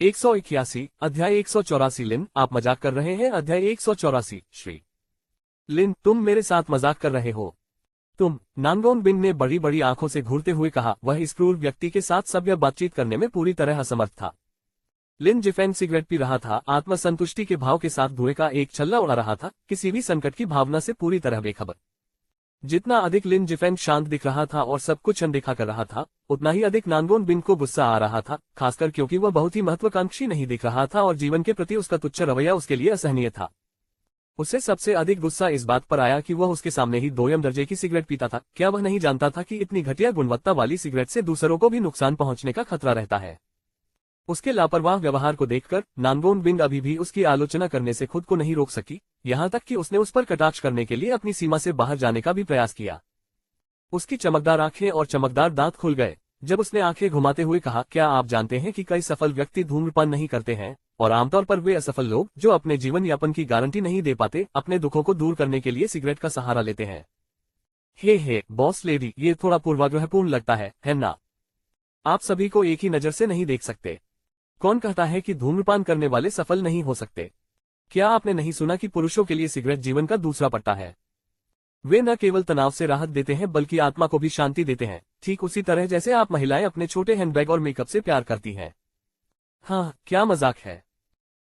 181 अध्याय 184 लिन, आप मजाक कर रहे हैं। अध्याय 184 श्री लिन, तुम मेरे साथ मजाक कर रहे हो। तुम, नांगोन बिन ने बड़ी बड़ी आंखों से घूरते हुए कहा। वह इस क्रूर व्यक्ति के साथ सभ्य बातचीत करने में पूरी तरह असमर्थ था। लिन जिफेंग सिगरेट पी रहा था, आत्मसंतुष्टि के भाव के साथ धुएं का एक छल्ला उड़ा रहा था, किसी भी संकट की भावना से पूरी तरह बेखबर। जितना अधिक लिन जिफेंग शांत दिख रहा था और सब कुछ अनदेखा कर रहा था, उतना ही अधिक नांगोन बिन को गुस्सा आ रहा था, खासकर क्योंकि वह बहुत ही महत्वाकांक्षी नहीं दिख रहा था और जीवन के प्रति उसका तुच्छ रवैया उसके लिए असहनीय था। उसे सबसे अधिक गुस्सा इस बात पर आया कि वह उसके सामने ही दोयम दर्जे की सिगरेट पीता था। क्या वह नहीं जानता था कि इतनी घटिया गुणवत्ता वाली सिगरेट से दूसरों को भी नुकसान पहुंचने का खतरा रहता है। उसके लापरवाह व्यवहार को देखकर नांगोन बिन अभी भी उसकी आलोचना करने से खुद को नहीं रोक सकी, यहाँ तक कि उसने उस पर कटाक्ष करने के लिए अपनी सीमा से बाहर जाने का भी प्रयास किया। उसकी चमकदार आंखें और चमकदार दांत खुल गए जब उसने आंखें घुमाते हुए कहा, क्या आप जानते हैं कि कई सफल व्यक्ति धूम्रपान नहीं करते हैं, और आमतौर पर वे असफल लोग जो अपने जीवन यापन की गारंटी नहीं दे पाते, अपने दुखों को दूर करने के लिए सिगरेट का सहारा लेते हैं। हे बॉस लेडी, ये थोड़ा पूर्वाग्रहपूर्ण लगता है ना? आप सभी को एक ही नजर से नहीं देख सकते। कौन कहता है कि धूम्रपान करने वाले सफल नहीं हो सकते? क्या आपने नहीं सुना कि पुरुषों के लिए सिगरेट जीवन का दूसरा पट्टा है? वे न केवल तनाव से राहत देते हैं बल्कि आत्मा को भी शांति देते हैं, ठीक उसी तरह जैसे आप महिलाएं अपने छोटे हैंडबैग और मेकअप से प्यार करती हैं। हाँ, क्या मजाक है।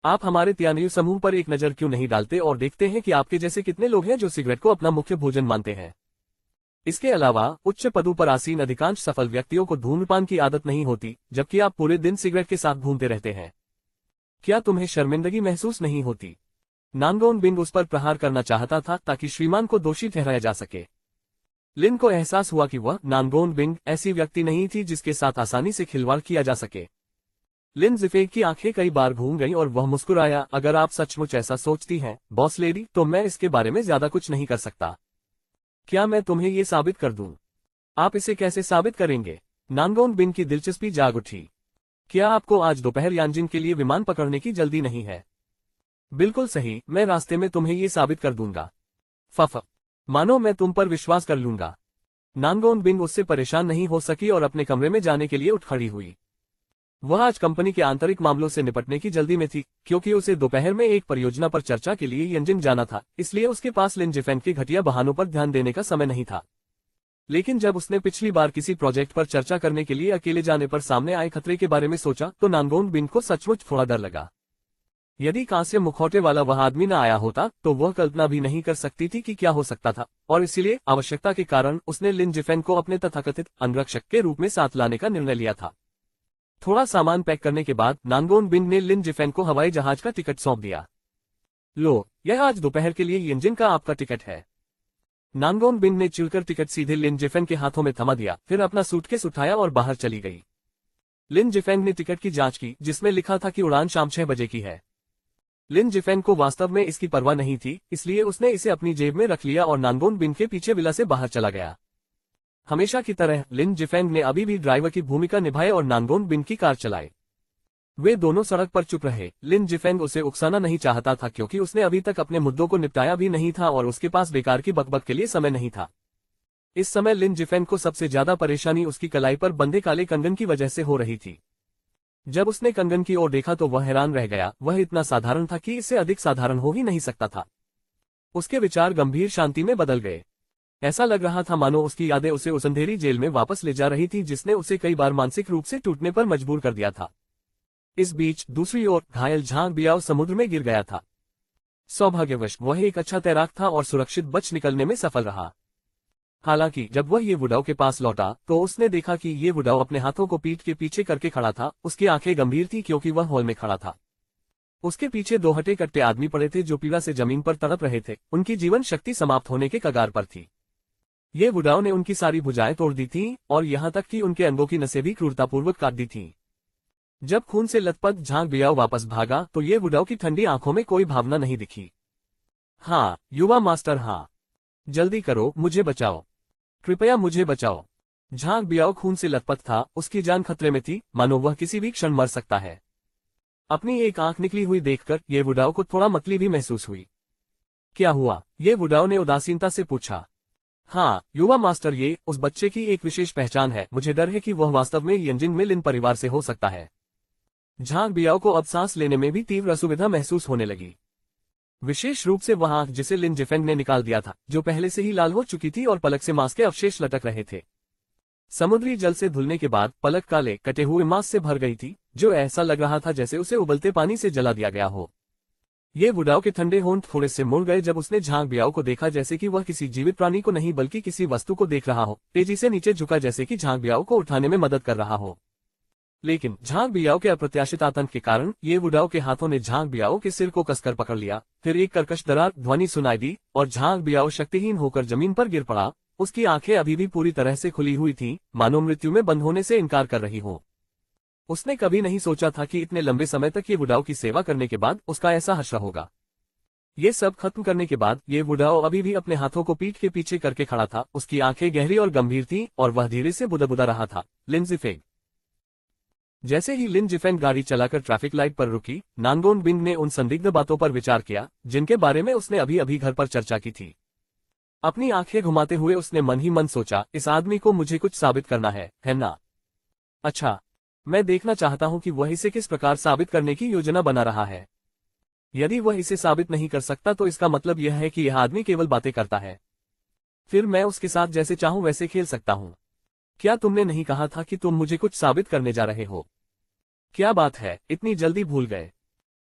आप हमारे त्यानियु समूह पर एक नजर क्यों नहीं डालते और देखते हैं कि आपके जैसे कितने लोग हैं जो सिगरेट को अपना मुख्य भोजन मानते हैं। इसके अलावा उच्च पदों पर आसीन अधिकांश सफल व्यक्तियों को धूम्रपान की आदत नहीं होती, जबकि आप पूरे दिन सिगरेट के साथ घूमते रहते हैं। क्या तुम्हें शर्मिंदगी महसूस नहीं होती? नांगोन बिन उस पर प्रहार करना चाहता था ताकि श्रीमान को दोषी ठहराया जा सके। लिन को एहसास हुआ कि वह नांगोन बिंग ऐसी व्यक्ति नहीं थी जिसके साथ आसानी से खिलवाड़ किया जा सके। लिन जिफेंग की आंखें कई बार घूम गईं और वह मुस्कुराया। अगर आप सचमुच ऐसा सोचती हैं बॉस लेडी, तो मैं इसके बारे में ज्यादा कुछ नहीं कर सकता। क्या मैं तुम्हें ये साबित कर दूं? आप इसे कैसे साबित करेंगे? नांगोन बिन की दिलचस्पी जाग उठी। क्या आपको आज दोपहर यानजिन के लिए विमान पकड़ने की जल्दी नहीं है? बिल्कुल सही, मैं रास्ते में तुम्हें ये साबित कर दूंगा। फफ, मानो मैं तुम पर विश्वास कर लूंगा। नांगोन बिन उससे परेशान नहीं हो सकी और अपने कमरे में जाने के लिए उठ खड़ी हुई। वह आज कंपनी के आंतरिक मामलों से निपटने की जल्दी में थी, क्योंकि उसे दोपहर में एक परियोजना पर चर्चा के लिए यंजिन जाना था, इसलिए उसके पास लिन जिफेंग के घटिया बहानों पर ध्यान देने का समय नहीं था। लेकिन जब उसने पिछली बार किसी प्रोजेक्ट पर चर्चा करने के लिए अकेले जाने पर सामने आए खतरे के बारे में सोचा, तो नांगोन बिन को सचमुच थोड़ा डर लगा। यदि कांस्य मुखौटे वाला वह आदमी न आया होता तो वह कल्पना भी नहीं कर सकती थी कि क्या हो सकता था, और इसीलिए आवश्यकता के कारण उसने लिन जिफेंग को अपने तथाकथित अंगरक्षक के रूप में साथ लाने का निर्णय लिया था। थोड़ा सामान पैक करने के बाद नांगोन बिन ने लिन जिफेंग को हवाई जहाज का टिकट सौंप दिया। लो, यह आज दोपहर के लिए यंजिन का आपका टिकट है। नांगोन बिन ने चिलकर टिकट सीधे लिन जिफेंग के हाथों में थमा दिया, फिर अपना सूटकेस उठाया और बाहर चली गई। लिन जिफेंग ने टिकट की जांच की, जिसमें लिखा था कि उड़ान शाम 6 बजे की है। लिन जिफेंग को वास्तव में इसकी परवाह नहीं थी, इसलिए उसने इसे अपनी जेब में रख लिया और नांगोन बिन के पीछे विला से बाहर चला गया। हमेशा की तरह लिन जिफेंग ने अभी भी ड्राइवर की भूमिका निभाई और नांगोन बिन की कार चलाई। वे दोनों सड़क पर चुप रहे। लिन जिफेंग उसे उकसाना नहीं चाहता था, क्योंकि उसने अभी तक अपने मुद्दों को निपटाया भी नहीं था और उसके पास बेकार की बकबक के लिए समय नहीं था। इस समय लिन जिफेंग को सबसे ज्यादा परेशानी उसकी कलाई पर बंधे काले कंगन की वजह से हो रही थी। जब उसने कंगन की ओर देखा तो वह हैरान रह गया। वह इतना साधारण था कि इससे अधिक साधारण हो ही नहीं सकता था। उसके विचार गंभीर शांति में बदल गए। ऐसा लग रहा था मानो उसकी यादें उसे उस अंधेरी जेल में वापस ले जा रही थी जिसने उसे कई बार मानसिक रूप से टूटने पर मजबूर कर दिया था। इस बीच दूसरी ओर घायल झांग बियाओ समुद्र में गिर गया था। सौभाग्यवश वह एक अच्छा तैराक था और सुरक्षित बच निकलने में सफल रहा। हालांकि जब वह ये वुडाओ के पास लौटा तो उसने देखा कि ये वुडाओ अपने हाथों को पीठ के पीछे करके खड़ा था। उसकी आंखें गंभीर थी क्योंकि वह हॉल में खड़ा था। उसके पीछे 2 हटे कट्टे आदमी पड़े थे जो पीड़ा से जमीन पर तड़प रहे थे। उनकी जीवन शक्ति समाप्त होने के कगार पर थी। ये वुडाओ ने उनकी सारी भुजाएं तोड़ दी थीं और यहाँ तक कि उनके अंगों की नसें भी क्रूरतापूर्वक काट दी थीं। जब खून से लथपथ झांग बियाओ वापस भागा तो ये वुडाओ की ठंडी आंखों में कोई भावना नहीं दिखी। हाँ युवा मास्टर, हाँ जल्दी करो, मुझे बचाओ, कृपया मुझे बचाओ। झांग बियाओ खून से लथपथ था, उसकी जान खतरे में थी, मानो वह किसी भी क्षण मर सकता है। अपनी एक आंख निकली हुई देखकर ये वुडाओ को थोड़ा मतली भी महसूस हुई। क्या हुआ? ये वुडाओ ने उदासीनता से पूछा। हाँ युवा मास्टर, ये उस बच्चे की एक विशेष पहचान है। मुझे डर है कि वह वास्तव में यंजिन में लिन परिवार से हो सकता है। झांग बियाओ को अब सांस लेने में भी तीव्र असुविधा महसूस होने लगी। विशेष रूप से वह आंख जिसे लिन जिफेंग ने निकाल दिया था, जो पहले से ही लाल हो चुकी थी और पलक से मांस के अवशेष लटक रहे थे। समुद्री जल से धुलने के बाद पलक काले कटे हुए मांस से भर गई थी, जो ऐसा लग रहा था जैसे उसे उबलते पानी से जला दिया गया हो। ये बुढ़ाओ के ठंडे होंठ थोड़े से मुड़ गए जब उसने झांग बियाओ को देखा, जैसे कि वह किसी जीवित प्राणी को नहीं बल्कि किसी वस्तु को देख रहा हो। तेजी से नीचे झुका जैसे कि झांग बियाओ को उठाने में मदद कर रहा हो। लेकिन झांग बियाओ के अप्रत्याशित आतंक के कारण ये बुढ़ाओ के हाथों ने झांग बियाओ के सिर को कसकर पकड़ लिया। फिर एक कर्कश दरार ध्वनि सुनाई दी और झांग बियाओ शक्तिहीन होकर जमीन पर गिर पड़ा। उसकी आंखें अभी भी पूरी तरह से खुली हुई थीं, मानो मृत्यु में बंद होने से इनकार कर रही हो। उसने कभी नहीं सोचा था कि इतने लंबे समय तक ये बुढ़ाओ की सेवा करने के बाद उसका ऐसा हश्र होगा। ये सब खत्म करने के बाद ये बुढ़ाओ अभी भी अपने हाथों को पीठ के पीछे करके खड़ा था। उसकी आंखें गहरी और गंभीर थीं और वह धीरे से बुदबुदा रहा था, लिन जिफेंग। जैसे ही लिन जिफेंग गाड़ी चलाकर ट्रैफिक लाइट पर रुकी, नांगोन बिंग ने उन संदिग्ध बातों पर विचार किया जिनके बारे में उसने अभी अभी घर पर चर्चा की थी। अपनी आंखें घुमाते हुए उसने मन ही मन सोचा, इस आदमी को मुझे कुछ साबित करना है ना? अच्छा, मैं देखना चाहता हूं कि वह इसे किस प्रकार साबित करने की योजना बना रहा है। यदि वह इसे साबित नहीं कर सकता तो इसका मतलब यह है कि यह आदमी केवल बातें करता है। फिर मैं उसके साथ जैसे चाहूं वैसे खेल सकता हूं। क्या तुमने नहीं कहा था कि तुम मुझे कुछ साबित करने जा रहे हो? क्या बात है, इतनी जल्दी भूल गए?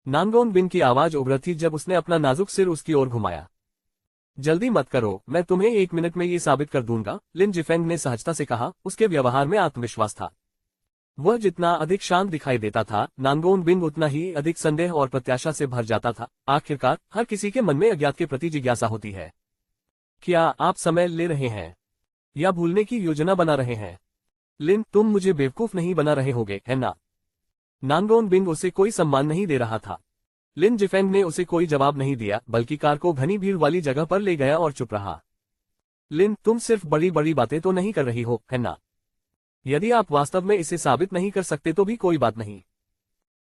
नांगोन बिन की आवाज उभर थी जब उसने अपना नाजुक सिर उसकी ओर घुमाया। जल्दी मत करो, मैं तुम्हें 1 मिनट में ये साबित कर दूंगा, लिन जिफेंग ने सहजता से कहा। उसके व्यवहार में आत्मविश्वास था। वह जितना अधिक शांत दिखाई देता था, नांगोन बिंग उतना ही अधिक संदेह और प्रत्याशा से भर जाता था। आखिरकार हर किसी के मन में अज्ञात के प्रति जिज्ञासा होती है। क्या आप समय ले रहे हैं या भूलने की योजना बना रहे हैं? लिन, तुम मुझे बेवकूफ नहीं बना रहे होगे, है ना? नांगोन बिंग उसे कोई सम्मान नहीं दे रहा था। लिन जिफेंग ने उसे कोई जवाब नहीं दिया, बल्कि कार को घनी भीड़ वाली जगह पर ले गया और चुप रहा। लिन, तुम सिर्फ बड़ी बड़ी बातें तो नहीं कर रही हो, है ना? यदि आप वास्तव में इसे साबित नहीं कर सकते तो भी कोई बात नहीं।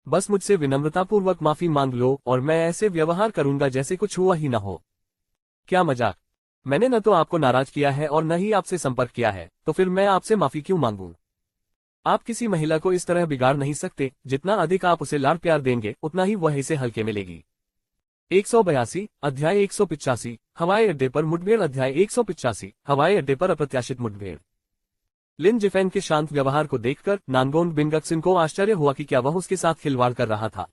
बस मुझसे विनम्रतापूर्वक माफी मांग लो और मैं ऐसे व्यवहार करूंगा जैसे कुछ हुआ ही न हो। क्या मजाक? मैंने न तो आपको नाराज किया है और न ही आपसे संपर्क किया है, तो फिर मैं आपसे माफी क्यों मांगूं? आप किसी महिला को इस तरह बिगाड़ नहीं सकते। जितना अधिक आप उसे लाड़ प्यार देंगे उतना ही वह इसे हल्के में लेगी। 182 अध्याय 185 हवाई अड्डे पर मुठभेड़ अध्याय 185 हवाई अड्डे पर अप्रत्याशित मुठभेड़। लिन जिफेंग के शांत व्यवहार को देखकर नांगोन बिंगक्सिन को आश्चर्य हुआ कि क्या वह उसके साथ खिलवाड़ कर रहा था।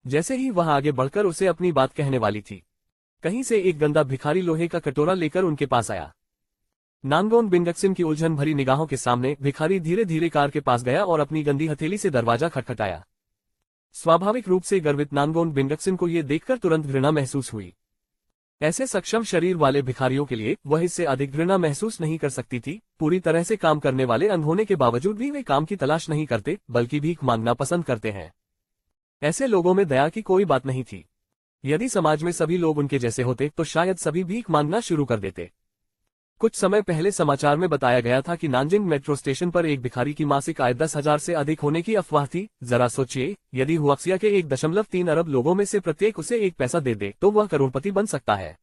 जैसे ही वह आगे बढ़कर उसे अपनी बात कहने वाली थी, कहीं से एक गंदा भिखारी लोहे का कटोरा लेकर उनके पास आया। नांगोन बिंगक्सिन की उलझन भरी निगाहों के सामने भिखारी धीरे धीरे कार के पास गया और अपनी गंदी हथेली से दरवाजा खटखटाया। स्वाभाविक रूप से गर्वित नांगोन बिंगक्सिन को यह देखकर तुरंत घृणा महसूस हुई। ऐसे सक्षम शरीर वाले भिखारियों के लिए वह इससे अधिक घृणा महसूस नहीं कर सकती थी। पूरी तरह से काम करने वाले अंध होने के बावजूद भी वे काम की तलाश नहीं करते, बल्कि भीख मांगना पसंद करते हैं। ऐसे लोगों में दया की कोई बात नहीं थी। यदि समाज में सभी लोग उनके जैसे होते तो शायद सभी भीख मांगना शुरू कर देते। कुछ समय पहले समाचार में बताया गया था कि नानजिंग मेट्रो स्टेशन पर एक भिखारी की मासिक आय 10,000 से अधिक होने की अफवाह थी। जरा सोचिए, यदि हुआक्सिया के 1.3 अरब लोगों में से प्रत्येक उसे 1 पैसा दे दे तो वह करोड़पति बन सकता है।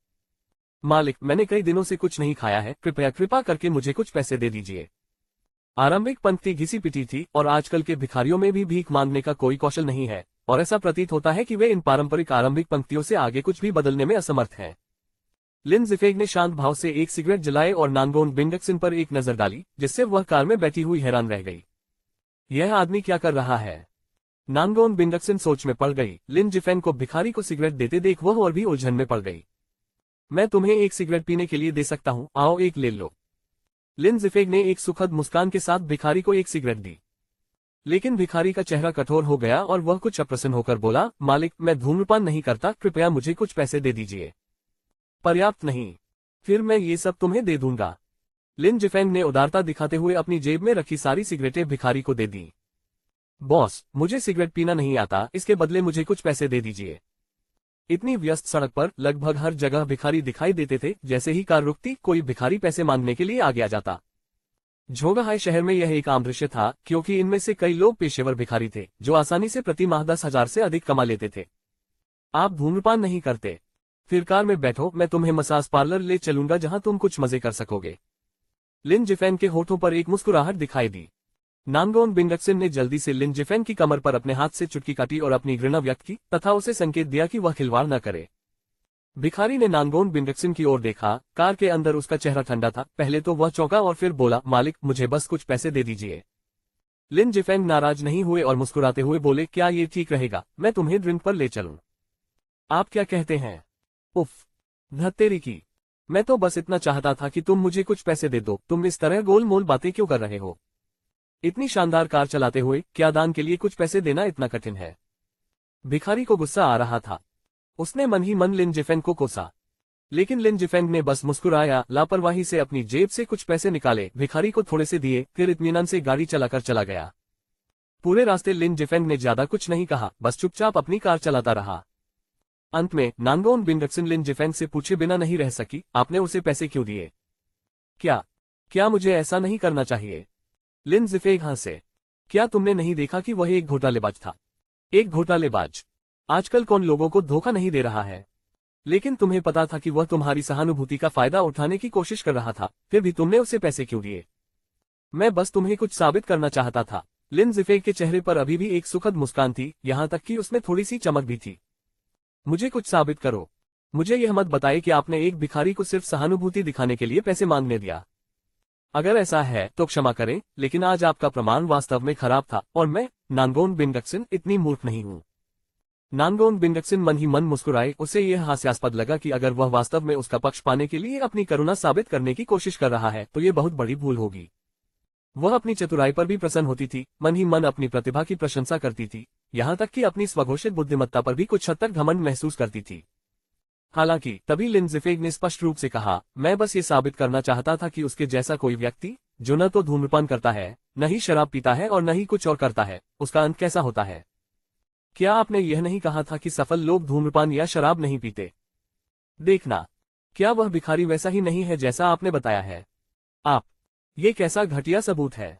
मालिक, मैंने कई दिनों से कुछ नहीं खाया है, कृपया करके मुझे कुछ पैसे दे दीजिए। आरंभिक पंक्ति घिसी पिटी थी और आजकल के भिखारियों में भी भीख मांगने का कोई कौशल नहीं है, और ऐसा प्रतीत होता है कि वे इन पारंपरिक आरंभिक पंक्तियों से आगे कुछ भी बदलने में असमर्थ हैं। लिन जिफेंग ने शांत भाव से एक सिगरेट जलाए और नांगोन बिंगक्सिन पर एक नजर डाली, जिससे वह कार में बैठी हुई हैरान रह गई। यह आदमी क्या कर रहा है? नांगोन बिंगक्सिन सोच में पड़ गई। लिन जिफेंग को भिखारी को सिगरेट देते देख वह और भी उलझन में पड़ गई। मैं तुम्हें एक सिगरेट पीने के लिए दे सकता हूं, आओ एक ले लो। लिन जिफेंग ने एक सुखद मुस्कान के साथ भिखारी को एक सिगरेट दी। लेकिन भिखारी का चेहरा कठोर हो गया और वह कुछ अप्रसन्न होकर बोला, मालिक, मैं धूम्रपान नहीं करता, कृपया मुझे कुछ पैसे दे दीजिए। पर्याप्त नहीं? फिर मैं ये सब तुम्हें दे दूंगा। लिन जिफेंग ने उदारता दिखाते हुए अपनी जेब में रखी सारी सिगरेटें भिखारी को दे दी। बॉस, मुझे सिगरेट पीना नहीं आता, इसके बदले मुझे कुछ पैसे दे दीजिए। इतनी व्यस्त सड़क पर लगभग हर जगह भिखारी दिखाई देते थे। जैसे ही कार रुकती कोई भिखारी पैसे मांगने के लिए आगे आ जाता। झोंगहाई शहर में यह एक आम दृश्य था, क्योंकि इनमें से कई लोग पेशेवर भिखारी थे जो आसानी से प्रति माह 10,000 से अधिक कमा लेते थे। आप धूम्रपान नहीं करते? फिर कार में बैठो, मैं तुम्हें मसाज पार्लर ले चलूंगा जहां तुम कुछ मजे कर सकोगे। लिन जिफेंग के होठों पर एक मुस्कुराहट दिखाई दी। नानगोन बिंडक्सन ने जल्दी से लिन जिफेंग की कमर पर अपने हाथ से चुटकी काटी और अपनी घृणा व्यक्त की तथा उसे संकेत दिया कि वह खिलवाड़ न करे। भिखारी ने नानगोन बिंडक्सन की ओर देखा। कार के अंदर उसका चेहरा ठंडा था। पहले तो वह चौंका और फिर बोला, मालिक, मुझे बस कुछ पैसे दे दीजिए। लिन जिफेंग नाराज नहीं हुए और मुस्कुराते हुए बोले, क्या ये ठीक रहेगा, मैं तुम्हें ड्रिंक पर ले चलूं? आप क्या कहते हैं? उफ, धत्तेरी की, मैं तो बस इतना चाहता था कि तुम मुझे कुछ पैसे दे दो। तुम इस तरह गोलमोल बातें क्यों कर रहे हो? इतनी शानदार कार चलाते हुए क्या दान के लिए कुछ पैसे देना इतना कठिन है? भिखारी को गुस्सा आ रहा था। उसने मन ही मन लिन जिफेंग को कोसा, लेकिन लिन जिफेंग ने बस मुस्कुराया, लापरवाही से अपनी जेब से कुछ पैसे निकाले, भिखारी को थोड़े से दिए, फिर इत्मीनान से गाड़ी चलाकर चला गया। पूरे रास्ते लिन जिफेंग ने ज्यादा कुछ नहीं कहा, बस चुपचाप अपनी कार चलाता रहा। अंत में नानगोन बिंडक्सन लिन जिफेंग से पूछे बिना नहीं रह सकी, आपने उसे पैसे क्यों दिए? क्या मुझे ऐसा नहीं करना चाहिए? लिन जिफेंग हंसे, क्या तुमने नहीं देखा कि वह एक घोटालेबाज था? एक घोटालेबाज आजकल कौन लोगों को धोखा नहीं दे रहा है? लेकिन तुम्हें पता था कि वह तुम्हारी सहानुभूति का फायदा उठाने की कोशिश कर रहा था, फिर भी तुमने उसे पैसे क्यों दिए? मैं बस तुम्हें कुछ साबित करना चाहता था। लिन जिफेंग के चेहरे पर अभी भी एक सुखद मुस्कान थी, यहां तक कि उसमें थोड़ी सी चमक भी थी। मुझे कुछ साबित करो। मुझे यह मत बताए कि आपने एक भिखारी को सिर्फ सहानुभूति दिखाने के लिए पैसे मांगने दिया। अगर ऐसा है तो क्षमा करें, लेकिन आज आपका प्रमाण वास्तव में खराब था और मैं, नानगोन बिंडक्सन, इतनी मूर्ख नहीं हूं। नानगोन बिंडक्सन मन ही मन मुस्कुराए। उसे यह हास्यास्पद लगा कि अगर वह वास्तव में उसका पक्ष पाने के लिए अपनी करुणा साबित करने की कोशिश कर रहा है तो ये बहुत बड़ी भूल होगी। वह अपनी चतुराई पर भी प्रसन्न होती थी, मन ही मन अपनी प्रतिभा की प्रशंसा करती थी, यहां तक कि अपनी स्वघोषित बुद्धिमत्ता पर भी कुछ हद तक घमंड महसूस करती थी। हालांकि तभी लिन जिफेंग ने स्पष्ट रूप से कहा, मैं बस ये साबित करना चाहता था कि उसके जैसा कोई व्यक्ति, जो न तो धूम्रपान करता है, न ही शराब पीता है और न ही कुछ और करता है, उसका अंत कैसा होता है। क्या आपने यह नहीं कहा था कि सफल लोग धूम्रपान या शराब नहीं पीते? देखना, क्या वह भिखारी वैसा ही नहीं है जैसा आपने बताया है? ये कैसा घटिया सबूत है?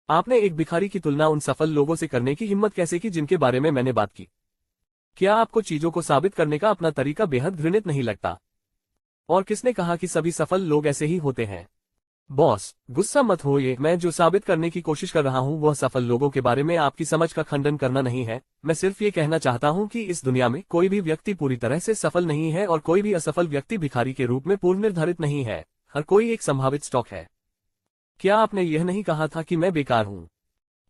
आपने एक भिखारी की तुलना उन सफल लोगों से करने की हिम्मत कैसे की जिनके बारे में मैंने बात की? क्या आपको चीजों को साबित करने का अपना तरीका बेहद घृणित नहीं लगता? और किसने कहा कि सभी सफल लोग ऐसे ही होते हैं? बॉस, गुस्सा मत होइए, मैं जो साबित करने की कोशिश कर रहा हूं वह सफल लोगों के बारे में आपकी समझ का खंडन करना नहीं है। मैं सिर्फ ये कहना चाहता हूं कि इस दुनिया में कोई भी व्यक्ति पूरी तरह से सफल नहीं है और कोई भी असफल व्यक्ति भिखारी के रूप में पूर्व निर्धारित नहीं है। हर कोई एक संभावित स्टॉक है। क्या आपने यह नहीं कहा था कि मैं बेकार हूं?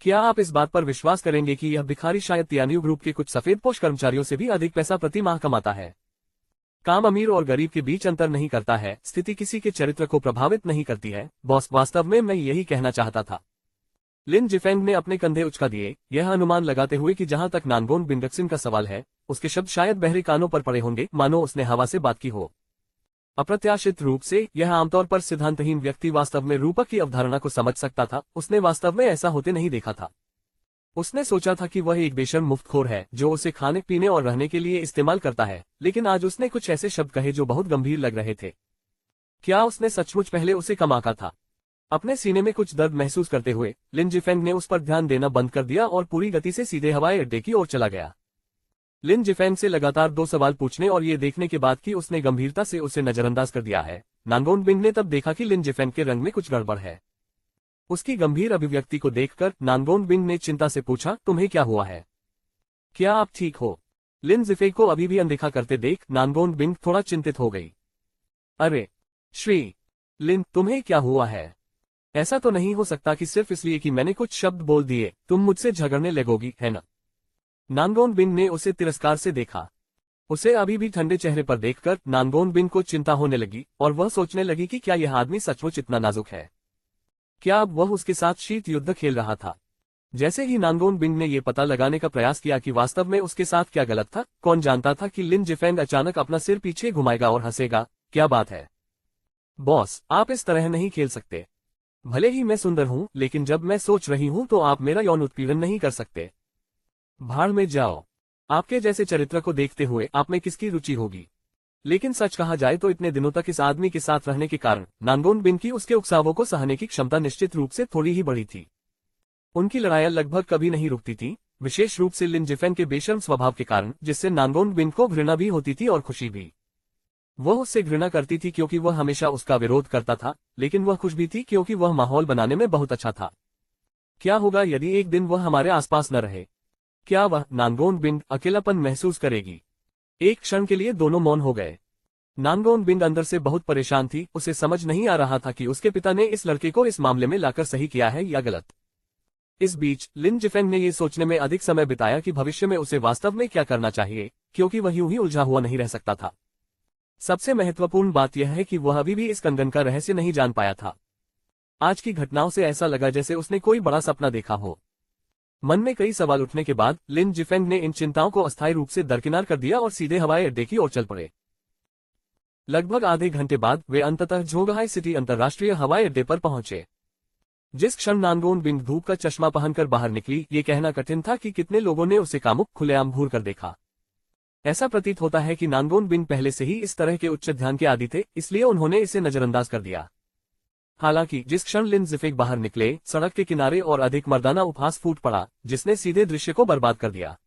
क्या आप इस बात पर विश्वास करेंगे कि यह भिखारी शायद तियानियो ग्रुप के कुछ सफेदपोश कर्मचारियों से भी अधिक पैसा प्रति माह कमाता है? काम अमीर और गरीब के बीच अंतर नहीं करता है, स्थिति किसी के चरित्र को प्रभावित नहीं करती है। बॉस, वास्तव में मैं यही कहना चाहता था। लिन जिफेंग ने अपने कंधे उचका दिए, यह अनुमान लगाते हुए कि जहां तक नानगोन बिंडक्सन का सवाल है, उसके शब्द शायद बहरे कानों पर पड़े होंगे, मानो उसने हवा से बात की हो। अप्रत्याशित रूप से यह आमतौर पर सिद्धांतहीन व्यक्ति वास्तव में रूपक की अवधारणा को समझ सकता था। उसने वास्तव में ऐसा होते नहीं देखा था। उसने सोचा था कि वह एक बेशर्म मुफ्तखोर है जो उसे खाने पीने और रहने के लिए इस्तेमाल करता है, लेकिन आज उसने कुछ ऐसे शब्द कहे जो बहुत गंभीर लग रहे थे। क्या उसने सचमुच पहले उसे कम आंका था? अपने सीने में कुछ दर्द महसूस करते हुए लिन जिफेंग ने उस पर ध्यान देना बंद कर दिया और पूरी गति से सीधे हवाई अड्डे की ओर चला गया। लिन जिफेंग से लगातार 2 सवाल पूछने और ये देखने के बाद कि उसने गंभीरता से उसे नजरअंदाज कर दिया है, नानगोन बिंग ने तब देखा कि लिन जिफेंग के रंग में कुछ गड़बड़ है। उसकी गंभीर अभिव्यक्ति को देखकर नानगोन बिंग ने चिंता से पूछा, तुम्हें क्या हुआ है? क्या आप ठीक हो? लिन जिफेंग को अभी भी अनदेखा करते देख नानगोन बिंग थोड़ा चिंतित हो गई। अरे श्री लिन, तुम्हें क्या हुआ है? ऐसा तो नहीं हो सकता कि सिर्फ इसलिए कि मैंने कुछ शब्द बोल दिए तुम मुझसे झगड़ने लगोगी, है ना? नानगोन बिंग ने उसे तिरस्कार से देखा। उसे अभी भी ठंडे चेहरे पर देखकर नानगोन बिंग को चिंता होने लगी और वह सोचने लगी कि क्या यह आदमी सचमुच इतना नाजुक है? क्या अब वह उसके साथ शीत युद्ध खेल रहा था? जैसे ही नानगोन बिंग ने यह पता लगाने का प्रयास किया कि वास्तव में उसके साथ क्या गलत था, कौन जानता था कि लिन जिफेंग अचानक अपना सिर पीछे घुमाएगा और हंसेगा। क्या बात है बॉस, आप इस तरह नहीं खेल सकते। भले ही मैं सुंदर हूं, लेकिन जब मैं सोच रही हूं तो आप मेरा यौन उत्पीड़न नहीं कर सकते। भाड़ में जाओ। आपके जैसे चरित्र को देखते हुए आप में किसकी रुचि होगी? लेकिन सच कहा जाए तो इतने दिनों तक इस आदमी के साथ रहने के कारण नानगोन बिंग की उसके उकसावों को सहने की क्षमता निश्चित रूप से थोड़ी ही बढ़ी थी। उनकी लड़ाइयां लगभग कभी नहीं रुकती थी, विशेष रूप से लिन जिफेंग के बेशर्म स्वभाव के कारण, जिससे नानगोन बिंग को घृणा भी होती थी और खुशी भी। वह उससे घृणा करती थी क्योंकि वह हमेशा उसका विरोध करता था, लेकिन वह खुश भी थी क्योंकि वह माहौल बनाने में बहुत अच्छा था। क्या होगा यदि एक दिन वह हमारे आसपास न रहे? क्या वह नानगोन बिन अकेलापन महसूस करेगी? एक क्षण के लिए दोनों मौन हो गए। नानगोन बिन अंदर से बहुत परेशान थी, उसे समझ नहीं आ रहा था कि उसके पिता ने इस लड़के को इस मामले में लाकर सही किया है या गलत। इस बीच लिन जिफेंग ने ये सोचने में अधिक समय बिताया कि भविष्य में उसे वास्तव में क्या करना चाहिए, क्योंकि वह यूं ही उलझा हुआ नहीं रह सकता था। सबसे महत्वपूर्ण बात यह है कि वह अभी भी इस कंगन का रहस्य नहीं जान पाया था। आज की घटनाओं से ऐसा लगा जैसे उसने कोई बड़ा सपना देखा हो। मन में कई सवाल उठने के बाद लिन जिफेंग ने इन चिंताओं को अस्थायी रूप से दरकिनार कर दिया और सीधे हवाई अड्डे की ओर चल पड़े। लगभग आधे घंटे बाद वे अंततः झोंगहाई सिटी अंतर्राष्ट्रीय हवाई अड्डे पर पहुंचे। जिस क्षण नानगोन बिन धूप का चश्मा पहनकर बाहर निकली, ये कहना कठिन था कि कितने लोगों ने उसे कामुक खुलेआम घूर कर देखा। ऐसा प्रतीत होता है कि नानगोन बिन पहले से ही इस तरह के उच्च ध्यान के आदी थे, इसलिए उन्होंने इसे नजरअंदाज कर दिया। हालांकि जिस क्षण लिन जिफेंग बाहर निकले, सड़क के किनारे और अधिक मर्दाना उपहास फूट पड़ा, जिसने सीधे दृश्य को बर्बाद कर दिया।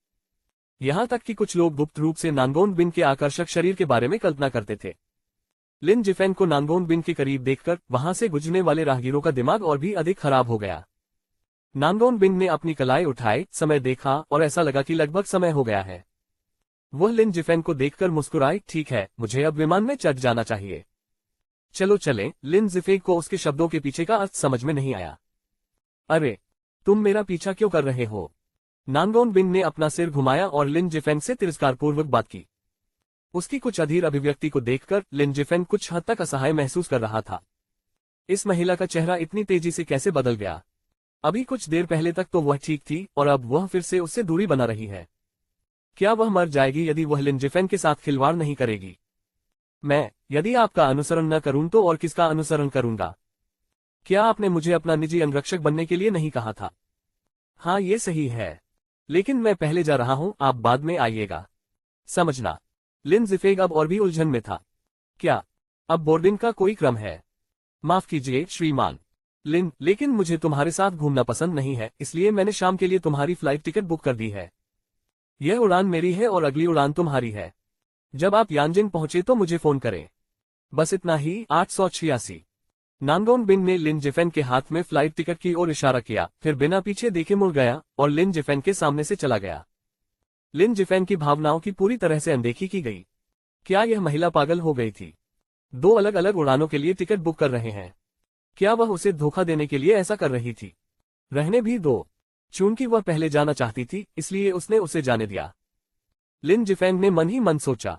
यहां तक कि कुछ लोग गुप्त रूप से नानगोन बिन के आकर्षक शरीर के बारे में कल्पना करते थे। लिन जिफेंग को नानगोन बिन के करीब देखकर वहां से गुजरने वाले राहगीरों का दिमाग और भी अधिक खराब हो गया। नानगोन बिन ने अपनी कलाई उठाई, समय देखा और ऐसा लगा कि लगभग समय हो गया है। वह लिन जिफेंग को देखकर मुस्कुराई, ठीक है, मुझे अब विमान में चढ़ जाना चाहिए। चलो चलें। लिन जिफेंग को उसके शब्दों के पीछे का अर्थ समझ में नहीं आया। अरे, तुम मेरा पीछा क्यों कर रहे हो? नानगोन बिन ने अपना सिर घुमाया और लिन जिफेंग से तिरस्कारपूर्वक बात की। उसकी कुछ अधीर अभिव्यक्ति को देखकर लिन जिफेंग कुछ हद तक असहाय महसूस कर रहा था। इस महिला का चेहरा इतनी तेजी से कैसे बदल गया? अभी कुछ देर पहले तक तो वह ठीक थी और अब वह फिर से उससे दूरी बना रही है। क्या वह मर जाएगी यदि वह लिन जिफेंग के साथ खिलवाड़ नहीं करेगी? यदि आपका अनुसरण न करूं तो और किसका अनुसरण करूंगा? क्या आपने मुझे अपना निजी अंगरक्षक बनने के लिए नहीं कहा था? हाँ, ये सही है, लेकिन मैं पहले जा रहा हूं, आप बाद में आइएगा। समझना। लिन जिफेंग अब और भी उलझन में था। क्या अब बोर्डिंग का कोई क्रम है? माफ कीजिए श्रीमान लिन, लेकिन मुझे तुम्हारे साथ घूमना पसंद नहीं है, इसलिए मैंने शाम के लिए तुम्हारी फ्लाइट टिकट बुक कर दी है। यह उड़ान मेरी है और अगली उड़ान तुम्हारी है। जब आप यानजिंग पहुंचे तो मुझे फोन करें। बस इतना ही। 886। नानगोन बिन ने लिन जिफेंग के हाथ में फ्लाइट टिकट की ओर इशारा किया, फिर बिना पीछे देखे मुड़ गया और लिन जिफेंग के सामने से चला गया। लिन जिफेंग की भावनाओं की पूरी तरह से अनदेखी की गई। क्या यह महिला पागल हो गई थी? दो अलग अलग उड़ानों के लिए टिकट बुक कर रहे हैं। क्या वह उसे धोखा देने के लिए ऐसा कर रही थी? रहने भी दो। चूंकि वह पहले जाना चाहती थी, इसलिए उसने उसे जाने दिया। लिन जिफेंग ने मन ही मन सोचा।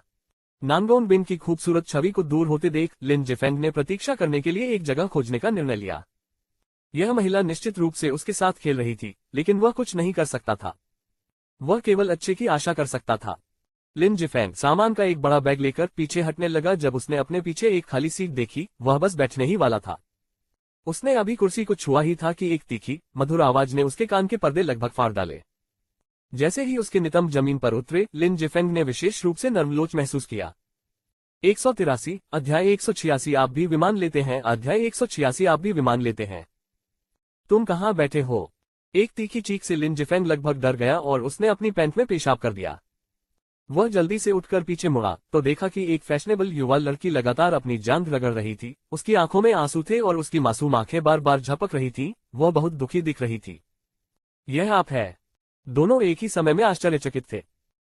नानगोन बिन की खूबसूरत छवि को दूर होते देख लिन जिफेंग ने प्रतीक्षा करने के लिए एक जगह खोजने का निर्णय लिया। यह महिला निश्चित रूप से उसके साथ खेल रही थी, लेकिन वह कुछ नहीं कर सकता था। वह केवल अच्छे की आशा कर सकता था। लिन जिफेंग सामान का एक बड़ा बैग लेकर पीछे हटने लगा। जब उसने अपने पीछे एक खाली सीट देखी, वह बस बैठने ही वाला था। उसने अभी कुर्सी को छुआ ही था कि एक तीखी, मधुर आवाज ने उसके कान के पर्दे लगभग फाड़ डाले। जैसे ही उसके नितंब जमीन पर उतरे, लिन जिफेंग ने विशेष रूप से नर्मलोच महसूस किया। 183 अध्याय 186 आप भी विमान लेते हैं। अध्याय 186 आप भी विमान लेते हैं। तुम कहाँ बैठे हो? एक तीखी चीख से लिन जिफेंग लगभग डर गया और उसने अपनी पैंट में पेशाब कर दिया। वह जल्दी से उठकर पीछे मुड़ा तो देखा कि एक फैशनेबल युवा लड़की लगातार अपनी जांघ रगड़ रही थी। उसकी आंखों में आंसू थे और उसकी मासूम आंखें बार बार झपक रही थीं। वह बहुत दुखी दिख रही थी। यह आप है? दोनों एक ही समय में आश्चर्यचकित थे।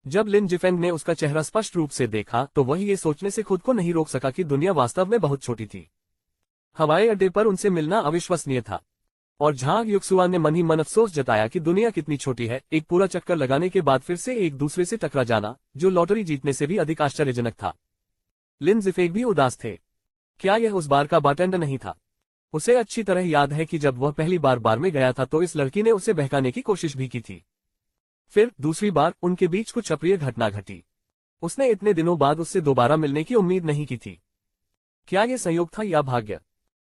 जब लिन जिफेंग ने उसका चेहरा स्पष्ट रूप से देखा तो वह ये सोचने से खुद को नहीं रोक सका कि दुनिया वास्तव में बहुत छोटी थी। हवाई अड्डे पर उनसे मिलना अविश्वसनीय था और झांग युक्सुआन ने मन ही मन अफसोस जताया कि दुनिया कितनी छोटी है। एक पूरा चक्कर लगाने के बाद फिर से एक दूसरे से टकरा जाना, जो लॉटरी जीतने से भी अधिक आश्चर्यजनक था। लिन जिफेंग भी उदास थे। क्या यह उस बार का बारटेंडर नहीं था? उसे अच्छी तरह याद है कि जब वह पहली बार में गया था तो इस लड़की ने उसे बहकाने की कोशिश भी की थी। फिर दूसरी बार उनके बीच कुछ अप्रिय घटना घटी। उसने इतने दिनों बाद उससे दोबारा मिलने की उम्मीद नहीं की थी। क्या यह संयोग था या भाग्य?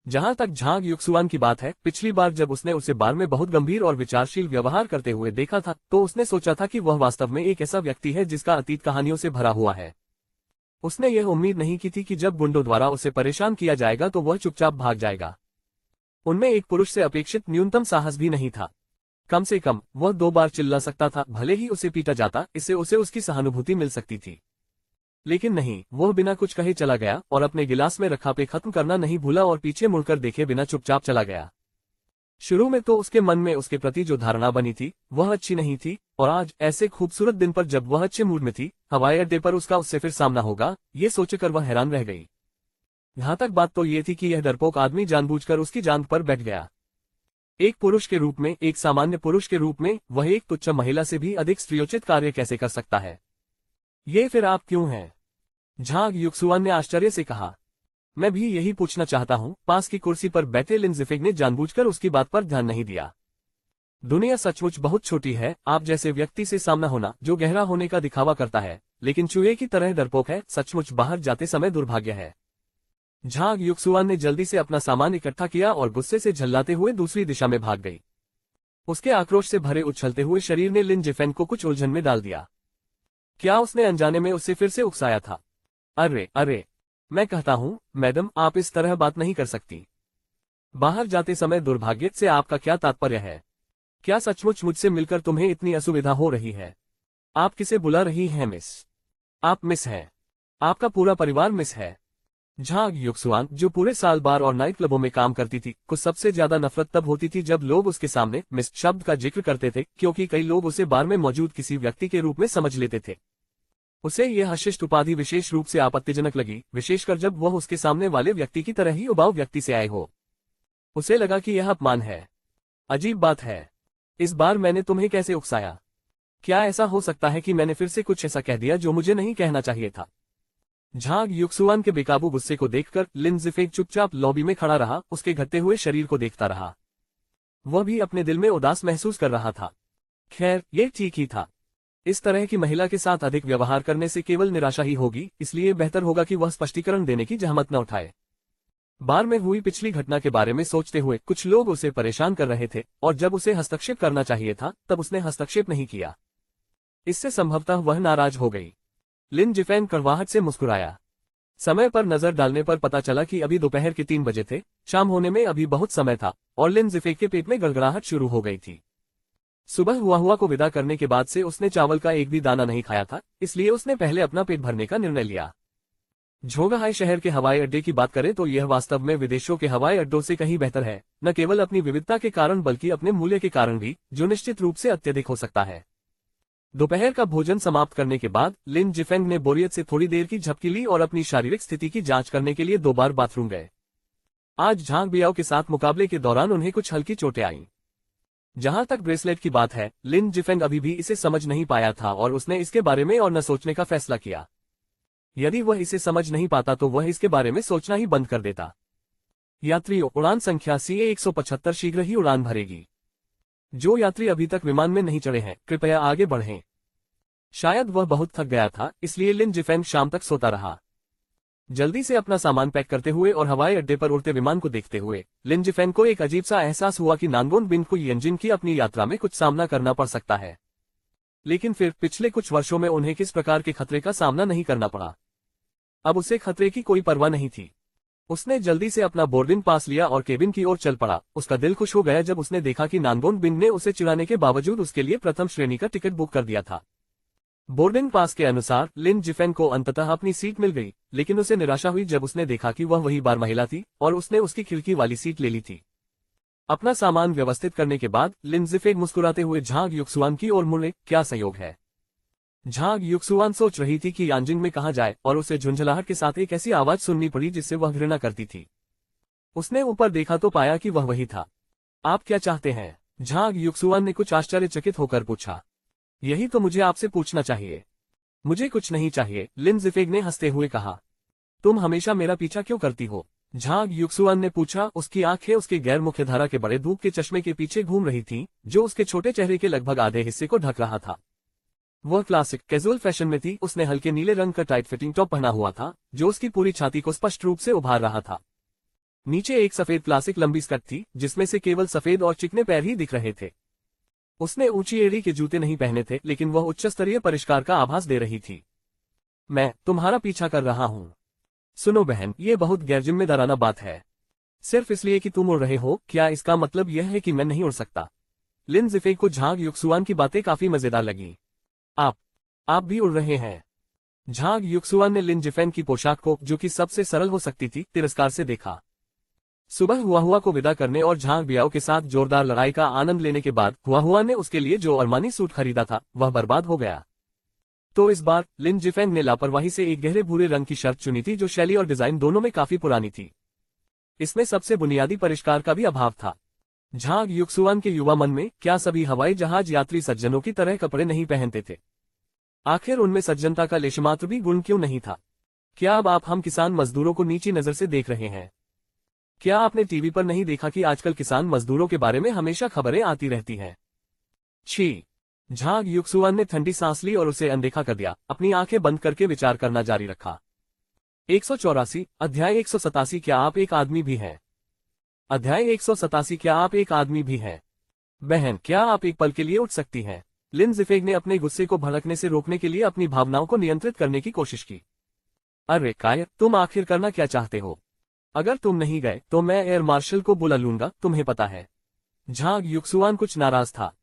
जहां तक झांग युक्सुआन की बात है, पिछली बार जब उसने उसे बार में बहुत गंभीर और विचारशील व्यवहार करते हुए देखा था तो उसने सोचा था कि वह वास्तव में एक ऐसा व्यक्ति है जिसका अतीत कहानियों से भरा हुआ है। उसने यह उम्मीद नहीं की थी कि जब गुंडों द्वारा उसे परेशान किया जाएगा तो वह चुपचाप भाग जाएगा। उनमें एक पुरुष से अपेक्षित न्यूनतम साहस भी नहीं था। कम से कम वह 2 बार चिल्ला सकता था, भले ही उसे पीटा जाता, इससे उसे उसकी सहानुभूति मिल सकती थी। लेकिन नहीं, वह बिना कुछ कहे चला गया और अपने गिलास में रखा पे खत्म करना नहीं भूला और पीछे मुड़कर देखे बिना चुपचाप चला गया। शुरू में तो उसके मन में उसके प्रति जो धारणा बनी थी वह अच्छी नहीं थी, और आज ऐसे खूबसूरत दिन पर जब वह अच्छे मूड में थी, हवाई अड्डे पर उसका उससे फिर सामना होगा, ये सोचकर वह हैरान रह गई। यहाँ तक बात तो ये थी कि यह डरपोक आदमी जानबूझकर उसकी जान पर बैठ गया। एक पुरुष के रूप में, एक सामान्य पुरुष के रूप में वह एक तुच्छ महिला से भी अधिक स्त्रीयोचित कार्य कैसे कर सकता है? ये फिर आप क्यों हैं? झांग युक्सुआन ने आश्चर्य से कहा। मैं भी यही पूछना चाहता हूँ। पास की कुर्सी पर बैठे लिन जिफेंग ने जानबूझकर उसकी बात पर ध्यान नहीं दिया। दुनिया सचमुच बहुत छोटी है। आप जैसे व्यक्ति से सामना होना जो गहरा होने का दिखावा करता है लेकिन चूहे की तरह डरपोक है, सचमुच बाहर जाते समय दुर्भाग्य है। झांग युक्सुआन ने जल्दी से अपना सामान इकट्ठा किया और गुस्से से झल्लाते हुए दूसरी दिशा में भाग गई। उसके आक्रोश से भरे उछलते हुए शरीर ने लिन जिफेंग को कुछ उलझन में डाल दिया। क्या उसने अनजाने में उससे फिर से उकसाया था? अरे अरे, मैं कहता हूँ मैडम, आप इस तरह बात नहीं कर सकती। बाहर जाते समय दुर्भाग्य से आपका क्या तात्पर्य है? क्या सचमुच मुझसे मिलकर तुम्हें इतनी असुविधा हो रही है? आप किसे बुला रही हैं मिस? आप मिस हैं। आपका पूरा परिवार मिस है। झांग युक्सुआन, जो पूरे साल बार और नाइट क्लबों में काम करती थी, को सबसे ज्यादा नफरत तब होती थी जब लोग उसके सामने मिस शब्द का जिक्र करते थे, क्योंकि कई लोग उसे बार में मौजूद किसी व्यक्ति के रूप में समझ लेते थे। उसे यह अशिष्ट उपाधि विशेष रूप से आपत्तिजनक लगी, विशेषकर जब वह उसके सामने वाले व्यक्ति की तरह ही उबाऊ व्यक्ति से आए हो। उसे लगा कि यह अपमान है। अजीब बात है, इस बार मैंने तुम्हें कैसे उकसाया? क्या ऐसा हो सकता है कि मैंने फिर से कुछ ऐसा कह दिया जो मुझे नहीं कहना चाहिए था? झांग युक्सुआन के बेकाबू गुस्से को देखकर लिन जिफेंग चुपचाप लॉबी में खड़ा रहा, उसके घटते हुए शरीर को देखता रहा। वह भी अपने दिल में उदास महसूस कर रहा था। खैर, ये ठीक ही था। इस तरह की महिला के साथ अधिक व्यवहार करने से केवल निराशा ही होगी, इसलिए बेहतर होगा कि वह स्पष्टीकरण देने की जहमत न उठाए। बार में हुई पिछली घटना के बारे में सोचते हुए कुछ लोग उसे परेशान कर रहे थे, और जब उसे हस्तक्षेप करना चाहिए था तब उसने हस्तक्षेप नहीं किया। इससे संभवतः वह नाराज हो गई। लिन जिफेंग कड़वाहट से मुस्कुराया। समय पर नजर डालने पर पता चला कि अभी दोपहर के 3 बजे थे। शाम होने में अभी बहुत समय था और लिन जिफेंग के पेट में गड़गड़ाहट शुरू हो गई थी। सुबह हुआ को विदा करने के बाद से उसने चावल का एक भी दाना नहीं खाया था, इसलिए उसने पहले अपना पेट भरने का निर्णय लिया। झोंगहाई शहर के हवाई अड्डे की बात करें तो यह वास्तव में विदेशों के हवाई अड्डों से कहीं बेहतर है, न केवल अपनी विविधता के कारण बल्कि अपने मूल्य के कारण भी, जो निश्चित रूप से अत्यधिक हो सकता है। दोपहर का भोजन समाप्त करने के बाद लिन जिफेंग ने बोरियत से थोड़ी देर की झपकी ली और अपनी शारीरिक स्थिति की जांच करने के लिए 2 बार बाथरूम गए। आज झांग बियाओ के साथ मुकाबले के दौरान उन्हें कुछ हल्की चोटें आईं। जहां तक ब्रेसलेट की बात है, लिन जिफेंग अभी भी इसे समझ नहीं पाया था और उसने इसके बारे में और न सोचने का फैसला किया। यदि वह इसे समझ नहीं पाता तो वह इसके बारे में सोचना ही बंद कर देता। यात्रियों, उड़ान संख्या CA-175 शीघ्र ही उड़ान भरेगी। जो यात्री अभी तक विमान में नहीं चढ़े हैं, कृपया आगे बढ़ें। शायद वह बहुत थक गया था, इसलिए लिन जिफेंग शाम तक सोता रहा। जल्दी से अपना सामान पैक करते हुए और हवाई अड्डे पर उड़ते विमान को देखते हुए लिन जिफेंग को एक अजीब सा एहसास हुआ कि नानगोन बिन कुयिंजिन की अपनी यात्रा में कुछ सामना करना पड़ सकता है। लेकिन फिर पिछले कुछ वर्षों में उन्हें किस प्रकार के खतरे का सामना नहीं करना पड़ा। अब उसे खतरे की कोई परवाह नहीं थी। उसने जल्दी से अपना बोर्डिंग पास लिया और केबिन की ओर चल पड़ा। उसका दिल खुश हो गया जब उसने देखा कि नानगोन बिन ने उसे चिढ़ाने के बावजूद उसके लिए प्रथम श्रेणी का टिकट बुक कर दिया था। बोर्डिंग पास के अनुसार लिन जिफेंग को अंततः अपनी सीट मिल गई, लेकिन उसे निराशा हुई जब उसने देखा कि वह वही बार महिला थी और उसने उसकी खिड़की वाली सीट ले ली थी। अपना सामान व्यवस्थित करने के बाद लिन जिफेंग मुस्कुराते हुए झांग युक्सुआन की ओर मुड़े। क्या संयोग है? झांग युक्सुआन सोच रही थी कि यांजिंग में कहाँ जाए और उसे झुंझलाहट के साथ एक ऐसी आवाज सुननी पड़ी जिससे वह घृणा करती थी। उसने ऊपर देखा तो पाया कि वह वही था। आप क्या चाहते हैं? झांग युक्सुआन ने कुछ आश्चर्यचकित होकर पूछा। यही तो मुझे आपसे पूछना चाहिए। मुझे कुछ नहीं चाहिए, लिन जिफेंग ने हंसते हुए कहा। तुम हमेशा मेरा पीछा क्यों करती हो? झांग युक्सुआन ने पूछा। उसकी आंखें उसके गैर मुख्यधारा के बड़े धूप के चश्मे के पीछे घूम रही थीं, जो उसके छोटे चेहरे के लगभग आधे हिस्से को ढक रहा था। वह क्लासिक कैजुअल फैशन में थी। उसने हल्के नीले रंग का टाइट फिटिंग टॉप पहना हुआ था, जो उसकी पूरी छाती को स्पष्ट रूप से उभार रहा था। नीचे एक सफेद क्लासिक लंबी स्कर्ट थी, जिसमें से केवल सफेद और चिकने पैर ही दिख रहे थे। उसने ऊंची एड़ी के जूते नहीं पहने थे, लेकिन वह उच्च स्तरीय परिष्कार का आभास दे रही थी। मैं तुम्हारा पीछा कर रहा हूँ। सुनो बहन, ये बहुत गैरजिम्मेदाराना बात है। सिर्फ इसलिए कि तुम उड़ रहे हो, क्या इसका मतलब यह है कि मैं नहीं उड़ सकता? लिन जिफेंग को झांग युक्सुआन की बातें काफी मजेदार लगी। आप भी उड़ रहे हैं? झांग युक्सुआन ने लिन जिफेंग की पोशाक को, जो कि सबसे सरल हो सकती थी, तिरस्कार से देखा। सुबह हुआ को विदा करने और झांग बियाओ के साथ जोरदार लड़ाई का आनंद लेने के बाद हुआ ने उसके लिए जो अरमानी सूट खरीदा था वह बर्बाद हो गया। तो इस बार लिन जिफेंग ने लापरवाही से एक गहरे भूरे रंग की शर्ट चुनी थी जो शैली और डिजाइन दोनों में काफी पुरानी थी। इसमें सबसे बुनियादी परिष्कार का भी अभाव था। झांग युक्सुआन के युवा मन में क्या सभी हवाई जहाज यात्री सज्जनों की तरह कपड़े नहीं पहनते थे? आखिर उनमें सज्जनता का लेशमात्र भी गुण क्यों नहीं था? क्या अब आप हम किसान मजदूरों को नीची नजर से देख रहे हैं? क्या आपने टीवी पर नहीं देखा कि आजकल किसान मजदूरों के बारे में हमेशा खबरें आती रहती हैं? छी! झांग युक्सुआन ने ठंडी सांस ली और उसे अनदेखा कर दिया, अपनी आंखें बंद करके विचार करना जारी रखा। 184 अध्याय 187 क्या आप एक आदमी भी हैं? अध्याय 187 क्या आप एक आदमी भी हैं? बहन, क्या आप एक पल के लिए उठ सकती हैं? लिन जिफेंग ने अपने गुस्से को भड़कने से रोकने के लिए अपनी भावनाओं को नियंत्रित करने की कोशिश की। अरे कायर, तुम आखिर करना क्या चाहते हो? अगर तुम नहीं गए तो मैं एयर मार्शल को बुला लूंगा, तुम्हें पता है। झांग युक्सुआन कुछ नाराज था।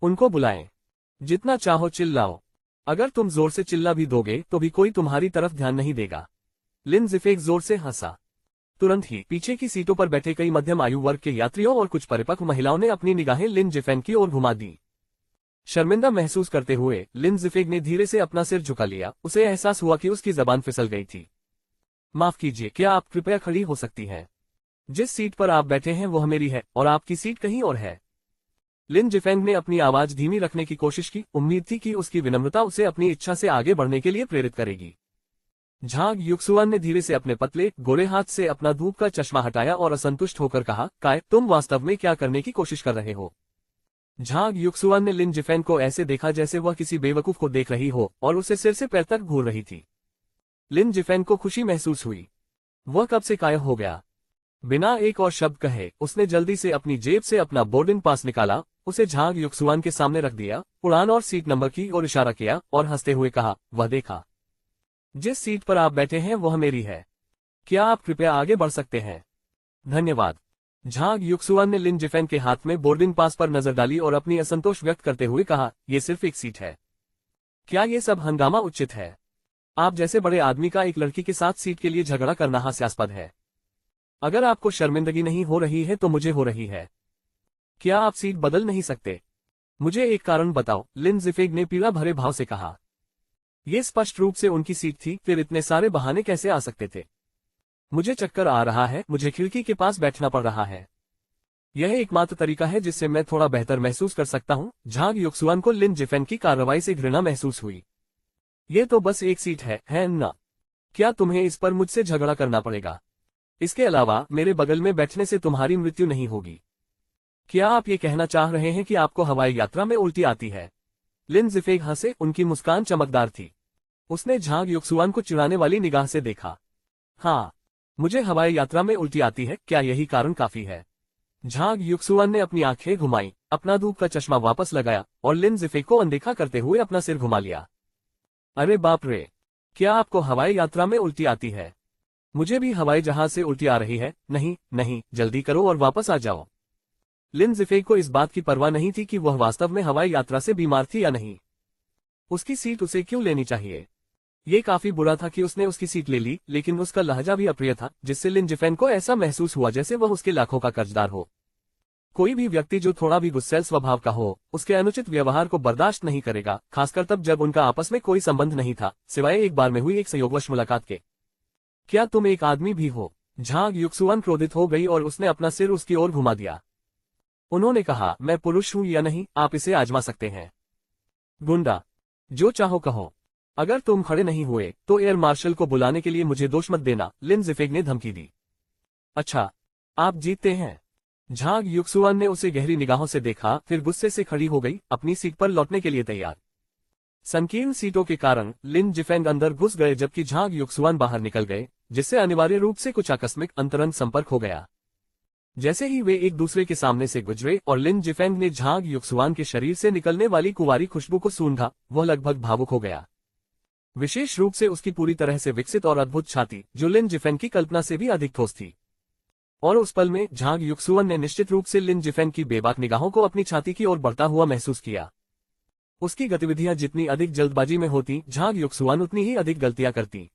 उनको बुलाएं। जितना चाहो चिल्लाओ। अगर तुम जोर से चिल्ला भी दोगे तो भी कोई तुम्हारी तरफ ध्यान नहीं देगा। लिन जिफेंग जोर से हंसा। तुरंत ही पीछे की सीटों पर बैठे कई मध्यम आयु वर्ग के यात्रियों और कुछ परिपक्व महिलाओं ने अपनी निगाहें लिन जिफेंग की ओर घुमा दी। शर्मिंदा महसूस करते हुए लिन जिफेंग ने धीरे से अपना सिर झुका लिया। उसे एहसास हुआ कि उसकी जबान फिसल गई थी। माफ कीजिए, क्या आप कृपया खड़ी हो सकती हैं? जिस सीट पर आप बैठे हैं वह मेरी है और आपकी सीट कहीं और है। लिन जिफेंग ने अपनी आवाज धीमी रखने की कोशिश की। उम्मीद थी कि उसकी विनम्रता उसे अपनी इच्छा से आगे बढ़ने के लिए प्रेरित करेगी। झांग युक्सुआन ने धीरे से अपने पतले गोरे हाथ से अपना धूप का चश्मा हटाया और असंतुष्ट होकर कहा, काय, तुम वास्तव में क्या करने की कोशिश कर रहे हो? झांग युक्सुआन ने लिन जिफेंग को ऐसे देखा जैसे वह किसी बेवकूफ को देख रही हो और उसे सिर से पैर तक घूर रही थी। लिन जिफेंग को खुशी महसूस हुई। वह कब से गायब हो गया। बिना एक और शब्द कहे उसने जल्दी से अपनी जेब से अपना बोर्डिंग पास निकाला, उसे झांग युक्सुआन के सामने रख दिया, उड़ान और सीट नंबर की ओर इशारा किया और हंसते हुए कहा, वह देखा, जिस सीट पर आप बैठे हैं वह मेरी है। क्या आप कृपया आगे बढ़ सकते हैं? धन्यवाद। झांग युक्सुआन ने लिन जिफेंग के हाथ में बोर्डिंग पास पर नजर डाली और अपनी असंतोष व्यक्त करते हुए कहा, यह सिर्फ एक सीट है। क्या ये सब हंगामा उचित है? आप जैसे बड़े आदमी का एक लड़की के साथ सीट के लिए झगड़ा करना हास्यास्पद है। अगर आपको शर्मिंदगी नहीं हो रही है तो मुझे हो रही है। क्या आप सीट बदल नहीं सकते? मुझे एक कारण बताओ, लिन जिफेंग ने पीड़ा भरे भाव से कहा। यह स्पष्ट रूप से उनकी सीट थी, फिर इतने सारे बहाने कैसे आ सकते थे? मुझे चक्कर आ रहा है, मुझे खिड़की के पास बैठना पड़ रहा है। यह एकमात्र तरीका है जिससे मैं थोड़ा बेहतर महसूस कर सकता हूं। झांग युक्सुआन को लिन जिफेंग की कार्रवाई से घृणा महसूस हुई। यह तो बस एक सीट है ना? क्या तुम्हें इस पर मुझसे झगड़ा करना पड़ेगा? इसके अलावा मेरे बगल में बैठने से तुम्हारी मृत्यु नहीं होगी। क्या आप ये कहना चाह रहे हैं कि आपको हवाई यात्रा में उल्टी आती है? लिन जिफेंग हंसे, उनकी मुस्कान चमकदार थी। उसने झांग युक्सुआन को चिढ़ाने वाली निगाह से देखा। हाँ, मुझे हवाई यात्रा में उल्टी आती है, क्या यही कारण काफी है? झांग युक्सुआन ने अपनी आंखें घुमाई, अपना धूप का चश्मा वापस लगाया और लिन जिफेंग को अनदेखा करते हुए अपना सिर घुमा लिया। अरे बाप रे, क्या आपको हवाई यात्रा में उल्टी आती है? मुझे भी हवाई जहाज से उल्टी आ रही है। नहीं नहीं, जल्दी करो और वापस आ जाओ। लिन जिफेंग को इस बात की परवाह नहीं थी कि वह वास्तव में हवाई यात्रा से बीमार थी या नहीं। उसकी सीट उसे क्यों लेनी चाहिए? ये काफी बुरा था कि उसने उसकी सीट ले ली, लेकिन उसका लहजा भी अप्रिय था, जिससे लिन जिफेंग को ऐसा महसूस हुआ जैसे वह उसके लाखों का कर्जदार हो। कोई भी व्यक्ति जो थोड़ा भी गुस्सैल स्वभाव का हो, उसके अनुचित व्यवहार को बर्दाश्त नहीं करेगा, खासकर तब जब उनका आपस में कोई संबंध नहीं था, सिवाय एक बार में हुई एक संयोगवश मुलाकात के। क्या तुम एक आदमी भी हो? झांग युक्सुआन क्रोधित हो गई और उसने अपना सिर उसकी ओर घुमा दिया। उन्होंने कहा, मैं पुरुष हूं या नहीं, आप इसे आजमा सकते हैं। गुंडा, जो चाहो कहो। अगर तुम खड़े नहीं हुए तो एयर मार्शल को बुलाने के लिए मुझे दोष मत देना, लिन जिफेंग ने धमकी दी। अच्छा, आप जीतते हैं। झांग युक्सुआन ने उसे गहरी निगाहों से देखा, फिर गुस्से से खड़ी हो गई, अपनी सीट पर लौटने के लिए तैयार। संकीर्ण सीटों के कारण लिन जिफेंग अंदर घुस गए जबकि झांग युक्सुआन बाहर निकल गए, जिससे अनिवार्य रूप से कुछ आकस्मिक अंतरंग संपर्क हो गया। जैसे ही वे एक दूसरे के सामने से गुजरे और लिन जिफेंग ने झांग युक्सुआन के शरीर से निकलने वाली कुंवारी खुशबू को सूंघा, वह लगभग भावुक हो गया। विशेष रूप से उसकी पूरी तरह से विकसित और अद्भुत छाती, जो लिन जिफेंग की कल्पना से भी अधिक ठोस थी। और उस पल में झांग युक्सुआन ने निश्चित रूप से लिन जिफेंग की बेबाक निगाहों को अपनी छाती की ओर बढ़ता हुआ महसूस किया। उसकी गतिविधियां जितनी अधिक जल्दबाजी में होती, झांग युक्सुआन उतनी ही अधिक गलतियां करती।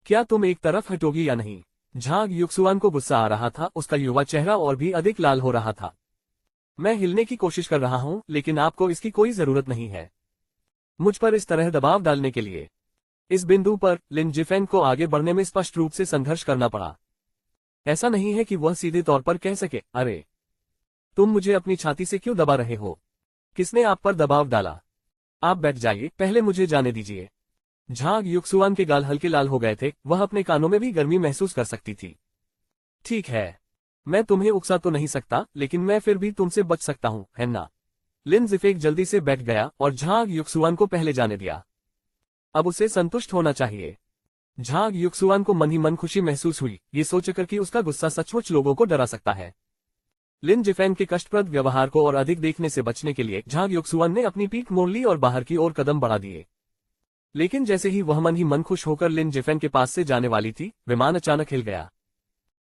क्या तुम एक तरफ हटोगी या नहीं? झांग युक्सुआन को गुस्सा आ रहा था, उसका युवा चेहरा और भी अधिक लाल हो रहा था। मैं हिलने की कोशिश कर रहा हूं, लेकिन आपको इसकी कोई जरूरत नहीं है मुझ पर इस तरह दबाव डालने के लिए। इस बिंदु पर लिन जिफेंग को आगे बढ़ने में स्पष्ट रूप से संघर्ष करना पड़ा। ऐसा नहीं है कि वह सीधे तौर पर कह सके, अरे तुम मुझे अपनी छाती से क्यों दबा रहे हो? किसने आप पर दबाव डाला? आप बैठ जाइए, पहले मुझे जाने दीजिए। झांग युक्सुआन के गाल हल्के लाल हो गए थे, वह अपने कानों में भी गर्मी महसूस कर सकती थी। ठीक है, मैं तुम्हें उकसा तो नहीं सकता, लेकिन मैं फिर भी तुमसे बच सकता हूं, है ना? लिन जिफेंग जल्दी से बैठ गया और झांग युक्सुआन को पहले जाने दिया। अब उसे संतुष्ट होना चाहिए। झांग युक्सुआन को मन ही मन खुशी महसूस हुई, ये सोचकर कि उसका गुस्सा सचमुच लोगों को डरा सकता है। लिन जिफेंग के कष्टप्रद व्यवहार को और अधिक देखने से बचने के लिए झांग युक्सुआन ने अपनी पीठ मोड़ ली और बाहर की ओर कदम बढ़ा दिए। लेकिन जैसे ही वह मन ही मन खुश होकर लिन जिफेंग के पास से जाने वाली थी, विमान अचानक हिल गया।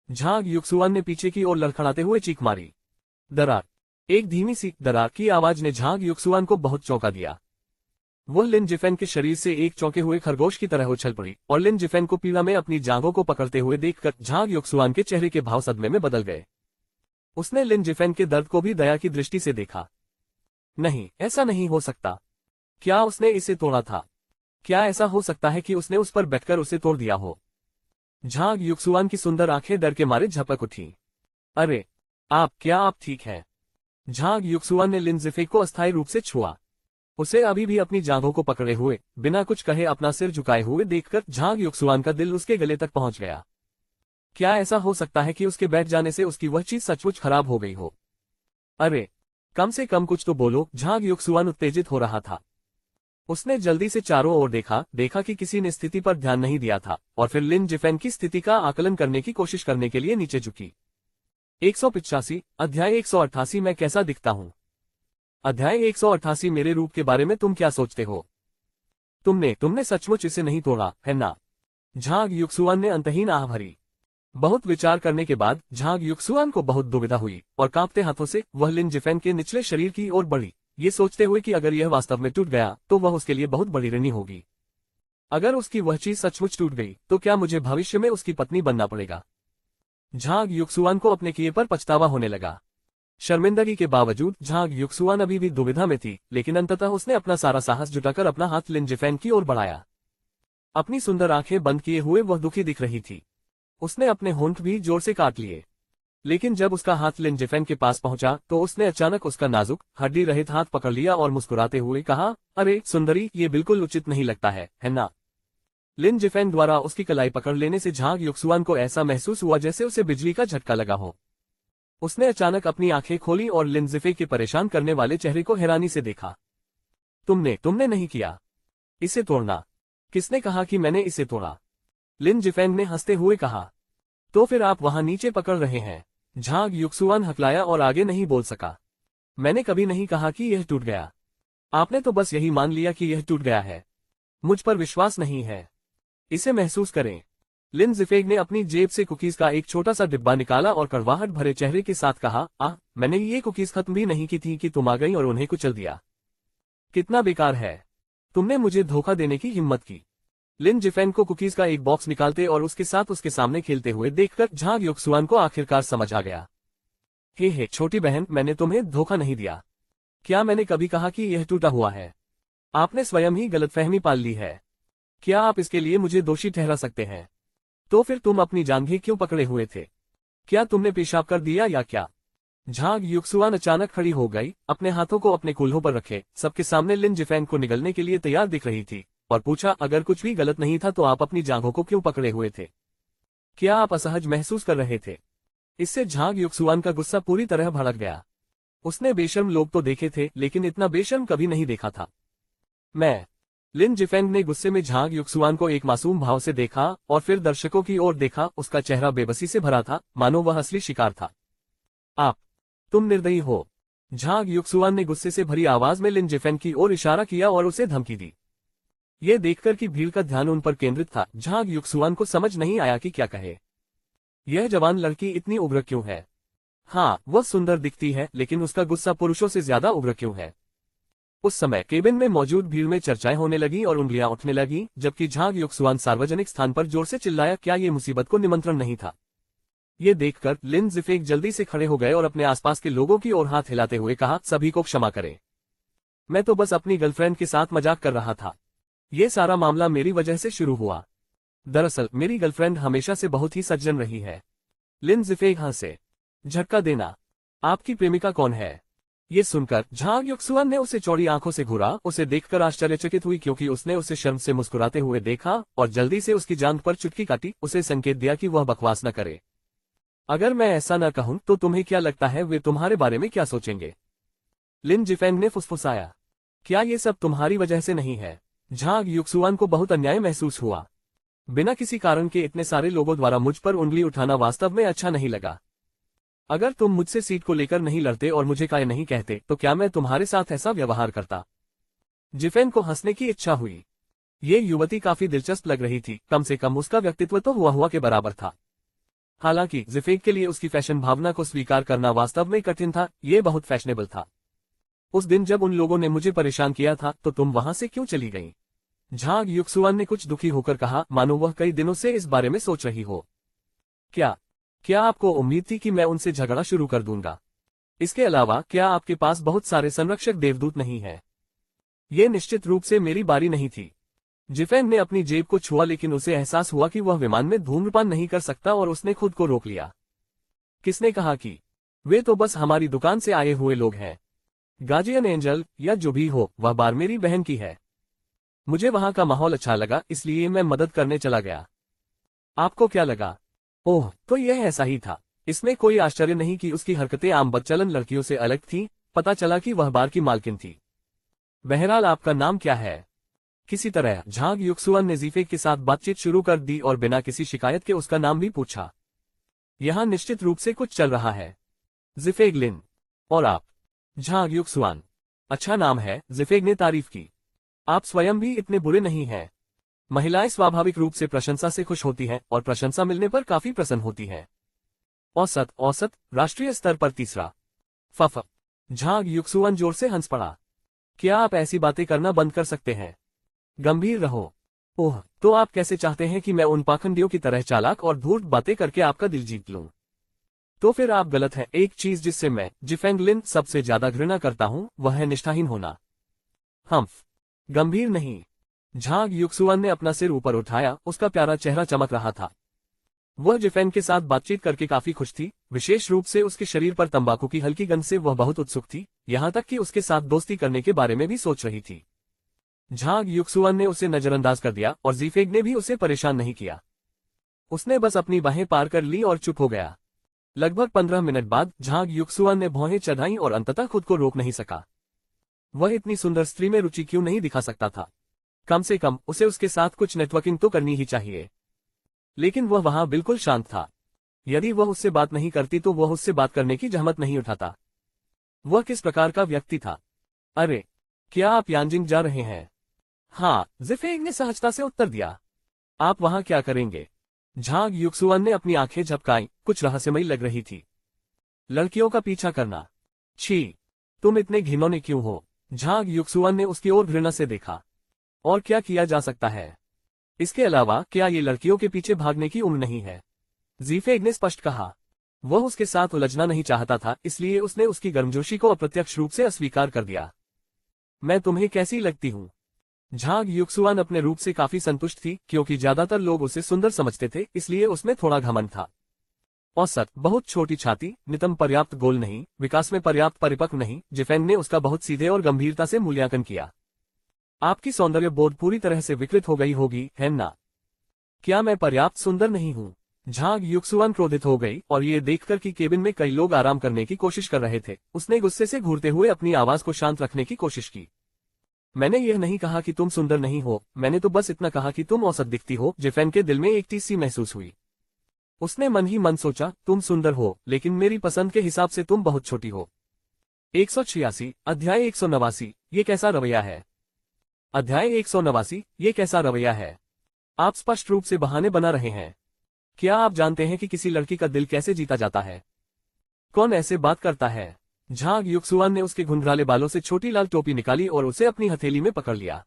झांग युक्सुआन ने पीछे की ओर लड़खड़ाते हुए चीख मारी। दरार! एक धीमी सी दरार की आवाज ने झांग युक्सुआन को बहुत चौंका दिया। वह लिन जिफेंग के शरीर से एक चौंके हुए खरगोश की तरह उछल पड़ी और लिन जिफेंग को पीड़ा में अपनी जांघों को पकड़ते हुए देखकर झांग युक्सुआन के चेहरे के भाव सदमे में बदल गए। उसने लिन जिफेंग के दर्द को भी दया की दृष्टि से देखा। नहीं, ऐसा नहीं हो सकता। क्या उसने इसे तोड़ा था? क्या ऐसा हो सकता है कि उसने उस पर बैठकर उसे तोड़ दिया हो? झांग युक्सुआन की सुंदर आंखें डर के मारे झपक उठी। अरे क्या आप ठीक हैं? झांग युक्सुआन ने लिन जिफेंग को अस्थायी रूप से छुआ। उसे अभी भी अपनी जांघों को पकड़े हुए, बिना कुछ कहे अपना सिर झुकाए हुए देखकर झांग युक्सुआन का दिल उसके गले तक पहुंच गया। क्या ऐसा हो सकता है कि उसके बैठ जाने से उसकी वह चीज सचमुच खराब हो गई हो? अरे कम से कम कुछ तो बोलो। झांग युक्सुआन उत्तेजित हो रहा था। उसने जल्दी से चारों ओर देखा कि किसी ने स्थिति पर ध्यान नहीं दिया था, और फिर लिन जिफेंग की स्थिति का आकलन करने की कोशिश करने के लिए नीचे झुकी। 185 अध्याय 188 मैं कैसा दिखता हूं? अध्याय 188 मेरे रूप के बारे में तुम क्या सोचते हो? तुमने सचमुच इसे नहीं तोड़ा, है ना? झांग युक्सुआन ने अंतहीन आह भरी। बहुत विचार करने के बाद झांग युक्सुआन को बहुत दुविधा हुई और कांपते हाथों से वह लिन जिफेंग के निचले शरीर की ओर बढ़ी, ये सोचते हुए कि अगर यह वास्तव में टूट गया तो वह उसके लिए बहुत बड़ी ऋणी होगी। अगर उसकी वह चीज सचमुच टूट गई तो क्या मुझे भविष्य में उसकी पत्नी बनना पड़ेगा? झांग युक्सुआन को अपने किए पर पछतावा होने लगा। शर्मिंदगी के बावजूद झांग युक्सुआन अभी भी दुविधा में थी, लेकिन अंततः उसने अपना सारा साहस जुटाकर अपना हाथ लिन जिफेंग की ओर बढ़ाया। अपनी सुंदर आंखें बंद किए हुए वह दुखी दिख रही थी। उसने अपने होंठ भी जोर से काट लिए, लेकिन जब उसका हाथ लिन जिफेंग के पास पहुंचा तो उसने अचानक उसका नाजुक हड्डी रहित हाथ पकड़ लिया और मुस्कुराते हुए कहा, अरे सुंदरी, ये बिल्कुल उचित नहीं लगता है ना? लिन जिफेंग द्वारा उसकी कलाई पकड़ लेने से झांग युक्सुआन को ऐसा महसूस हुआ जैसे उसे बिजली का झटका लगा हो। उसने अचानक अपनी आंखें खोली और लिन जिफेंग के परेशान करने वाले चेहरे को हैरानी से देखा। तुमने नहीं किया इसे तोड़ना? किसने कहा कि मैंने इसे तोड़ा? लिन जिफेंग ने हंसते हुए कहा। तो फिर आप वहां नीचे पकड़ रहे हैं? झांग युक्सुआन हकलाया और आगे नहीं बोल सका। मैंने कभी नहीं कहा कि यह टूट गया। आपने तो बस यही मान लिया कि यह टूट गया है। मुझ पर विश्वास नहीं है। इसे महसूस करें। लिन जिफेंग ने अपनी जेब से कुकीज का एक छोटा सा डिब्बा निकाला और कड़वाहट भरे चेहरे के साथ कहा, मैंने ये कुकीज खत्म भी नहीं की थी कि तुम आ गई और उन्हें कुचल दिया। कितना बेकार है। तुमने मुझे धोखा देने की हिम्मत की। लिन जिफेंग को कुकीज का एक बॉक्स निकालते और उसके साथ उसके सामने खेलते हुए देखकर झांग युक्सुआन को आखिरकार समझ आ गया। हे छोटी बहन, मैंने तुम्हें धोखा नहीं दिया। क्या मैंने कभी कहा कि यह टूटा हुआ है? आपने स्वयं ही गलतफहमी पाल ली है। क्या आप इसके लिए मुझे दोषी ठहरा सकते हैं? तो फिर तुम अपनी जांघें क्यों पकड़े हुए थे? क्या तुमने पेशाब कर दिया या क्या? झांग युक्सुआन अचानक खड़ी हो गई, अपने हाथों को अपने कूल्हों पर रखे सबके सामने लिन जिफेंग को निगलने के लिए तैयार दिख रही थी और पूछा, अगर कुछ भी गलत नहीं था तो आप अपनी जांघों को क्यों पकड़े हुए थे? क्या आप असहज महसूस कर रहे थे? इससे झांग युक्सुआन का गुस्सा पूरी तरह भड़क गया। उसने बेशर्म लोग तो देखे थे, लेकिन इतना बेशर्म कभी नहीं देखा था। लिन जिफेंग ने गुस्से में झांग युक्सुआन को एक मासूम भाव से देखा और फिर दर्शकों की ओर देखा। उसका चेहरा बेबसी से भरा था, मानो वह असली शिकार था। तुम निर्दयी हो। झांग युक्सुआन ने गुस्से से भरी आवाज में लिन जिफेंग की ओर इशारा किया और उसे धमकी दी। ये देखकर कि भीड़ का ध्यान उन पर केंद्रित था, झांग युक्सुआन को समझ नहीं आया कि क्या कहे। यह जवान लड़की इतनी उग्र क्यों है? हाँ, वह सुंदर दिखती है, लेकिन उसका गुस्सा पुरुषों से ज्यादा उग्र क्यों है? उस समय केबिन में मौजूद भीड़ में चर्चाएं होने लगी और उंगलियां उठने लगी, जबकि झांग युक्सुआन सार्वजनिक स्थान पर जोर से चिल्लाया, क्या ये मुसीबत को निमंत्रण नहीं था? ये देखकर लिन जिफेंग जल्दी से खड़े हो गए और अपने आसपास के लोगों की ओर हाथ हिलाते हुए कहा, सभी को क्षमा करें। मैं तो बस अपनी गर्लफ्रेंड के साथ मजाक कर रहा था। ये सारा मामला मेरी वजह से शुरू हुआ। दरअसल मेरी गर्लफ्रेंड हमेशा से बहुत ही सज्जन रही है। लिन जिफेंग हंसे। झटका देना। आपकी प्रेमिका कौन है? ये सुनकर झांग युक्सुआन ने उसे चौड़ी आंखों से घूरा। उसे देखकर आश्चर्यचकित हुई, क्योंकि उसने उसे शर्म से मुस्कुराते हुए देखा और जल्दी से उसकी जांघ पर चुटकी काटी, उसे संकेत दिया कि वह बकवास न करे। अगर मैं ऐसा न कहूं तो तुम्हें क्या लगता है वे तुम्हारे बारे में क्या सोचेंगे? लिन जिफेंग ने फुसफुसाया। क्या ये सब तुम्हारी वजह से नहीं है? झांग युक्सुआन को बहुत अन्याय महसूस हुआ। बिना किसी कारण के इतने सारे लोगों द्वारा मुझ पर उंगली उठाना वास्तव में अच्छा नहीं लगा। अगर तुम मुझसे सीट को लेकर नहीं लड़ते और मुझे काय नहीं कहते तो क्या मैं तुम्हारे साथ ऐसा व्यवहार करता? जिफेंग को हंसने की इच्छा हुई। ये युवती काफी दिलचस्प लग रही थी, कम से कम उसका व्यक्तित्व तो हुआ के बराबर था। हालांकि जिफेंग के लिए उसकी फैशन भावना को स्वीकार करना वास्तव में कठिन था, ये बहुत फैशनेबल था। उस दिन जब उन लोगों ने मुझे परेशान किया था तो तुम वहां से क्यों चली गई? झांग युक्सुआन ने कुछ दुखी होकर कहा, मानो वह कई दिनों से इस बारे में सोच रही हो। क्या आपको उम्मीद थी कि मैं उनसे झगड़ा शुरू कर दूंगा? इसके अलावा क्या आपके पास बहुत सारे संरक्षक देवदूत नहीं है? ये निश्चित रूप से मेरी बारी नहीं थी। जिफेंग ने अपनी जेब को छुआ, लेकिन उसे एहसास हुआ कि वह विमान में धूम्रपान नहीं कर सकता और उसने खुद को रोक लिया। किसने कहा कि वे तो बस हमारी दुकान से आए हुए लोग हैं? गार्जियन एंजल या जो भी हो, वह बार मेरी बहन की है। मुझे वहां का माहौल अच्छा लगा, इसलिए मैं मदद करने चला गया। आपको क्या लगा? ओह, तो यह ऐसा ही था। इसमें कोई आश्चर्य नहीं कि उसकी हरकतें आम बदचलन लड़कियों से अलग थीं। पता चला कि वह बार की मालकिन थी। बहरहाल आपका नाम क्या है? किसी तरह झांग युक्सुआन ने जिफेंग के साथ बातचीत शुरू कर दी और बिना किसी शिकायत के उसका नाम भी पूछा। यहाँ निश्चित रूप से कुछ चल रहा है। जिफेंग लिन। और आप? झांग युक्सुआन। अच्छा नाम है, जिफेंग ने तारीफ की। आप स्वयं भी इतने बुरे नहीं हैं। महिलाएं स्वाभाविक रूप से प्रशंसा से खुश होती हैं और प्रशंसा मिलने पर काफी प्रसन्न होती हैं। औसत राष्ट्रीय स्तर पर तीसरा। फफ। झांग युक्सुआन जोर से हंस पड़ा। क्या आप ऐसी बातें करना बंद कर सकते हैं? गंभीर रहो। ओह, तो आप कैसे चाहते हैं कि मैं उन पाखंडियों की तरह चालाक और धूर्त बातें करके आपका दिल जीत लूं? तो फिर आप गलत हैं। एक चीज जिससे मैं जिफेंग लिन सबसे ज्यादा घृणा करता हूं वह है निष्ठाहीन होना। हम्फ। गंभीर नहीं। झांग युक्सुआन ने अपना सिर ऊपर उठाया, उसका प्यारा चेहरा चमक रहा था। वह जिफेंग के साथ बातचीत करके काफी खुश थी, विशेष रूप से उसके शरीर पर तंबाकू की हल्की गंध से वह बहुत उत्सुक थी, यहाँ तक कि उसके साथ दोस्ती करने के बारे में भी सोच रही थी। झांग युक्सुआन ने उसे नजरअंदाज कर दिया और जिफेंग ने भी उसे परेशान नहीं किया। उसने बस अपनी बाहें पार कर ली और चुप हो गया। लगभग 15 मिनट बाद झांग युक्सुआन ने भौहें चढ़ाई और अंततः खुद को रोक नहीं सका। वह इतनी सुंदर स्त्री में रुचि क्यों नहीं दिखा सकता था? कम से कम उसे उसके साथ कुछ नेटवर्किंग तो करनी ही चाहिए। लेकिन वह वहां बिल्कुल शांत था। यदि वह उससे बात नहीं करती तो वह उससे बात करने की जहमत नहीं उठाता। वह किस प्रकार का व्यक्ति था? अरे, क्या आप यांजिंग जा रहे हैं? हाँ, जिफेंग ने सहजता से उत्तर दिया। आप वहां क्या करेंगे? झांग युक्सुआन ने अपनी आंखें झपकाई, कुछ रहस्यमयी लग रही थी। लड़कियों का पीछा करना। छी, तुम इतने घिनौने क्यों हो? झांग युक्सुआन ने उसकी ओर घृणा से देखा। और क्या किया जा सकता है? इसके अलावा क्या ये लड़कियों के पीछे भागने की उम्र नहीं है? जिफेंग ने स्पष्ट कहा। वह उसके साथ उलझना नहीं चाहता था, इसलिए उसने उसकी गर्मजोशी को अप्रत्यक्ष रूप से अस्वीकार कर दिया। मैं तुम्हें कैसी लगती हूँ? झांग युक्सुआन अपने रूप से काफी संतुष्ट थी, क्योंकि ज्यादातर लोग उसे सुंदर समझते थे, इसलिए उसमें थोड़ा घमंड था। औसत, बहुत छोटी छाती, नितंब पर्याप्त गोल नहीं, विकास में पर्याप्त परिपक्व नहीं। जिफेंग ने उसका बहुत सीधे और गंभीरता से मूल्यांकन किया। आपकी सौंदर्य बोध पूरी तरह से विकृत हो गई होगी, है ना? क्या मैं पर्याप्त सुंदर नहीं हूँ? झांग युक्सुआन क्रोधित हो गई और ये देखकर कि केबिन में कई लोग आराम करने की कोशिश कर रहे थे, उसने गुस्से से घूरते हुए अपनी आवाज को शांत रखने की कोशिश की। मैंने यह नहीं कहा कि तुम सुंदर नहीं हो, मैंने तो बस इतना कहा कि तुम औसत दिखती हो। जिफेंग के दिल में एक टीस सी महसूस हुई। उसने मन ही मन सोचा, तुम सुंदर हो, लेकिन मेरी पसंद के हिसाब से तुम बहुत छोटी हो। 186 अध्याय 189 ये कैसा रवैया है? अध्याय 189 ये कैसा रवैया है? आप स्पष्ट रूप से बहाने बना रहे हैं। क्या आप जानते हैं कि किसी लड़की का दिल कैसे जीता जाता है? कौन ऐसे बात करता है? झांग युक्सुआन ने उसके घुंघराले बालों से छोटी लाल टोपी निकाली और उसे अपनी हथेली में पकड़ लिया।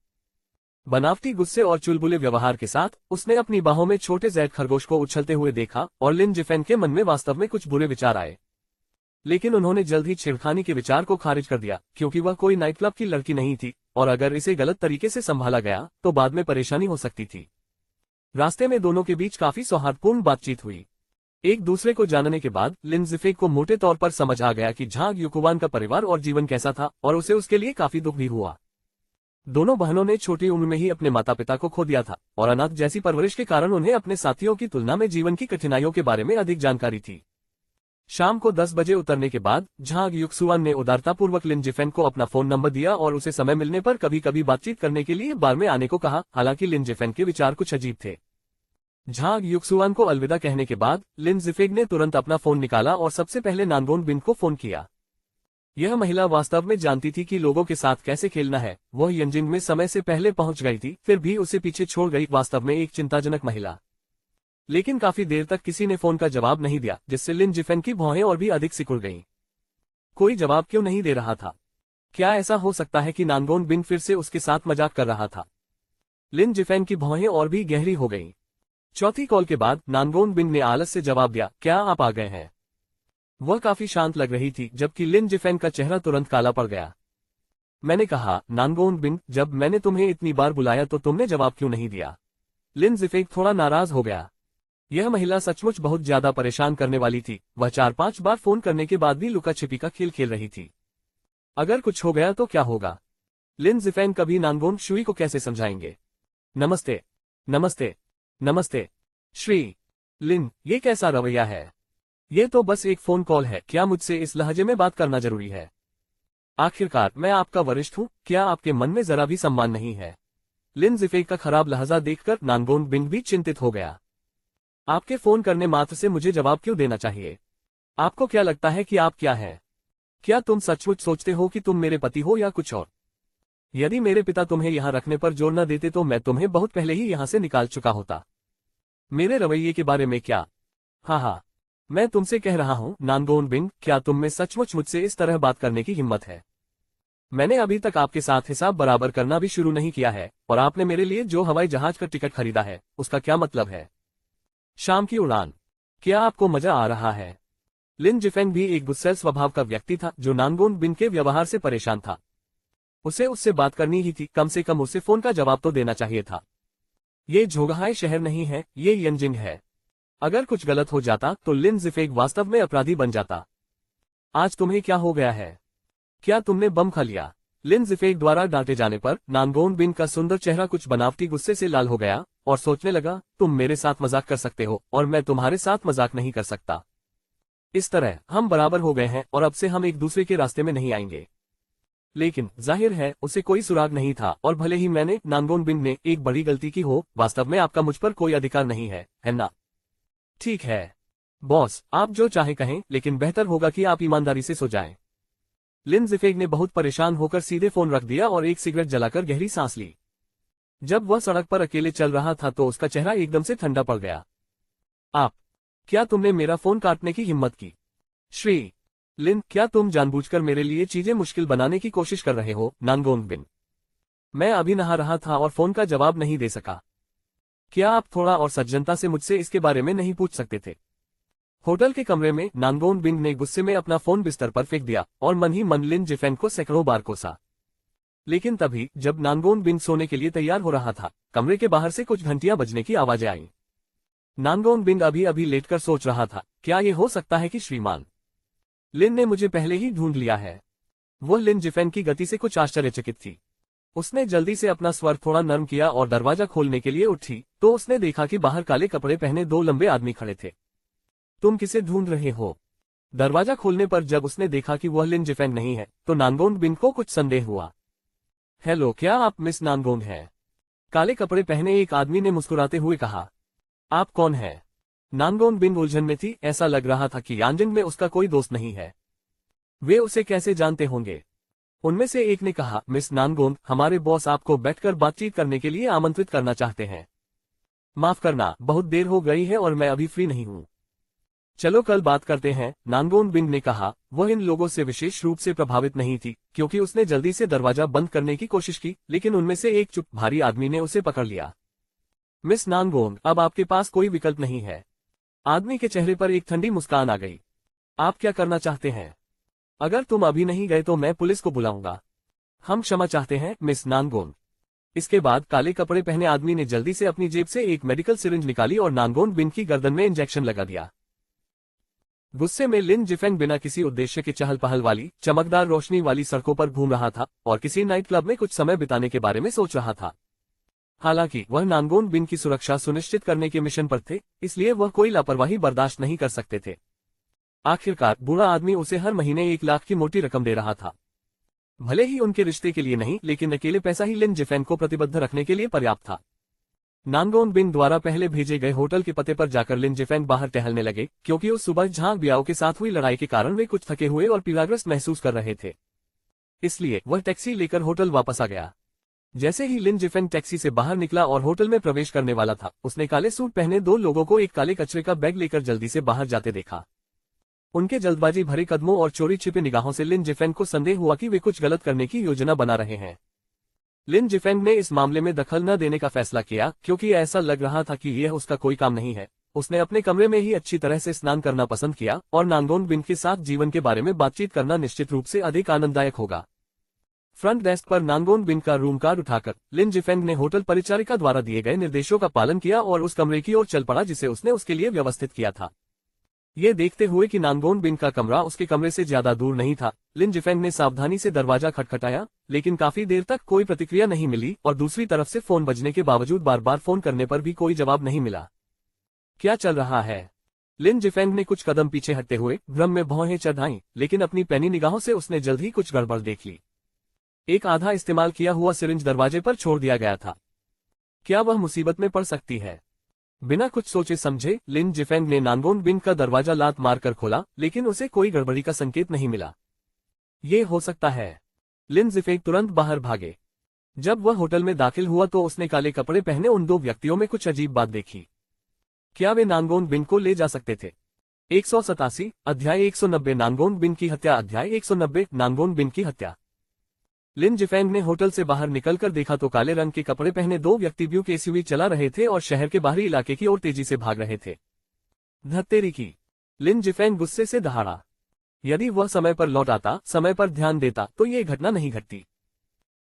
बनावटी गुस्से और चुलबुले व्यवहार के साथ उसने अपनी बाहों में छोटे जैड खरगोश को उछलते हुए देखा और लिन जिफेन के मन में वास्तव में कुछ बुरे विचार आए। लेकिन उन्होंने जल्द ही छेड़खानी के विचार को खारिज कर दिया, क्योंकि वह कोई नाइट क्लब की लड़की नहीं थी और अगर इसे गलत तरीके से संभाला गया तो बाद में परेशानी हो सकती थी। रास्ते में दोनों के बीच काफी सौहार्दपूर्ण बातचीत हुई। एक दूसरे को जानने के बाद लिन जिफेक को मोटे तौर पर समझ आ गया कि झांग युकुवान का परिवार और जीवन कैसा था और उसे उसके लिए काफी दुख भी हुआ। दोनों बहनों ने छोटी उम्र में ही अपने माता पिता को खो दिया था और अनाथ जैसी परवरिश के कारण उन्हें अपने साथियों की तुलना में जीवन की कठिनाइयों के बारे में अधिक जानकारी थी। शाम को 10 बजे उतरने के बाद झांग युक्सुआन ने उदारतापूर्वक लिन जिफेन को अपना फोन नंबर दिया और उसे समय मिलने पर कभी कभी बातचीत करने के लिए बार में आने को कहा। हालांकि लिन जिफेन के विचार कुछ अजीब थे। झांग युक्सुआन को अलविदा कहने के बाद लिन जिफेग ने तुरंत अपना फोन निकाला और सबसे पहले नानगोन बिन को फोन किया। यह महिला वास्तव में जानती थी कि लोगों के साथ कैसे खेलना है। वह यंजिंग में समय से पहले पहुंच गई थी, फिर भी उसे पीछे छोड़ गई। वास्तव में एक चिंताजनक महिला। लेकिन काफी देर तक किसी ने फोन का जवाब नहीं दिया, जिससे लिन जिफेन की भौहें और भी अधिक सिकुड़ गईं। कोई जवाब क्यों नहीं दे रहा था? क्या ऐसा हो सकता है कि नानगोन बिन फिर से उसके साथ मजाक कर रहा था? लिन जिफेन की भौहें और भी गहरी हो गईं। चौथी कॉल के बाद नानगोन बिन ने आलस से जवाब दिया, क्या आप आ गए हैं? वह काफी शांत लग रही थी, जबकि लिन जिफेन का चेहरा तुरंत काला पड़ गया। मैंने कहा, नानगोन बिन, जब मैंने तुम्हें इतनी बार बुलाया तो तुमने जवाब क्यों नहीं दिया? लिन जिफेक थोड़ा नाराज हो गया। यह महिला सचमुच बहुत ज्यादा परेशान करने वाली थी। वह 4-5 बार फोन करने के बाद भी लुका छिपी का खेल खेल रही थी। अगर कुछ हो गया तो क्या होगा? लिन जिफेन कभी नानगोन शुई को कैसे समझाएंगे? नमस्ते, नमस्ते, नमस्ते, श्री। लिन, ये कैसा रवैया है? ये तो बस एक फोन कॉल है, क्या मुझसे इस लहजे में बात करना जरूरी है? आखिरकार मैं आपका वरिष्ठ हूँ, क्या आपके मन में जरा भी सम्मान नहीं है? लिन जिफेक का खराब लहजा देखकर नानगोन बिन भी चिंतित हो गया। आपके फोन करने मात्र से मुझे जवाब क्यों देना चाहिए? आपको क्या लगता है कि आप क्या हैं? क्या तुम सचमुच सोचते हो कि तुम मेरे पति हो या कुछ और? यदि मेरे पिता तुम्हें यहाँ रखने पर जोर न देते तो मैं तुम्हें बहुत पहले ही यहाँ से निकाल चुका होता। मेरे रवैये के बारे में क्या? हाँ, मैं तुमसे कह रहा हूँ नानगोन बिन, क्या तुम में सचमुच मुझसे इस तरह बात करने की हिम्मत है? मैंने अभी तक आपके साथ हिसाब बराबर करना भी शुरू नहीं किया है और आपने मेरे लिए जो हवाई जहाज का टिकट खरीदा है उसका क्या मतलब है? शाम की उड़ान। क्या आपको मजा आ रहा है? लिन जिफेन भी एक गुस्सैल स्वभाव का व्यक्ति था जो नानगोन बिन के व्यवहार से परेशान था। उसे उससे बात करनी ही थी, कम से कम उसे फोन का जवाब तो देना चाहिए था। ये झोंगहाई शहर नहीं है, ये यंजिंग है। अगर कुछ गलत हो जाता तो लिन जिफेग वास्तव में अपराधी बन जाता। आज तुम्हें क्या हो गया है? क्या तुमने बम खा लिया? लिन जिफेग द्वारा डांटे जाने पर नानगोन बिन का सुंदर चेहरा कुछ बनावटी गुस्से से लाल हो गया और सोचने लगा, तुम मेरे साथ मजाक कर सकते हो और मैं तुम्हारे साथ मजाक नहीं कर सकता। इस तरह हम बराबर हो गए हैं और अब से हम एक दूसरे के रास्ते में नहीं आएंगे। लेकिन जाहिर है उसे कोई सुराग नहीं था और भले ही मैंने, नानगोन बिन ने, एक बड़ी गलती की हो, वास्तव में आपका मुझ पर कोई अधिकार नहीं है ना? ठीक है बॉस, आप जो चाहे कहें, लेकिन बेहतर होगा कि आप ईमानदारी से सो जाएं। लिन जिफेग ने बहुत परेशान होकर सीधे फोन रख दिया और एक सिगरेट जलाकर गहरी सांस ली। जब वह सड़क पर अकेले चल रहा था तो उसका चेहरा एकदम से ठंडा पड़ गया। आप, क्या तुमने मेरा फोन काटने की हिम्मत की? श्री लिन, क्या तुम जानबूझकर मेरे लिए चीजें मुश्किल बनाने की कोशिश कर रहे हो? नानगोन बिन, मैं अभी नहा रहा था और फोन का जवाब नहीं दे सका। क्या आप थोड़ा और सज्जनता से मुझसे इसके बारे में नहीं पूछ सकते थे? होटल के कमरे में नानगोन बिन ने गुस्से में अपना फोन बिस्तर पर फेंक दिया और मन ही मन लिन जिफेन को सैकड़ों बार कोसा। लेकिन तभी जब नानगोन बिन सोने के लिए तैयार हो रहा था, कमरे के बाहर से कुछ घंटियां बजने की आवाजें आईं। नानगोन बिन अभी अभी लेटकर सोच रहा था, क्या ये हो सकता है कि श्रीमान लिन ने मुझे पहले ही ढूंढ लिया है? वह लिन जिफेन की गति से कुछ आश्चर्यचकित थी। उसने जल्दी से अपना स्वर थोड़ा नरम किया और दरवाजा खोलने के लिए उठी तो उसने देखा कि बाहर काले कपड़े पहने 2 लंबे आदमी खड़े थे। तुम किसे ढूंढ रहे हो? दरवाजा खोलने पर जब उसने देखा कि वह लिन जिफेन नहीं है तो नानगोन बिन को कुछ संदेह हुआ। हेलो, क्या आप मिस नानगोन हैं? काले कपड़े पहने एक आदमी ने मुस्कुराते हुए कहा। आप कौन हैं? नानगोन बिन उलझन में थी। ऐसा लग रहा था कि यांजिंग में उसका कोई दोस्त नहीं है। वे उसे कैसे जानते होंगे? उनमें से एक ने कहा, मिस नानगोन, हमारे बॉस आपको बैठकर बातचीत करने के लिए आमंत्रित करना चाहते हैं। माफ करना, बहुत देर हो गई है और मैं अभी फ्री नहीं हूँ। चलो कल बात करते हैं, नानगोन बिंग ने कहा। वह इन लोगों से विशेष रूप से प्रभावित नहीं थी, क्योंकि उसने जल्दी से दरवाजा बंद करने की कोशिश की, लेकिन उनमें से एक चुप भारी आदमी ने उसे पकड़ लिया। मिस नानगोन, अब आपके पास कोई विकल्प नहीं है। आदमी के चेहरे पर एक ठंडी मुस्कान आ गई। आप क्या करना चाहते हैं? अगर तुम अभी नहीं गए तो मैं पुलिस को बुलाऊंगा। हम क्षमा चाहते हैं, मिस नानगोन। इसके बाद काले कपड़े पहने आदमी ने जल्दी से अपनी जेब से एक मेडिकल सिरिंज निकाली और नानगोन बिन की गर्दन में इंजेक्शन लगा दिया। गुस्से में लिन जिफेंग बिना किसी उद्देश्य के चहल पहल वाली चमकदार रोशनी वाली सड़कों पर घूम रहा था और किसी नाइट क्लब में कुछ समय बिताने के बारे में सोच रहा था। हालांकि वह नानगोन बिन की सुरक्षा सुनिश्चित करने के मिशन पर थे, इसलिए वह कोई लापरवाही बर्दाश्त नहीं कर सकते थे। आखिरकार बूढ़ा आदमी उसे हर महीने 1 लाख की मोटी रकम दे रहा था। भले ही उनके रिश्ते के लिए नहीं, लेकिन अकेले पैसा ही लिन जिफेंग को प्रतिबद्ध रखने के लिए पर्याप्त था। नानगोन बिन द्वारा पहले भेजे गए होटल के पते पर जाकर लिन जिफेंग बाहर टहलने लगे, क्योंकि उस सुबह झांग बियाओ के साथ हुई लड़ाई के कारण वे कुछ थके हुए और पीड़ाग्रस्त महसूस कर रहे थे। इसलिए वह टैक्सी लेकर होटल वापस आ गया। जैसे ही लिन जिफेंग टैक्सी से बाहर निकला और होटल में प्रवेश करने वाला था, उसने काले सूट पहने 2 लोगों को एक काले कचरे का बैग लेकर जल्दी से बाहर जाते देखा। उनके जल्दबाजी भरे कदमों और चोरी छिपे निगाहों से लिन जिफेंग को संदेह हुआ कि वे कुछ गलत करने की योजना बना रहे हैं। लिन जिफेंग ने इस मामले में दखल न देने का फैसला किया, क्योंकि ऐसा लग रहा था कि यह उसका कोई काम नहीं है। उसने अपने कमरे में ही अच्छी तरह से स्नान करना पसंद किया और नानगोन बिन के साथ जीवन के बारे में बातचीत करना निश्चित रूप से अधिक आनंददायक होगा। फ्रंट डेस्क पर नानगोन बिन का रूम कार्ड उठाकर लिन जिफेंग ने होटल परिचारिका द्वारा दिए गए निर्देशों का पालन किया और उस कमरे की ओर चल पड़ा जिसे उसने उसके लिए व्यवस्थित किया था। ये देखते हुए कि नानगोन बिन का कमरा उसके कमरे से ज्यादा दूर नहीं था, लिन जिफेंग ने सावधानी से दरवाजा खटखटाया, लेकिन काफी देर तक कोई प्रतिक्रिया नहीं मिली और दूसरी तरफ से फोन बजने के बावजूद बार बार फोन करने पर भी कोई जवाब नहीं मिला। क्या चल रहा है? लिन जिफेंग ने कुछ कदम पीछे हटते हुए भ्रम में भौहें चढ़ाईं, लेकिन अपनी पैनी निगाहों से उसने जल्द ही कुछ गड़बड़ देख ली। एक आधा इस्तेमाल किया हुआ सिरिंज दरवाजे पर छोड़ दिया गया था। क्या वह मुसीबत में पड़ सकती है? बिना कुछ सोचे समझे लिन जिफेंग ने नानगोन बिन का दरवाजा लात मारकर खोला, लेकिन उसे कोई गड़बड़ी का संकेत नहीं मिला। ये हो सकता है। लिन जिफेंग तुरंत बाहर भागे। जब वह होटल में दाखिल हुआ तो उसने काले कपड़े पहने उन 2 व्यक्तियों में कुछ अजीब बात देखी। क्या वे नानगोन बिन को ले जा सकते थे? 187 अध्याय 190 नानगोन बिन की हत्या अध्याय 190 नानगोन बिन की हत्या। लिन जिफेंग ने होटल से बाहर निकलकर देखा तो काले रंग के कपड़े पहने 2 व्यक्ति ब्यूक एसयूवी चला रहे थे और शहर के बाहरी इलाके की ओर तेजी से भाग रहे थे। धत्तेरी की! लिन जिफेंग गुस्से से दहाड़ा। यदि वह समय पर लौट आता, समय पर ध्यान देता, तो ये घटना नहीं घटती।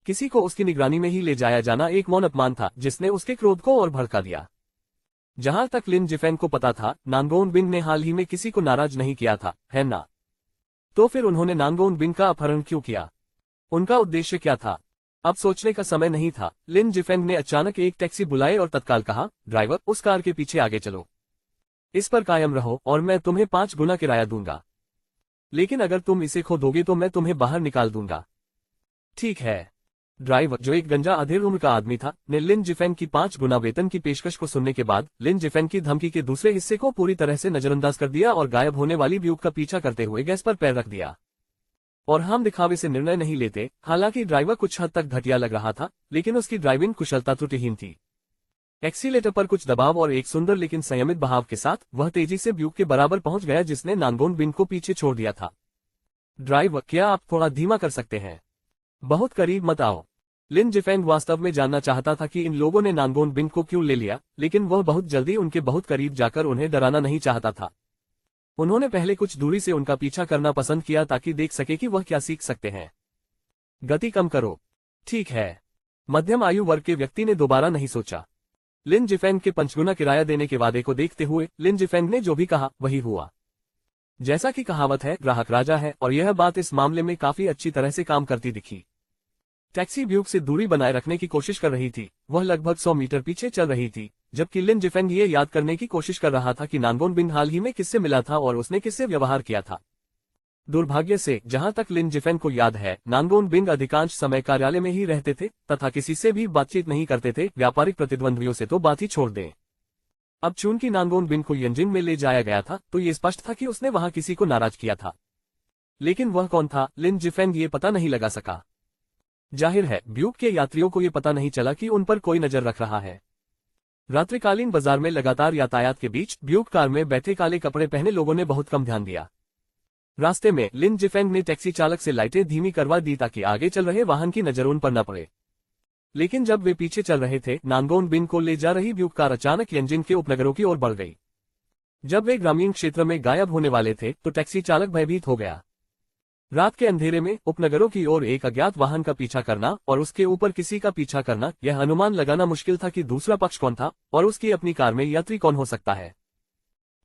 किसी को उसकी निगरानी में ही ले जाया जाना एक मौन अपमान था जिसने उसके क्रोध को और भड़का दिया। जहां तक लिन जिफेंग को पता था, नानगोन बिन ने हाल ही में किसी को नाराज नहीं किया था, है ना? तो फिर उन्होंने नानगोन बिन का अपहरण क्यों किया? उनका उद्देश्य क्या था? अब सोचने का समय नहीं था। लिन जिफेंग ने अचानक एक टैक्सी बुलाई और तत्काल कहा, ड्राइवर, उस कार के पीछे आगे चलो। इस पर कायम रहो और मैं तुम्हें 5 गुना किराया दूंगा। लेकिन अगर तुम इसे खो दोगे तो मैं तुम्हें बाहर निकाल दूंगा। ठीक है। ड्राइवर, जो एक गंजा अधेड़ उम्र का आदमी था, ने लिन जिफेंग की 5 गुना वेतन की पेशकश को सुनने के बाद लिन जिफेंग की धमकी के दूसरे हिस्से को पूरी तरह से नजरअंदाज कर दिया और गायब होने वाली ब्यूक का पीछा करते हुए गैस पर पैर रख दिया। और हम दिखावे से निर्णय नहीं लेते। हालांकि ड्राइवर कुछ हद तक घटिया लग रहा था, लेकिन उसकी ड्राइविंग कुशलता त्रुटिहीन थी। एक्सीलेटर पर कुछ दबाव और एक सुंदर लेकिन संयमित बहाव के साथ वह तेजी से ब्यूक के बराबर पहुंच गया जिसने नानगोन बिन को पीछे छोड़ दिया था। ड्राइवर, क्या आप थोड़ा धीमा कर सकते हैं? बहुत करीब मत आओ। लिन जिफेंग वास्तव में जानना चाहता था कि इन लोगों ने नानगोन बिन को क्यों ले लिया, लेकिन वह बहुत जल्दी उनके बहुत करीब जाकर उन्हें डराना नहीं चाहता था। उन्होंने पहले कुछ दूरी से उनका पीछा करना पसंद किया ताकि देख सके कि वह क्या सीख सकते हैं। गति कम करो। ठीक है। मध्यम आयु वर्ग के व्यक्ति ने दोबारा नहीं सोचा। लिन जिफेंग के 5 गुना किराया देने के वादे को देखते हुए लिन जिफेंग ने जो भी कहा वही हुआ। जैसा कि कहावत है, ग्राहक राजा है, और यह बात इस मामले में काफी अच्छी तरह से काम करती दिखी। टैक्सी ब्यूक से दूरी बनाए रखने की कोशिश कर रही थी। वह लगभग 100 मीटर पीछे चल रही थी, जबकि लिन जिफेंग ये याद करने की कोशिश कर रहा था कि नानगोन बिन हाल ही में किससे मिला था और उसने किससे व्यवहार किया था। दुर्भाग्य से, जहां तक लिन जिफेंग को याद है, नानगोन बिन अधिकांश समय कार्यालय में ही रहते थे तथा किसी से भी बातचीत नहीं करते थे। व्यापारिक प्रतिद्वंद्वियों से तो बात ही छोड़ दें। अब चूंकि नानगोन बिन को यंजिन में ले जाया गया था, तो ये स्पष्ट था कि उसने वहां किसी को नाराज किया था। लेकिन वह कौन था, लिन जिफेंग ये पता नहीं लगा सका। जाहिर है, ब्यूक के यात्रियों को ये पता नहीं चला कि उन पर कोई नजर रख रहा है। रात्रिकालीन बाजार में लगातार यातायात के बीच ब्यूक कार में बैठे काले कपड़े पहने लोगों ने बहुत कम ध्यान दिया। रास्ते में लिन जिफेंग ने टैक्सी चालक से लाइटें धीमी करवा दी ताकि आगे चल रहे वाहन की नजर उन पर न पड़े। लेकिन जब वे पीछे चल रहे थे, नानगोन बिन को ले जा रही ब्यूक कार अचानक यंजिन के उपनगरों की ओर बढ़ गई। जब वे ग्रामीण क्षेत्र में गायब होने वाले थे तो टैक्सी चालक भयभीत हो गया। रात के अंधेरे में उपनगरों की ओर एक अज्ञात वाहन का पीछा करना और उसके ऊपर किसी का पीछा करना, यह अनुमान लगाना मुश्किल था कि दूसरा पक्ष कौन था और उसकी अपनी कार में यात्री कौन हो सकता है।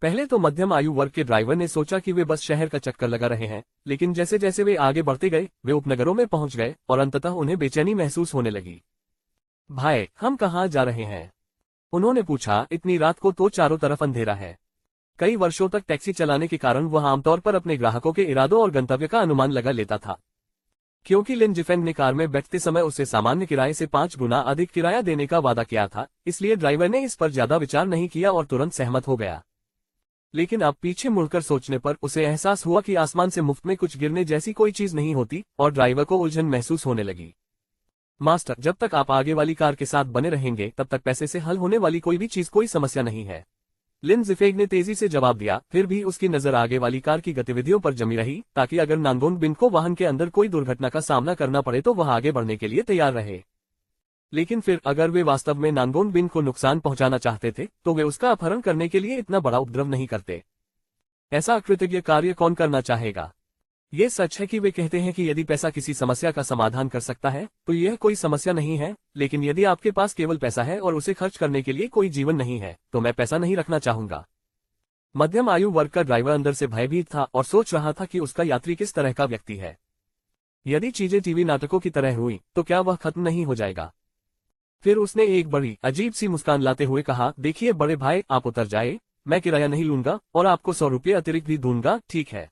पहले तो मध्यम आयु वर्ग के ड्राइवर ने सोचा कि वे बस शहर का चक्कर लगा रहे हैं, लेकिन जैसे जैसे वे आगे बढ़ते गए वे उपनगरों में पहुंच गए और अंततः उन्हें बेचैनी महसूस होने लगी। भाई, हम कहाँ जा रहे हैं? उन्होंने पूछा। इतनी रात को तो चारों तरफ अंधेरा है। कई वर्षों तक टैक्सी चलाने के कारण वह आमतौर पर अपने ग्राहकों के इरादों और गंतव्य का अनुमान लगा लेता था। क्योंकि लिन जिफेंग ने कार में बैठते समय उसे सामान्य किराए से 5 गुना अधिक किराया देने का वादा किया था, इसलिए ड्राइवर ने इस पर ज्यादा विचार नहीं किया और तुरंत सहमत हो गया। लेकिन अब पीछे मुड़कर सोचने पर उसे एहसास हुआ कि आसमान से मुफ्त में कुछ गिरने जैसी कोई चीज नहीं होती और ड्राइवर को उलझन महसूस होने लगी। मास्टर, जब तक आप आगे वाली कार के साथ बने रहेंगे तब तक पैसे से हल होने वाली कोई भी चीज कोई समस्या नहीं है, लिन जिफेंग ने तेजी से जवाब दिया। फिर भी उसकी नजर आगे वाली कार की गतिविधियों पर जमी रही ताकि अगर नानगोन बिन को वाहन के अंदर कोई दुर्घटना का सामना करना पड़े तो वह आगे बढ़ने के लिए तैयार रहे। लेकिन फिर अगर वे वास्तव में नानगोन बिन को नुकसान पहुंचाना चाहते थे तो वे उसका अपहरण करने के लिए इतना बड़ा उपद्रव नहीं करते। ऐसा अकृतज्ञ कार्य कौन करना चाहेगा? ये सच है कि वे कहते हैं कि यदि पैसा किसी समस्या का समाधान कर सकता है तो यह कोई समस्या नहीं है, लेकिन यदि आपके पास केवल पैसा है और उसे खर्च करने के लिए कोई जीवन नहीं है तो मैं पैसा नहीं रखना चाहूंगा। मध्यम आयु वर्ग का ड्राइवर अंदर से भयभीत था और सोच रहा था कि उसका यात्री किस तरह का व्यक्ति है। यदि चीजें टीवी नाटकों की तरह हुई तो क्या वह खत्म नहीं हो जाएगा? फिर उसने एक बड़ी अजीब सी मुस्कान लाते हुए कहा, देखिए बड़े भाई, आप उतर जाए, मैं किराया नहीं लूंगा और आपको 100 रुपये अतिरिक्त भी दूंगा, ठीक है?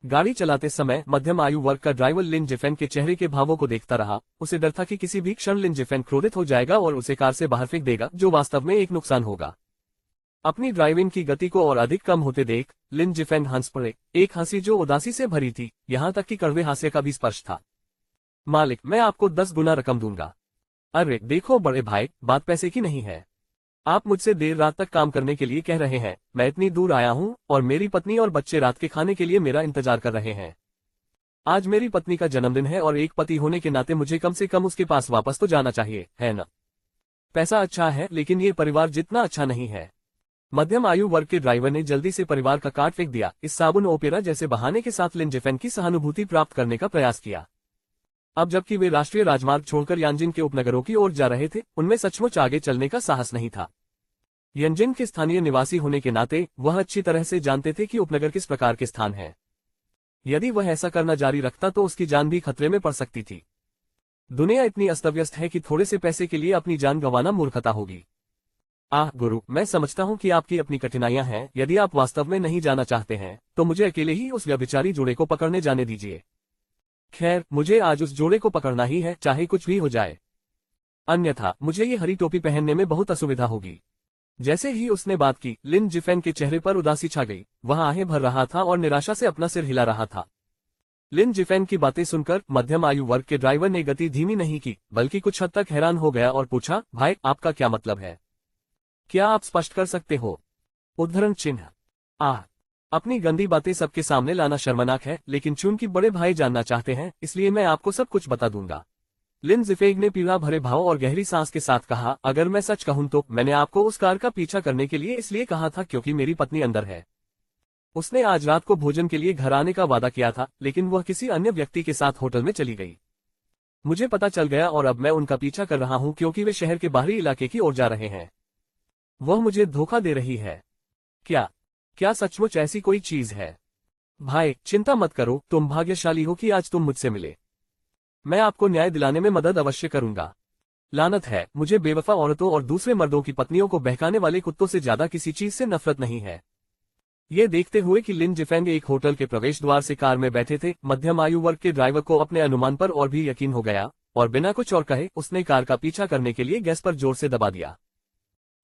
गाड़ी चलाते समय मध्यम आयु वर्ग का ड्राइवर लिन जिफेंग के चेहरे के भावों को देखता रहा। उसे डर था कि किसी भी क्षण लिन जिफेंग क्रोधित हो जाएगा और उसे कार से बाहर फेंक देगा, जो वास्तव में एक नुकसान होगा। अपनी ड्राइविंग की गति को और अधिक कम होते देख लिन जिफेंग हंस पड़े, एक हंसी जो उदासी से भरी थी, यहाँ तक कि कड़वे हास्य का भी स्पर्श था। मालिक, मैं आपको 10 गुना रकम दूंगा। अरे देखो बड़े भाई, बात पैसे की नहीं है। आप मुझसे देर रात तक काम करने के लिए कह रहे हैं, मैं इतनी दूर आया हूँ और मेरी पत्नी और बच्चे रात के खाने के लिए मेरा इंतजार कर रहे हैं। आज मेरी पत्नी का जन्मदिन है और एक पति होने के नाते मुझे कम से कम उसके पास वापस तो जाना चाहिए, है न? पैसा अच्छा है लेकिन ये परिवार जितना अच्छा नहीं है। मध्यम आयु वर्ग के ड्राइवर ने जल्दी से परिवार का कार्ड फेंक दिया। इस साबुन ओपेरा जैसे बहाने के साथ लिन जिफेंग की सहानुभूति प्राप्त करने का प्रयास किया। अब जबकि वे राष्ट्रीय राजमार्ग छोड़कर यानजिन के उपनगरों की ओर जा रहे थे, उनमें सचमुच आगे चलने का साहस नहीं था। यानजिन के स्थानीय निवासी होने के नाते वह अच्छी तरह से जानते थे कि उपनगर किस प्रकार के स्थान हैं। यदि वह ऐसा करना जारी रखता तो उसकी जान भी खतरे में पड़ सकती थी। दुनिया इतनी अस्तव्यस्त है कि थोड़े से पैसे के लिए अपनी जान गंवाना मूर्खता होगी। आह गुरु, मैं समझता हूँ कि आपकी अपनी कठिनाइयां हैं। यदि आप वास्तव में नहीं जाना चाहते हैं तो मुझे अकेले ही उस व्यभिचारी जोड़े को पकड़ने जाने दीजिए। खैर, मुझे आज उस जोड़े को पकड़ना ही है, चाहे कुछ भी हो जाए। अन्यथा मुझे ये हरी टोपी पहनने में बहुत असुविधा होगी। जैसे ही उसने बात की, लिन जिफेंग के चेहरे पर उदासी छा गई। वह आहें भर रहा था और निराशा से अपना सिर हिला रहा था। लिन जिफेंग की बातें सुनकर मध्यम आयु वर्ग के ड्राइवर ने गति धीमी नहीं की, बल्कि कुछ हद तक हैरान हो गया और पूछा, भाई, आपका क्या मतलब है? क्या आप स्पष्ट कर सकते हो? उद्धरण चिन्ह। आह, अपनी गंदी बातें सबके सामने लाना शर्मनाक है, लेकिन चूंकि बड़े भाई जानना चाहते हैं इसलिए मैं आपको सब कुछ बता दूंगा। लिन जिफेंग ने पीड़ा भरे भाव और गहरी सांस के साथ कहा, अगर मैं सच कहूं तो मैंने आपको उस कार का पीछा करने के लिए इसलिए कहा था क्योंकि मेरी पत्नी अंदर है। उसने आज रात को भोजन के लिए घर आने का वादा किया था, लेकिन वह किसी अन्य व्यक्ति के साथ होटल में चली गई। मुझे पता चल गया और अब मैं उनका पीछा कर रहा हूं क्योंकि वे शहर के बाहरी इलाके की ओर जा रहे हैं। वह मुझे धोखा दे रही है। क्या सचमुच ऐसी कोई चीज है? भाई, चिंता मत करो, तुम भाग्यशाली हो कि आज तुम मुझसे मिले। मैं आपको न्याय दिलाने में मदद अवश्य करूंगा। लानत है, मुझे बेवफा औरतों और दूसरे मर्दों की पत्नियों को बहकाने वाले कुत्तों से ज्यादा किसी चीज से नफरत नहीं है। ये देखते हुए कि लिन जिफेंग एक होटल के प्रवेश द्वार से कार में बैठे थे, मध्यम आयु वर्ग के ड्राइवर को अपने अनुमान पर और भी यकीन हो गया और बिना कुछ और कहे उसने कार का पीछा करने के लिए गैस पर जोर से दबा दिया।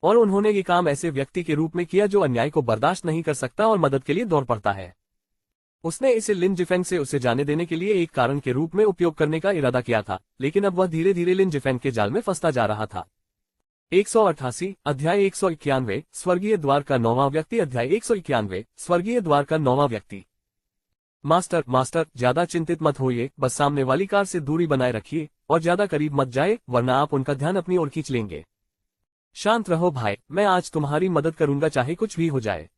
और उन्होंने ये काम ऐसे व्यक्ति के रूप में किया जो अन्याय को बर्दाश्त नहीं कर सकता और मदद के लिए दौड़ पड़ता है। उसने इसे लिन जिफेंग से उसे जाने देने के लिए एक कारण के रूप में उपयोग करने का इरादा किया था, लेकिन अब वह धीरे धीरे लिन जिफेंग के जाल में फंसता जा रहा था। 188 अध्याय 191 स्वर्गीय द्वार का 9वां व्यक्ति अध्याय 191 स्वर्गीय द्वार का 9वां व्यक्ति। मास्टर मास्टर ज्यादा चिंतित मत होइए, बस सामने वाली कार से दूरी बनाए रखिए और ज्यादा करीब मत जाए वरना आप उनका ध्यान अपनी ओर खींच लेंगे। शांत रहो भाई, मैं आज तुम्हारी मदद करूंगा चाहे कुछ भी हो जाए।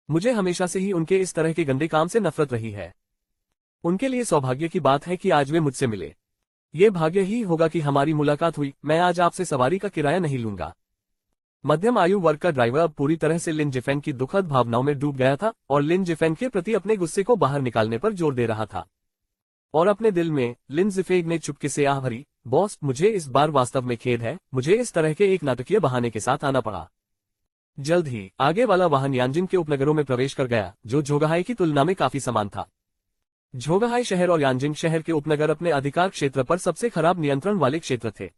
मुझे हमेशा से ही उनके इस तरह के गंदे काम से नफरत रही है। उनके लिए सौभाग्य की बात है कि आज वे मुझसे मिले। ये भाग्य ही होगा कि हमारी मुलाकात हुई। मैं आज आपसे सवारी का किराया नहीं लूंगा। मध्यम आयु वर्ग का ड्राइवर अब पूरी तरह से लिन जिफेंग की दुखद भावनाओं में डूब गया था और लिन जिफेंग के प्रति अपने गुस्से को बाहर निकालने पर जोर दे रहा था। और अपने दिल में लिन जिफेंग ने चुपके से आह भरी, बॉस मुझे इस बार वास्तव में खेद है, मुझे इस तरह के एक नाटकीय बहाने के साथ आना पड़ा। जल्द ही आगे वाला वाहन यांजिन के उपनगरों में प्रवेश कर गया जो झोगहाई की तुलना में काफी समान था। झोगहाई शहर और यांजिंग शहर के उपनगर अपने अधिकार क्षेत्र पर सबसे खराब नियंत्रण वाले क्षेत्र थे।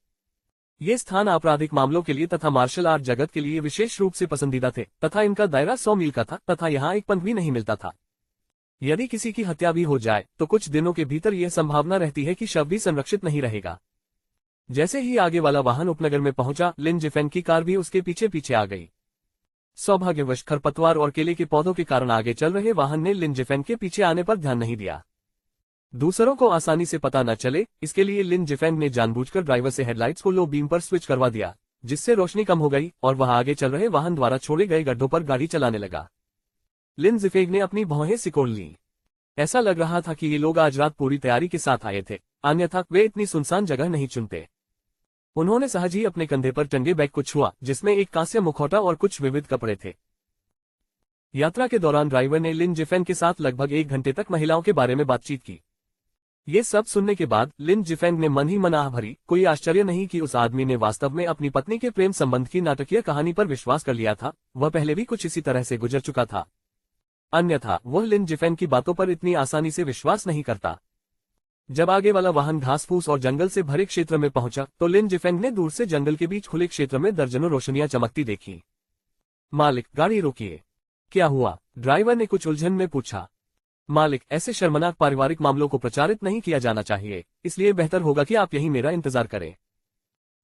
ये स्थान आपराधिक मामलों के लिए तथा मार्शल आर्ट जगत के लिए विशेष रूप से पसंदीदा थे तथा इनका दायरा 100 मील का था तथा यहाँ एक पंथ भी नहीं मिलता था। यदि किसी की हत्या भी हो जाए तो कुछ दिनों के भीतर यह संभावना रहती है कि शव भी संरक्षित नहीं रहेगा। जैसे ही आगे वाला वाहन उपनगर में पहुंचा, लिन जिफेंग की कार भी उसके पीछे पीछे आ गई। सौभाग्यवश खरपतवार और केले के पौधों के कारण आगे चल रहे वाहन ने लिन जिफेंग के पीछे आने पर ध्यान नहीं दिया। दूसरों को आसानी से पता न चले इसके लिए लिन जिफेंग ने जानबूझकर ड्राइवर से हेडलाइट्स को लो बीम पर स्विच करवा दिया, जिससे रोशनी कम हो गई और वह आगे चल रहे वाहन द्वारा छोड़े गए गड्ढों पर गाड़ी चलाने लगा। लिन जिफेंग ने अपनी भौहें सिकोड़ ली। ऐसा लग रहा था कि ये लोग आज रात पूरी तैयारी के साथ आए थे, अन्यथा वे इतनी सुनसान जगह नहीं चुनते। उन्होंने सहज ही अपने कंधे पर टंगे बैग को छुआ जिसमें एक कांस्य मुखौटा और कुछ विविध कपड़े थे। यात्रा के दौरान ड्राइवर ने लिन जिफेंग के साथ लगभग 1 घंटे तक महिलाओं के बारे में बातचीत की। ये सब सुनने के बाद लिन जिफेंग ने मन ही मन आह भरी। कोई आश्चर्य नहीं कि उस आदमी ने वास्तव में अपनी पत्नी के प्रेम संबंध की नाटकीय कहानी पर विश्वास कर लिया था। वह पहले भी कुछ इसी तरह से गुजर चुका था, अन्यथा वह लिन जिफेंग की बातों पर इतनी आसानी से विश्वास नहीं करता। जब आगे वाला वाहन घास फूस और जंगल से भरे क्षेत्र में पहुंचा तो लिन जिफेंग ने दूर से जंगल के बीच खुले क्षेत्र में दर्जनों रोशनियां चमकती देखी। मालिक, गाड़ी रोकिए। क्या हुआ? ड्राइवर ने कुछ उलझन में पूछा। मालिक, ऐसे शर्मनाक पारिवारिक मामलों को प्रचारित नहीं किया जाना चाहिए, इसलिए बेहतर होगा कि आप यहीं मेरा इंतजार करें।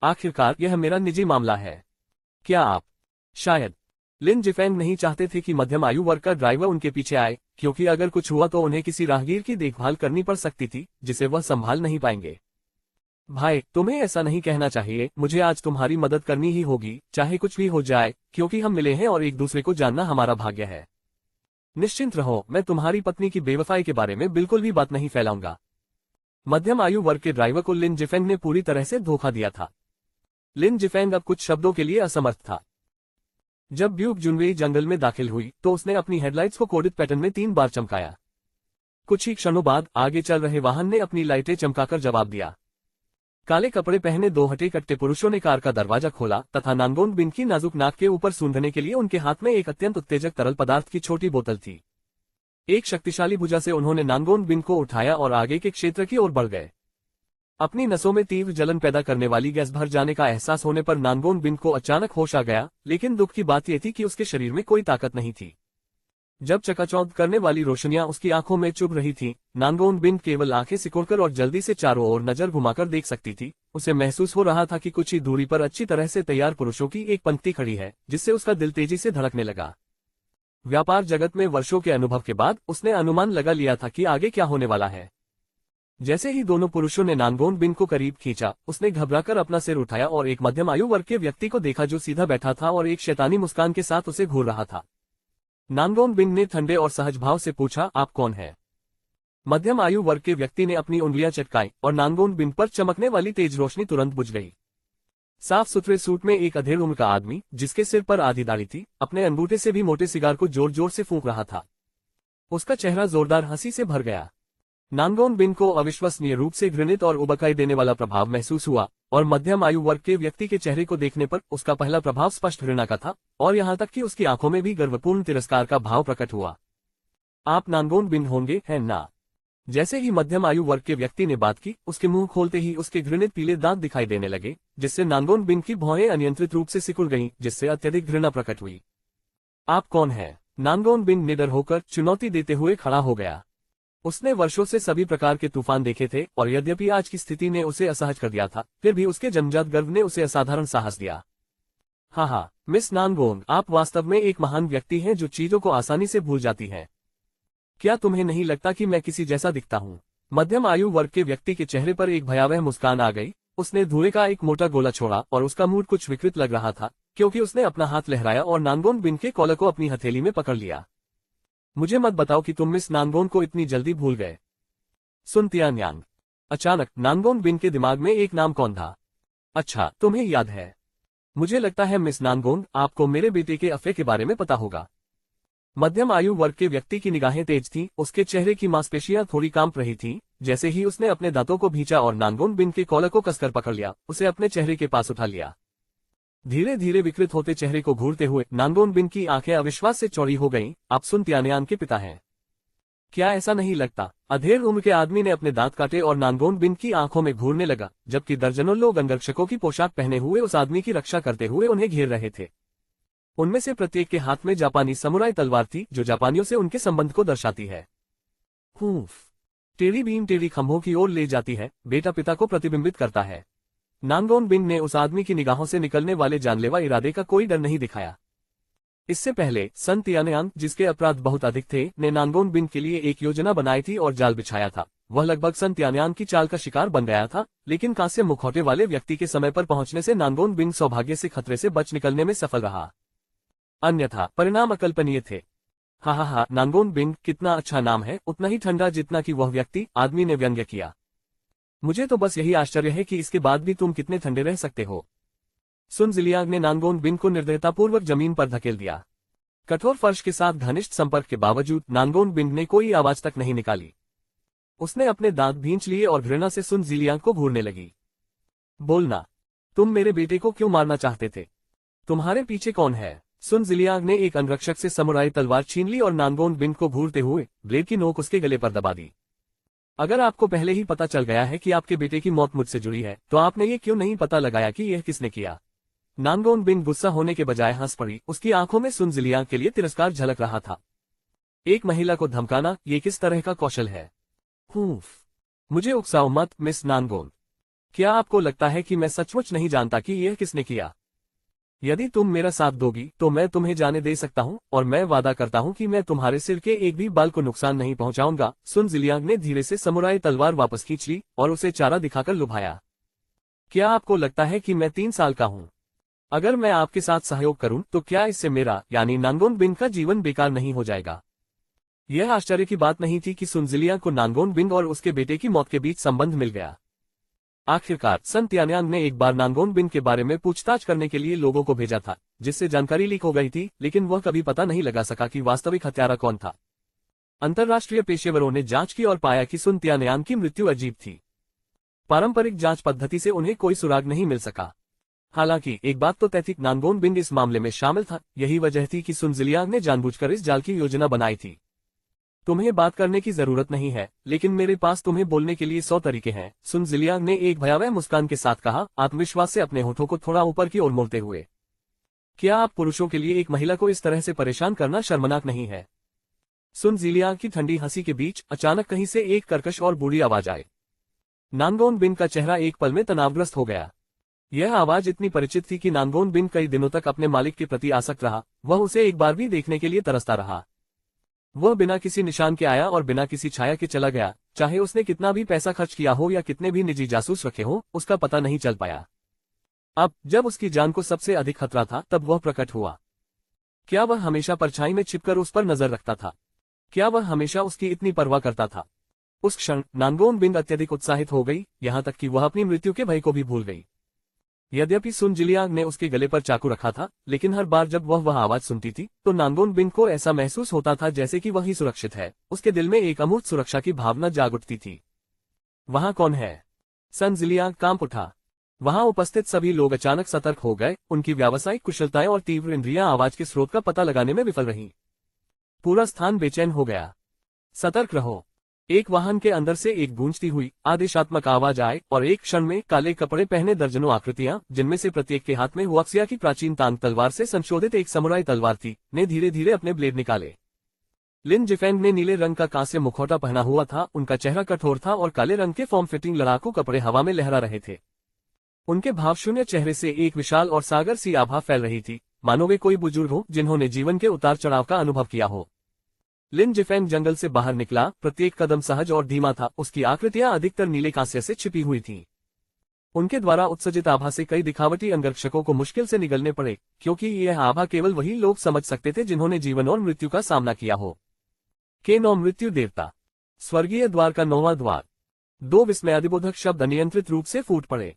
आखिरकार यह मेरा निजी मामला है। क्या आप शायद लिन जिफेंग नहीं चाहते थे कि मध्यम आयु वर्ग का ड्राइवर उनके पीछे आए, क्योंकि अगर कुछ हुआ तो उन्हें किसी राहगीर की देखभाल करनी पड़ सकती थी जिसे वह संभाल नहीं पाएंगे। भाई, तुम्हें ऐसा नहीं कहना चाहिए। मुझे आज तुम्हारी मदद करनी ही होगी चाहे कुछ भी हो जाए, क्योंकि हम मिले हैं और एक दूसरे को जानना हमारा भाग्य है। निश्चिंत रहो, मैं तुम्हारी पत्नी की बेवफाई के बारे में बिल्कुल भी बात नहीं फैलाऊंगा। मध्यम आयु वर्ग के ड्राइवर को लिन जिफेंग ने पूरी तरह से धोखा दिया था। लिन जिफेंग अब कुछ शब्दों के लिए असमर्थ था। जब ब्यूक जुनवेई जंगल में दाखिल हुई तो उसने अपनी हेडलाइट्स को कोडित पैटर्न में 3 बार चमकाया। कुछ ही क्षणों बाद आगे चल रहे वाहन ने अपनी लाइटें चमकाकर जवाब दिया। काले कपड़े पहने 2 हटे कट्टे पुरुषों ने कार का दरवाजा खोला तथा नानगोन बिन की नाजुक नाक के ऊपर सूंघने के लिए उनके हाथ में एक अत्यंत उत्तेजक तरल पदार्थ की छोटी बोतल थी। एक शक्तिशाली भुजा से उन्होंने नानगोन बिन को उठाया और आगे के क्षेत्र की ओर बढ़ गए। अपनी नसों में तीव्र जलन पैदा करने वाली गैस भर जाने का एहसास होने पर नानगोन बिन को अचानक होश आ गया, लेकिन दुख की बात यह थी कि उसके शरीर में कोई ताकत नहीं थी। जब चकाचौंध करने वाली रोशनियां उसकी आंखों में चुभ रही थीं, नानगोन बिन केवल आंखें सिकोड़कर और जल्दी से चारों ओर नजर घुमाकर देख सकती थी। उसे महसूस हो रहा था कि कुछ ही दूरी पर अच्छी तरह से तैयार पुरुषों की एक पंक्ति खड़ी है, जिससे उसका दिल तेजी से धड़कने लगा। व्यापार जगत में वर्षों के अनुभव के बाद उसने अनुमान लगा लिया था कि आगे क्या होने वाला है। जैसे ही दोनों पुरुषों ने नानगोन बिन को करीब खींचा, उसने घबराकर अपना सिर उठाया और एक मध्यम आयु वर्ग के व्यक्ति को देखा जो सीधा बैठा था और एक शैतानी मुस्कान के साथ उसे घूर रहा था। नानगोन बिन ने ठंडे और सहज भाव से पूछा, आप कौन हैं? मध्यम आयु वर्ग के व्यक्ति ने अपनी उंगलियां चटकाई और नानगोन बिन पर चमकने वाली तेज रोशनी तुरंत बुझ गई। साफ सुथरे सूट में एक अधेड़ उम्र का आदमी, जिसके सिर पर आधी दाढ़ी थी, अपने अंगूठे से भी मोटे सिगार को जोर जोर से फूंक रहा था। उसका चेहरा जोरदार हंसी से भर गया। नानगोन बिन को अविश्वसनीय रूप से घृणित और उबकाई देने वाला प्रभाव महसूस हुआ और मध्यम आयु वर्ग के व्यक्ति के चेहरे को देखने पर उसका पहला प्रभाव स्पष्ट घृणा का था और यहाँ तक कि उसकी आंखों में भी गर्वपूर्ण तिरस्कार का भाव प्रकट हुआ। आप नानगोन बिन होंगे, हैं ना? जैसे ही मध्यम आयु वर्ग के व्यक्ति ने बात की, उसके मुंह खोलते ही उसके घृणित पीले दांत दिखाई देने लगे, जिससे नानगोन बिन की भौहें अनियंत्रित रूप से सिकुड़ गईं, जिससे अत्यधिक घृणा प्रकट हुई। आप कौन हैं? नानगोन बिन निडर होकर चुनौती देते हुए खड़ा हो गया। उसने वर्षों से सभी प्रकार के तूफान देखे थे और यद्यपि आज की स्थिति ने उसे असहज कर दिया था, फिर भी उसके जन्मजात गर्व ने उसे असाधारण साहस दिया। हाँ हाँ मिस नानगोंग, आप वास्तव में एक महान व्यक्ति हैं जो चीजों को आसानी से भूल जाती हैं। क्या तुम्हें नहीं लगता कि मैं किसी जैसा दिखता हूँ? मध्यम आयु वर्ग के व्यक्ति के चेहरे पर एक भयावह मुस्कान आ गई। उसने धुएं का एक मोटा गोला छोड़ा और उसका मूड कुछ विकृत लग रहा था, क्योंकि उसने अपना हाथ लहराया और नानगोन बिन के कॉलर को अपनी हथेली में पकड़ लिया। मुझे मत बताओ कि तुम मिस नानगोन को इतनी जल्दी भूल गए। सुन तियान्यांग। अचानक नानगोन बिन के दिमाग में एक नाम कौन था? अच्छा, तुम्हें याद है। मुझे लगता है मिस नानगोन, आपको मेरे बेटे के अफेयर के बारे में पता होगा। मध्यम आयु वर्ग के व्यक्ति की निगाहें तेज थीं, उसके चेहरे की मांसपेशियां थोड़ी कांप रही थीं। जैसे ही उसने अपने दांतों को भींचा और नानगोन बिन के कॉलर को कसकर पकड़ लिया, उसे अपने चेहरे के पास उठा लिया। धीरे धीरे विकृत होते चेहरे को घूरते हुए नानगोन बिन की आंखें अविश्वास से चौड़ी हो गईं। आप सुन तियान्यांग के पिता हैं। क्या ऐसा नहीं लगता? अधेड़ उम्र के आदमी ने अपने दांत काटे और नानगोन बिन की आंखों में घूरने लगा, जबकि दर्जनों लोग अंगरक्षकों की पोशाक पहने हुए उस आदमी की रक्षा करते हुए उन्हें घेर रहे थे। उनमें से प्रत्येक के हाथ में जापानी समुराई तलवार थी, जो जापानियों से उनके संबंध को दर्शाती है। हूफ। टेढ़ी बीम टेढ़ी खंभों की ओर ले जाती है, बेटा पिता को प्रतिबिंबित करता है। नानगोन बिन ने उस आदमी की निगाहों से निकलने वाले जानलेवा इरादे का कोई डर नहीं दिखाया। इससे पहले सन तियान्यांग, जिसके अपराध बहुत अधिक थे, ने नानगोन बिन के लिए एक योजना बनाई थी और जाल बिछाया था। वह लगभग सन तियान्यांग की चाल का शिकार बन गया था, लेकिन कांस्य मुखौटे वाले व्यक्ति के समय पर पहुंचने से नानगोन बिन सौभाग्य से खतरे से बच निकलने में सफल रहा। अन्यथा परिणाम अकल्पनीय थे। हा, नानगोन बिन कितना अच्छा नाम है, उतना ही ठंडा जितना कि वह व्यक्ति, आदमी ने व्यंग्य किया। मुझे तो बस यही आश्चर्य है कि इसके बाद भी तुम कितने ठंडे रह सकते हो। सुन जिलियांग ने नानगोन बिन को निर्दयतापूर्वक जमीन पर धकेल दिया। कठोर फर्श के साथ घनिष्ठ संपर्क के बावजूद नानगोन बिन ने कोई आवाज तक नहीं निकाली। उसने अपने दांत भींच लिए और घृणा से सुन जिलियांग को घूरने लगी। बोलना, तुम मेरे बेटे को क्यों मारना चाहते थे? तुम्हारे पीछे कौन है? सुन जिलियांग ने एक अंगरक्षक से समुराई तलवार छीन ली और नानगोन बिन को घूरते हुए ब्लेड की नोक उसके गले पर दबा दी। अगर आपको पहले ही पता चल गया है कि आपके बेटे की मौत मुझसे जुड़ी है, तो आपने ये क्यों नहीं पता लगाया कि यह किसने किया? नानगोन बिन गुस्सा होने के बजाय हंस पड़ी। उसकी आंखों में सुन जिलियांग के लिए तिरस्कार झलक रहा था। एक महिला को धमकाना, ये किस तरह का कौशल है? हूफ। मुझे उकसाओ मत मिस नानगोन। क्या आपको लगता है कि मैं सचमुच नहीं जानता कि यह किसने किया? यदि तुम मेरा साथ दोगी तो मैं तुम्हें जाने दे सकता हूं, और मैं वादा करता हूं कि मैं तुम्हारे सिर के एक भी बाल को नुकसान नहीं पहुंचाऊंगा। सुन जिलियांग ने धीरे से समुराई तलवार वापस खींच ली और उसे चारा दिखाकर लुभाया। क्या आपको लगता है कि मैं 3 साल का हूं? अगर मैं आपके साथ सहयोग करूं तो क्या इससे मेरा यानी नानगोन बिन का जीवन बेकार नहीं हो जाएगा? यह आश्चर्य की बात नहीं थी कि सुन जिलियांग को नानगोन बिन और उसके बेटे की मौत के बीच संबंध मिल गया। आखिरकार सन तियान्यांग ने एक बार नानगोन बिन के बारे में पूछताछ करने के लिए लोगों को भेजा था, जिससे जानकारी लीक हो गई थी, लेकिन वह कभी पता नहीं लगा सका कि वास्तविक हत्यारा कौन था। अंतर्राष्ट्रीय पेशेवरों ने जांच की और पाया कि सुन तियान्यांग की मृत्यु अजीब थी। पारंपरिक जांच पद्धति से उन्हें कोई सुराग नहीं मिल सका। हालांकि एक बात तो तय थी, नानगोन बिन इस मामले में शामिल था। यही वजह थी कि सुन जिलियांग ने जानबूझकर इस जाल की योजना बनाई थी। तुम्हें बात करने की जरूरत नहीं है, लेकिन मेरे पास तुम्हें बोलने के लिए 100 तरीके हैं, सुन जिलियांग ने एक भयावह मुस्कान के साथ कहा, आत्मविश्वास से अपने होठों को थोड़ा ऊपर की ओर मोड़ते हुए। क्या आप पुरुषों के लिए एक महिला को इस तरह से परेशान करना शर्मनाक नहीं है? सुन जिलियांग की ठंडी हंसी के बीच अचानक कहीं से एक कर्कश और बुरी आवाज आई। नानगोन बिन का चेहरा एक पल में तनावग्रस्त हो गया। यह आवाज इतनी परिचित थी कि नानगोन बिन कई दिनों तक अपने मालिक के प्रति आसक्त रहा। वह उसे एक बार भी देखने के लिए तरसता रहा। वह बिना किसी निशान के आया और बिना किसी छाया के चला गया। चाहे उसने कितना भी पैसा खर्च किया हो या कितने भी निजी जासूस रखे हो, उसका पता नहीं चल पाया। अब जब उसकी जान को सबसे अधिक खतरा था, तब वह प्रकट हुआ। क्या वह हमेशा परछाई में छिपकर उस पर नजर रखता था? क्या वह हमेशा उसकी इतनी परवाह करता था? उस क्षण नानगोन बिन अत्यधिक उत्साहित हो गई, यहाँ तक कि वह अपनी मृत्यु के भय को भी भूल गई। यद्यपि सुन जिलियांग ने उसके गले पर चाकू रखा था, लेकिन हर बार जब वह आवाज सुनती थी तो नानगोन बिन को ऐसा महसूस होता था जैसे कि वही सुरक्षित है। उसके दिल में एक अमूर्त सुरक्षा की भावना जाग उठती थी। वहां कौन है? सन जिलियांग कांप उठा। वहां उपस्थित सभी लोग अचानक सतर्क हो गए। उनकी व्यावसायिक कुशलताएं और तीव्र इंद्रियां आवाज के स्रोत का पता लगाने में विफल रहीं। पूरा स्थान बेचैन हो गया। सतर्क रहो। एक वाहन के अंदर से एक गूंजती हुई आदेशात्मक आवाज आए और एक क्षण में काले कपड़े पहने दर्जनों आकृतियां, जिनमें से प्रत्येक के हाथ में हुआक्सिया की प्राचीन तांग तलवार से संशोधित एक समुराई तलवार थी, ने धीरे धीरे अपने ब्लेड निकाले। लिन जिफेंग ने नीले रंग का कांस्य मुखौटा पहना हुआ था। उनका चेहरा कठोर था और काले रंग के फॉर्म फिटिंग लड़ाकू कपड़े हवा में लहरा रहे थे। उनके भावशून्य चेहरे से एक विशाल और सागर सी आभा फैल रही थी, मानो वे कोई बुजुर्ग हो जिन्होंने जीवन के उतार चढ़ाव का अनुभव किया हो। लिन जिफेंग जंगल से बाहर निकला, प्रत्येक कदम सहज और धीमा था, उसकी आकृतियां अधिकतर नीले कांस्य से छिपी हुई थीं। उनके द्वारा उत्सर्जित आभा से कई दिखावटी अंगरक्षकों को मुश्किल से निगलने पड़े, क्योंकि यह आभा केवल वही लोग समझ सकते थे जिन्होंने जीवन और मृत्यु का सामना किया हो। के 9 मृत्यु देवता। स्वर्गीय द्वार का 9वां द्वार। 2 विस्मयादिबोधक शब्द अनियंत्रित रूप से फूट पड़े।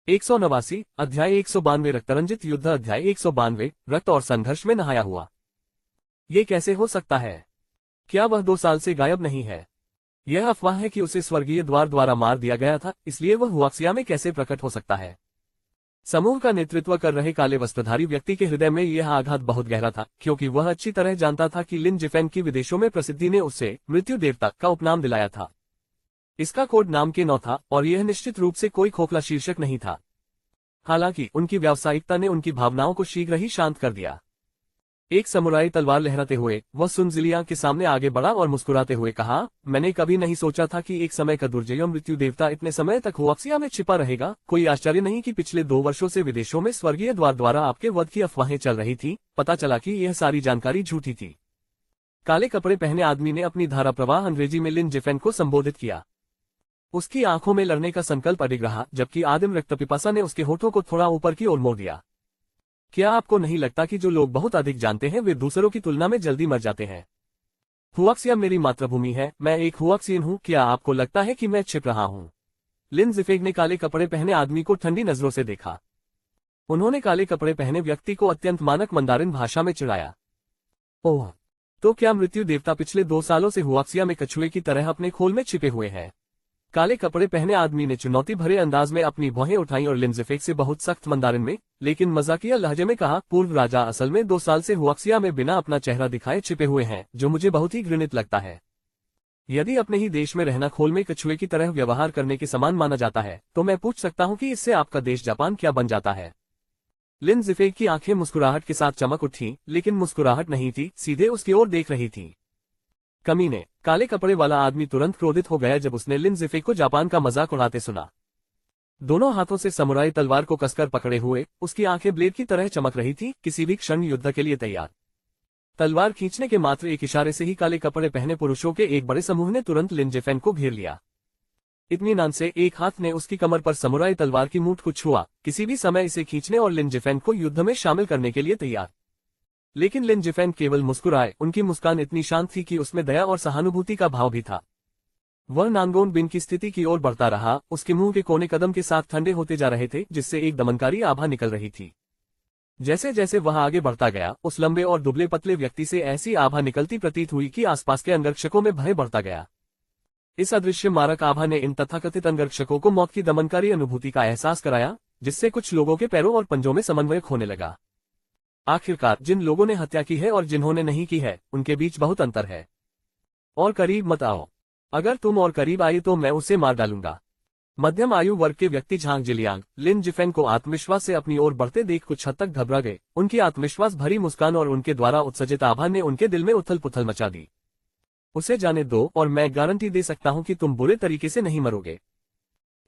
189 अध्याय 192 रक्तरंजित युद्ध अध्याय 192 रक्त और संघर्ष में नहाया हुआ। ये कैसे हो सकता है? क्या वह 2 साल से गायब नहीं है? यह अफवाह है कि उसे स्वर्गीय द्वार द्वारा मार दिया गया था, इसलिए वह हुआक्सिया में कैसे प्रकट हो सकता है? समूह का नेतृत्व कर रहे काले वस्त्रधारी व्यक्ति के हृदय में यह आघात बहुत गहरा था, क्योंकि वह अच्छी तरह जानता था कि लिन जिफेंग की विदेशों में प्रसिद्धि ने उसे मृत्यु देवता का उपनाम दिलाया था। इसका कोड नाम के 9 था और यह निश्चित रूप से कोई खोखला शीर्षक नहीं था। हालांकि उनकी व्यावसायिकता ने उनकी भावनाओं को शीघ्र ही शांत कर दिया। एक समुराई तलवार लहराते हुए वह सुन जिलियांग के सामने आगे बढ़ा और मुस्कुराते हुए कहा, मैंने कभी नहीं सोचा था कि एक समय का दुर्जय मृत्यु देवता इतने समय तक हुआक्सिया में छिपा रहेगा। कोई आश्चर्य नहीं कि पिछले 2 वर्षों से विदेशों में स्वर्गीय द्वार द्वारा आपके वध की अफवाहें चल रही थी। पता चला कि यह सारी जानकारी झूठी थी। काले कपड़े पहने आदमी ने अपनी धारा प्रवाह अंग्रेजी में लिन जिफेंग को संबोधित किया। उसकी आंखों में लड़ने का संकल्प अडिग रहा, जबकि आदिम रक्तपिपासा ने उसके होठों को थोड़ा ऊपर की ओर मोड़ दिया। क्या आपको नहीं लगता कि जो लोग बहुत अधिक जानते हैं वे दूसरों की तुलना में जल्दी मर जाते हैं? हुआक्सिया मेरी मातृभूमि है, मैं एक हुआक्सियन हूँ। क्या आपको लगता है कि मैं छिप रहा हूँ? लिन जिफेंग ने काले कपड़े पहने आदमी को ठंडी नजरों से देखा। उन्होंने काले कपड़े पहने व्यक्ति को अत्यंत मानक मंदारिन भाषा में चिढ़ाया। ओह, तो क्या मृत्यु देवता पिछले 2 सालों से हुआक्सिया में कछुए की तरह अपने खोल में छिपे हुए हैं? काले कपड़े पहने आदमी ने चुनौती भरे अंदाज में अपनी भौहें उठाई और लिन जिफेंग से बहुत सख्त मंदारिन में लेकिन मजाकिया लहजे में कहा, पूर्व राजा असल में 2 साल से हुआक्सिया में बिना अपना चेहरा दिखाए छिपे हुए हैं, जो मुझे बहुत ही घृणित लगता है। यदि अपने ही देश में रहना खोल में कछुए की तरह व्यवहार करने के समान माना जाता है, तो मैं पूछ सकता हूँ कि इससे आपका देश जापान क्या बन जाता है? लिन जिफेंग की आंखें मुस्कुराहट के साथ चमक उठी, लेकिन मुस्कुराहट नहीं थी, सीधे उसकी ओर देख रही थी। कमीने। काले कपड़े वाला आदमी तुरंत क्रोधित हो गया जब उसने लिन जिफेंग को जापान का मजाक उड़ाते सुना। दोनों हाथों से समुराई तलवार को कसकर पकड़े हुए उसकी आंखें ब्लेड की तरह चमक रही थी, किसी भी क्षण युद्ध के लिए तैयार। तलवार खींचने के मात्र एक इशारे से ही काले कपड़े पहने पुरुषों के एक बड़े समूह ने तुरंत लिन जिफेंग को घेर लिया। इत्मीनान से एक हाथ ने उसकी कमर पर समुराई तलवार की मूठ को छुआ, किसी भी समय इसे खींचने और लिन जिफेंग को युद्ध में शामिल करने के लिए तैयार। लेकिन लिन जिफेंग केवल मुस्कुराए, उनकी मुस्कान इतनी शांत थी कि उसमें दया और सहानुभूति का भाव भी था। वह नांगोन बिन की स्थिति की ओर बढ़ता रहा, उसके मुंह के कोने कदम के साथ ठंडे होते जा रहे थे, जिससे एक दमनकारी आभा निकल रही थी। जैसे जैसे वह आगे बढ़ता गया, उस लंबे और दुबले पतले व्यक्ति से ऐसी आभा निकलती प्रतीत हुई कि आसपास के अंगरक्षकों में भय बढ़ता गया। इस अदृश्य मारक आभा ने इन तथाकथित अंगरक्षकों को मौत की दमनकारी अनुभूति का एहसास कराया, जिससे कुछ लोगों के पैरों और पंजों में समन्वय खोने लगा। आखिरकार जिन लोगों ने हत्या की है और जिन्होंने नहीं की है, उनके बीच बहुत अंतर है। और करीब मत आओ, अगर तुम और करीब आए तो मैं उसे मार डालूंगा। मध्यम आयु वर्ग के व्यक्ति झांग जिलियांग लिन जिफेंग को आत्मविश्वास से अपनी ओर बढ़ते देख कुछ हद तक घबरा गए। उनकी आत्मविश्वास भरी मुस्कान और उनके द्वारा उत्सर्जित आभा ने उनके दिल में उथल पुथल मचा दी। उसे जाने दो और मैं गारंटी दे सकता हूं कि तुम बुरे तरीके से नहीं मरोगे।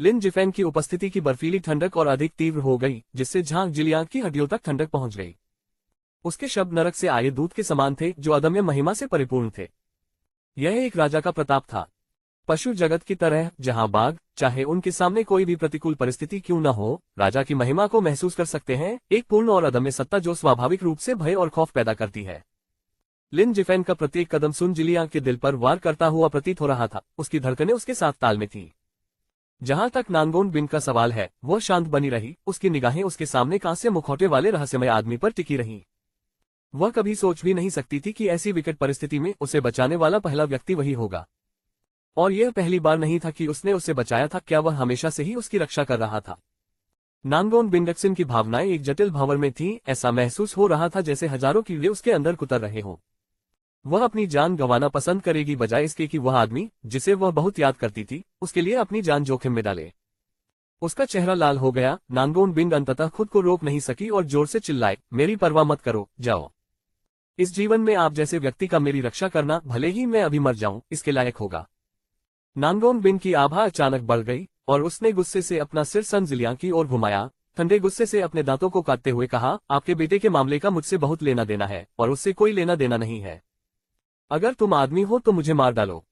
लिन जिफेंग की उपस्थिति की बर्फीली ठंडक और अधिक तीव्र हो गई, जिससे झांग जिलियांग की हड्डियों तक ठंडक पहुंच गई। उसके शब्द नरक से आए दूत के समान थे, जो अदम्य महिमा से परिपूर्ण थे। यह एक राजा का प्रताप था, पशु जगत की तरह, जहां बाघ, चाहे उनके सामने कोई भी प्रतिकूल परिस्थिति क्यों न हो, राजा की महिमा को महसूस कर सकते हैं। एक पूर्ण और अदम्य सत्ता जो स्वाभाविक रूप से भय और खौफ पैदा करती है। लिन जिफेंग का प्रत्येक कदम सुन जिलियांग के दिल पर वार करता हुआ प्रतीत हो रहा था। उसकी धड़कनें उसके साथ ताल में थीं। जहां तक नांगोन बिन का सवाल है, वह शांत बनी रही। उसकी निगाहें उसके सामने कांस्य मुखौटे वाले रहस्यमय आदमी पर टिकी रहीं। वह कभी सोच भी नहीं सकती थी कि ऐसी विकट परिस्थिति में उसे बचाने वाला पहला व्यक्ति वही होगा। और यह पहली बार नहीं था कि उसने उसे बचाया था, क्या वह हमेशा से ही उसकी रक्षा कर रहा था? नांगोन बिंडक्सिन की भावनाएं एक जटिल भंवर में थीं। ऐसा महसूस हो रहा था जैसे हजारों कीड़े उसके अंदर कुतर रहे हों। वह अपनी जान गंवाना पसंद करेगी, बजाय इसके कि वह आदमी जिसे वह बहुत याद करती थी उसके लिए अपनी जान जोखिम में डाले। उसका चेहरा लाल हो गया। नांगोन बिंग अंततः खुद को रोक नहीं सकी और जोर से चिल्लाए, मेरी परवाह मत करो, जाओ। इस जीवन में आप जैसे व्यक्ति का मेरी रक्षा करना, भले ही मैं अभी मर जाऊं, इसके लायक होगा। नानगोन बिन की आभा अचानक बढ़ गई और उसने गुस्से से अपना सिर सन जिलियांग की ओर घुमाया। ठंडे गुस्से से अपने दांतों को काटते हुए कहा, आपके बेटे के मामले का मुझसे बहुत लेना देना है और उससे कोई लेना देना नहीं है। अगर तुम आदमी हो तो मुझे मार डालो।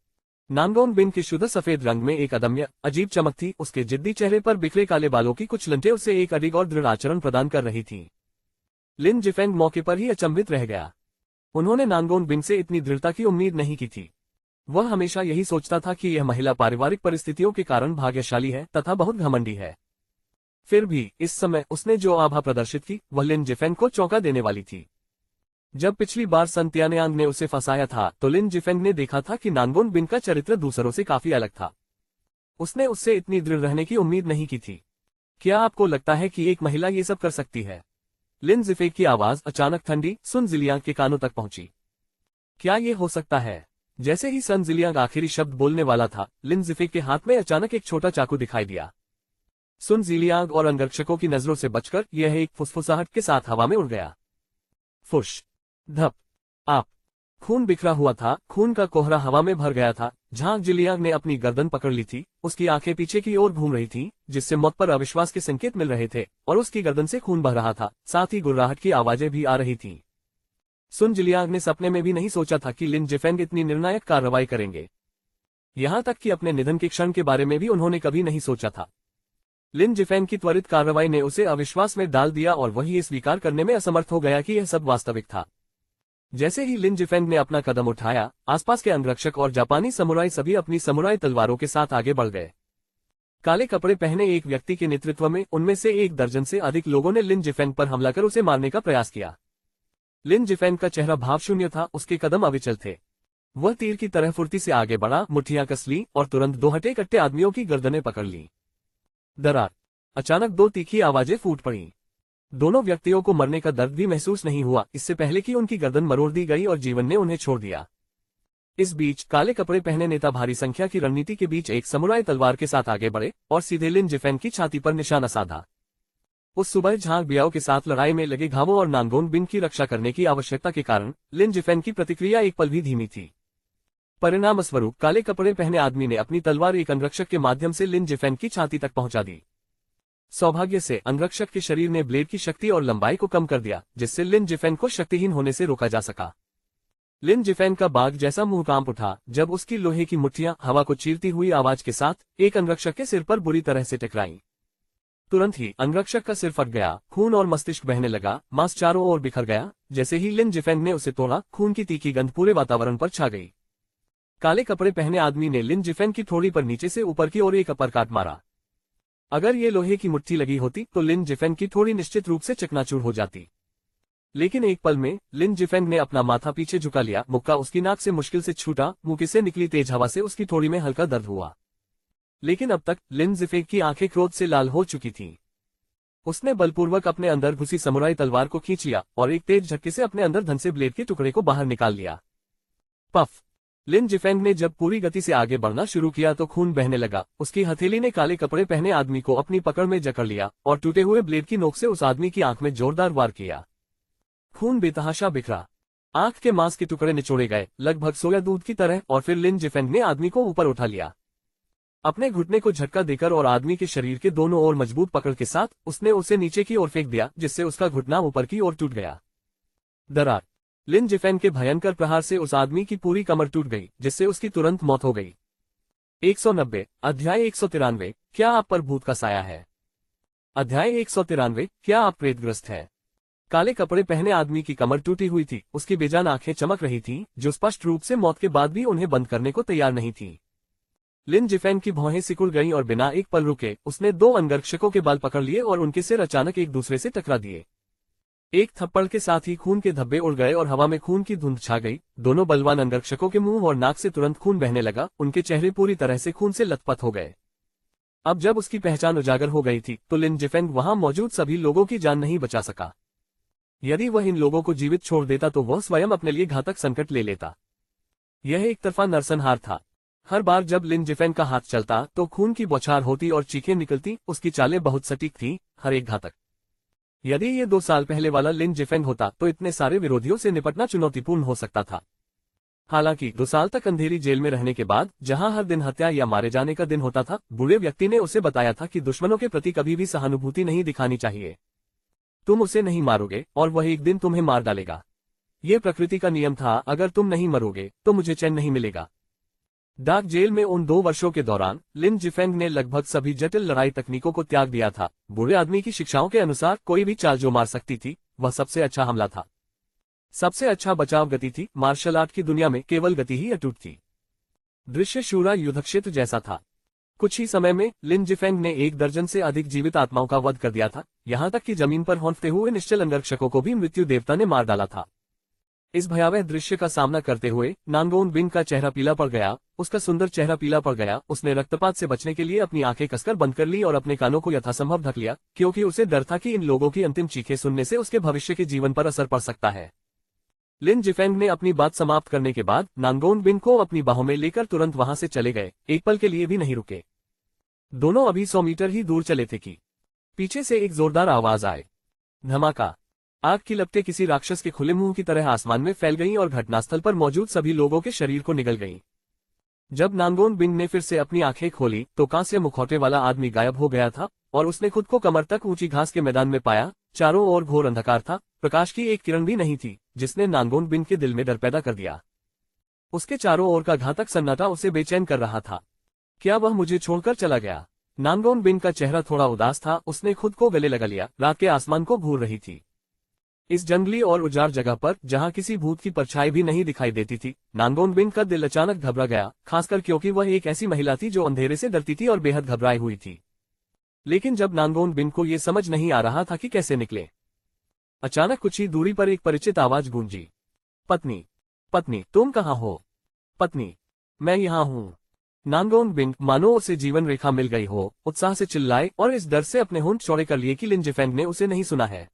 नानगोन बिन की शुद्ध सफेद रंग में एक अदम्य अजीब चमक थी। उसके जिद्दी चेहरे पर बिखरे काले बालों की कुछ लंटें उसे एक अडिग और दृढ़ आचरण प्रदान कर रही थीं। लिन जिफेंग मौके पर ही अचंभित रह गया। उन्होंने नानगोन बिन से इतनी दृढ़ता की उम्मीद नहीं की थी। वह हमेशा यही सोचता था कि यह महिला पारिवारिक परिस्थितियों के कारण भाग्यशाली है तथा बहुत घमंडी है। फिर भी इस समय उसने जो आभा प्रदर्शित की वह लिन जिफेंग को चौंका देने वाली थी। जब पिछली बार सन त्यानयांग ने उसे फंसाया था तो लिन जिफेंग ने देखा था कि नानगोन बिन का चरित्र दूसरों से काफी अलग था। उसने उससे इतनी दृढ़ रहने की उम्मीद नहीं की थी। क्या आपको लगता है कि एक महिला ये सब कर सकती है? लिन जिफेंग की आवाज अचानक ठंडी सुन जिलियांग के कानों तक पहुंची। क्या ये हो सकता है? जैसे ही सन जिलियांग आखिरी शब्द बोलने वाला था, लिन जिफेंग के हाथ में अचानक एक छोटा चाकू दिखाई दिया। सुन जिलियांग और अंगरक्षकों की नजरों से बचकर यह एक फुसफुसाहट के साथ हवा में उड़ गया। फुश, धप, आप। खून बिखरा हुआ था, खून का कोहरा हवा में भर गया था। झांग जिलियांग ने अपनी गर्दन पकड़ ली थी, उसकी आंखें पीछे की ओर घूम रही थीं, जिससे मौत पर अविश्वास के संकेत मिल रहे थे और उसकी गर्दन से खून बह रहा था, साथ ही गुर्राहट की आवाजें भी आ रही थीं। सुन जिलियांग ने सपने में भी नहीं सोचा था कि लिन जिफेंग इतनी निर्णायक कार्रवाई करेंगे। यहां तक कि अपने निधन के क्षण के बारे में भी उन्होंने कभी नहीं सोचा था। लिन जिफेंग की त्वरित कार्रवाई ने उसे अविश्वास में डाल दिया और वही ये स्वीकार करने में असमर्थ हो गया कि यह सब वास्तविक था। जैसे ही लिन जिफेंग ने अपना कदम उठाया, आसपास के अंगरक्षक और जापानी समुराई सभी अपनी समुराई तलवारों के साथ आगे बढ़ गए। काले कपड़े पहने एक व्यक्ति के नेतृत्व में उनमें से 1 दर्जन से अधिक लोगों ने लिन जिफेंग पर हमला कर उसे मारने का प्रयास किया। लिन जिफेंग का चेहरा भावशून्य था, उसके कदम अविचल थे। वह तीर की तरह फुर्ती से आगे बढ़ा, मुट्ठियां कस ली और तुरंत 2 हटे कट्टे आदमियों की गर्दनें पकड़ ली। दरार! अचानक 2 तीखी आवाजें फूट पड़ीं। दोनों व्यक्तियों को मरने का दर्द भी महसूस नहीं हुआ, इससे पहले कि उनकी गर्दन मरोड़ दी गई और जीवन ने उन्हें छोड़ दिया। इस बीच काले कपड़े पहने नेता भारी संख्या की रणनीति के बीच एक समुराई तलवार के साथ आगे बढ़े और सीधे लिन जिफेंग की छाती पर निशाना साधा। उस सुबह झांग बियाओ के साथ लड़ाई में लगे घावों और नानगोन बिन की रक्षा करने की आवश्यकता के कारण लिन जिफेंग की प्रतिक्रिया एक पल भी धीमी थी। परिणामस्वरूप काले कपड़े पहने आदमी ने अपनी तलवार एक अंगरक्षक के माध्यम से लिन जिफेंग की छाती तक पहुंचा दी। सौभाग्य से अंगरक्षक के शरीर ने ब्लेड की शक्ति और लंबाई को कम कर दिया, जिससे लिन जिफेंग को शक्तिहीन होने से रोका जा सका। लिन जिफेंग का बाघ जैसा मुंह कांप उठा जब उसकी लोहे की मुट्ठियां हवा को चीरती हुई आवाज के साथ एक अंगरक्षक के सिर पर बुरी तरह से टकराईं। तुरंत ही अंगरक्षक का सिर फट गया, खून और मस्तिष्क बहने लगा, मांस चारों ओर बिखर गया। जैसे ही लिन जिफेंग ने उसे तोड़ा, खून की तीखी गंध पूरे वातावरण पर छा गई। काले कपड़े पहने आदमी ने लिन जिफेंग की थोड़ी पर नीचे से ऊपर की ओर एक अपरकाट मारा। अगर ये लोहे की मुट्ठी लगी होती तो लिन जिफेंग की थोड़ी निश्चित रूप से चकनाचूर हो जाती। लेकिन एक पल में लिन जिफेंग ने अपना माथा पीछे झुका लिया, मुक्का उसकी नाक से मुश्किल से छूटा, मुंह से निकली तेज हवा से उसकी थोड़ी में हल्का दर्द हुआ। लेकिन अब तक लिन जिफेंग की आंखें क्रोध से लाल हो चुकी थीं। उसने बलपूर्वक अपने अंदर घुसी समुराई तलवार को खींच लिया और एक तेज झटके से अपने अंदर धंसे ब्लेड के टुकड़े को बाहर निकाल लिया। पफ! लिन जिफेंग ने जब पूरी गति से आगे बढ़ना शुरू किया तो खून बहने लगा। उसकी हथेली ने काले कपड़े पहने आदमी को अपनी पकड़ में जकड़ लिया और टूटे हुए ब्लेड की नोक से उस आदमी की आंख में जोरदार वार किया। खून बेतहाशा बिखरा, आंख के मांस के टुकड़े निचोड़े गए, लगभग सोया दूध की तरह, और फिर लिन जिफेंग ने आदमी को ऊपर उठा लिया। अपने घुटने को झटका देकर और आदमी के शरीर के दोनों ओर मजबूत पकड़ के साथ उसने उसे नीचे की ओर फेंक दिया, जिससे उसका घुटना ऊपर की ओर टूट गया। दरार! लिन जिफेंग के भयंकर प्रहार से उस आदमी की पूरी कमर टूट गई, जिससे उसकी तुरंत मौत हो गई। 190 अध्याय 193 क्या आप पर भूत का साया है? अध्याय 193 क्या आप प्रेतग्रस्त है? काले कपड़े पहने आदमी की कमर टूटी हुई थी, उसकी बेजान आंखें चमक रही थीं, जो स्पष्ट रूप से मौत के बाद भी उन्हें बंद करने को तैयार नहीं थीं। लिन जिफेंग की भौहें सिकुड़ गईं और बिना एक पल रुके उसने 2 अंगरक्षकों के बाल पकड़ लिए और उनके सिर अचानक एक दूसरे से टकरा दिए। एक थप्पड़ के साथ ही खून के धब्बे उड़ गए और हवा में खून की धुंध छा गई। दोनों बलवान अंगरक्षकों के मुंह और नाक से तुरंत खून बहने लगा, उनके चेहरे पूरी तरह से खून से लथपथ हो गए। अब जब उसकी पहचान उजागर हो गई थी तो लिन जिफेंग वहां मौजूद सभी लोगों की जान नहीं बचा सका। यदि वह इन लोगों को जीवित छोड़ देता तो वह स्वयं अपने लिए घातक संकट ले लेता। यह एक तरफा नरसंहार था। हर बार जब लिन जिफेंग का हाथ चलता तो खून की बौछार होती और चीखें निकलती। उसकी चालें बहुत सटीक थीं, हर एक घातक। यदि ये 2 साल पहले वाला लिन जिफेंग होता तो इतने सारे विरोधियों से निपटना चुनौतीपूर्ण हो सकता था। हालांकि 2 साल तक अंधेरी जेल में रहने के बाद, जहां हर दिन हत्या या मारे जाने का दिन होता था, बूढ़े व्यक्ति ने उसे बताया था कि दुश्मनों के प्रति कभी भी सहानुभूति नहीं दिखानी चाहिए। तुम उसे नहीं मारोगे और वह एक दिन तुम्हें मार डालेगा। ये प्रकृति का नियम था, अगर तुम नहीं मरोगे तो मुझे चैन नहीं मिलेगा। डार्क जेल में उन 2 वर्षों के दौरान लिन जिफेंग ने लगभग सभी जटिल लड़ाई तकनीकों को त्याग दिया था। बूढ़े आदमी की शिक्षाओं के अनुसार कोई भी चाल जो मार सकती थी, वह सबसे अच्छा हमला था। सबसे अच्छा बचाव गति थी। मार्शल आर्ट की दुनिया में केवल गति ही अटूट थी। दृश्य शूरा युद्धक्षेत्र जैसा था। कुछ ही समय में लिन जिफेंग ने 1 दर्जन से अधिक जीवित आत्माओं का वध कर दिया था, यहाँ तक कि जमीन पर हौंफते हुए निश्चल अंगरक्षकों को भी मृत्यु देवता ने मार डाला था। इस भयावह दृश्य का सामना करते हुए नानगोन बिन का चेहरा पीला पड़ गया। उसका सुंदर चेहरा पीला पड़ गया। उसने रक्तपात से बचने के लिए अपनी आंखें कसकर बंद कर ली और अपने कानों को यथासंभव ढक लिया, क्योंकि उसे डर था कि इन लोगों की अंतिम चीखें सुनने से उसके भविष्य के जीवन पर असर पड़ सकता है। लिन जिफेंग ने अपनी बात समाप्त करने के बाद नानगोन बिन को अपनी बाहों में लेकर तुरंत वहां से चले गए। एक पल के लिए भी नहीं रुके। दोनों अभी 100 मीटर ही दूर चले थे कि पीछे से एक जोरदार आवाज आए। धमाका। आग की लपटें किसी राक्षस के खुले मुंह की तरह आसमान में फैल गईं और घटनास्थल पर मौजूद सभी लोगों के शरीर को निगल गईं। जब नानगोन बिन ने फिर से अपनी आंखें खोली तो कांस्य मुखौटे वाला आदमी गायब हो गया था और उसने खुद को कमर तक ऊंची घास के मैदान में पाया। चारों ओर घोर अंधकार था। प्रकाश की एक किरण भी नहीं थी, जिसने नानगोन बिन के दिल में डर पैदा कर दिया। उसके चारों ओर का घातक सन्नाटा उसे बेचैन कर रहा था। क्या वह मुझे छोड़कर चला गया? नानगोन बिन का चेहरा थोड़ा उदास था। उसने खुद को गले लगा लिया। रात के आसमान को घूर रही थी। इस जंगली और उजाड़ जगह पर, जहां किसी भूत की परछाई भी नहीं दिखाई देती थी, नानगोन बिन का दिल अचानक घबरा गया, खासकर क्योंकि वह एक ऐसी महिला थी जो अंधेरे से डरती थी और बेहद घबराई हुई थी। लेकिन जब नानगोन बिन को ये समझ नहीं आ रहा था कि कैसे निकले, अचानक कुछ ही दूरी पर एक परिचित आवाज गूंजी। पत्नी, पत्नी, तुम कहाँ हो? पत्नी, मैं यहाँ हूँ। नानगोन बिन, मानो उसे जीवन रेखा मिल गई हो, उत्साह से चिल्लाए और इस डर से अपने होंठ चौड़े कर लिए कि लिन जिफेंग ने उसे नहीं सुना है।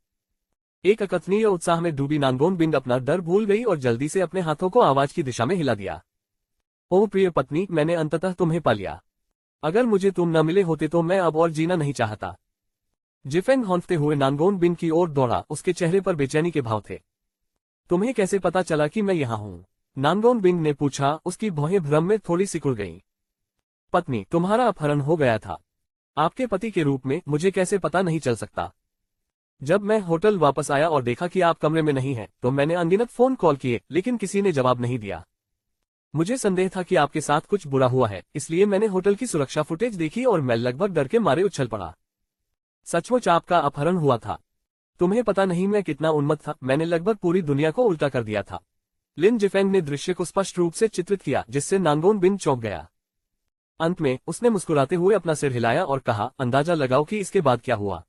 एक अकथनीय उत्साह में डूबी नानगोन बिन अपना डर भूल गई और जल्दी से अपने हाथों को आवाज की दिशा में हिला दिया। ओह प्रिय पत्नी, मैंने अंततः तुम्हें पा लिया। अगर मुझे तुम न मिले होते तो मैं अब और जीना नहीं चाहता। जिफेंग हौंफते हुए नानगोन बिन की ओर दौड़ा। उसके चेहरे पर बेचैनी के भाव थे। तुम्हें कैसे पता चला कि मैं यहाँ हूँ? नानगोन बिन ने पूछा। उसकी भौहें भ्रम में थोड़ी सिकुड़ गईं। पत्नी, तुम्हारा अपहरण हो गया था। आपके पति के रूप में मुझे कैसे पता नहीं चल सकता? जब मैं होटल वापस आया और देखा कि आप कमरे में नहीं हैं, तो मैंने अनगिनत फोन कॉल किए, लेकिन किसी ने जवाब नहीं दिया। मुझे संदेह था कि आपके साथ कुछ बुरा हुआ है, इसलिए मैंने होटल की सुरक्षा फुटेज देखी और मैं लगभग डर के मारे उछल पड़ा। सचमुच आपका अपहरण हुआ था। तुम्हें पता नहीं मैं कितना उन्मत्त था। मैंने लगभग पूरी दुनिया को उल्टा कर दिया था। लिन जिफेंग ने दृश्य को स्पष्ट रूप से चित्रित किया, जिससे नानगोन बिन चौंक गया। अंत में उसने मुस्कुराते हुए अपना सिर हिलाया और कहा, अंदाजा लगाओ कि इसके बाद क्या हुआ।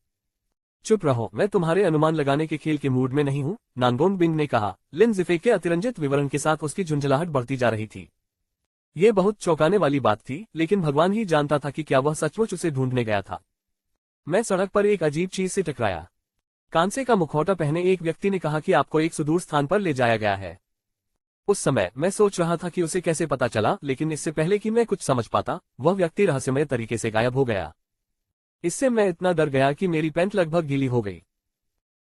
चुप रहो, मैं तुम्हारे अनुमान लगाने के खेल के मूड में नहीं हूँ, नानगोन बिन ने कहा। लिन जिफेंग के अतिरंजित विवरण के साथ उसकी झुंझलाहट बढ़ती जा रही थी। ये बहुत चौंकाने वाली बात थी, लेकिन भगवान ही जानता था कि क्या वह सचमुच उसे ढूंढने गया था। मैं सड़क पर एक अजीब चीज से टकराया। कांसे का मुखौटा पहने एक व्यक्ति ने कहा कि आपको एक सुदूर स्थान पर ले जाया गया है। उस समय मैं सोच रहा था कि उसे कैसे पता चला, लेकिन इससे पहले कि मैं कुछ समझ पाता, वह व्यक्ति रहस्यमय तरीके से गायब हो गया। इससे मैं इतना डर गया कि मेरी पैंट लगभग गीली हो गई।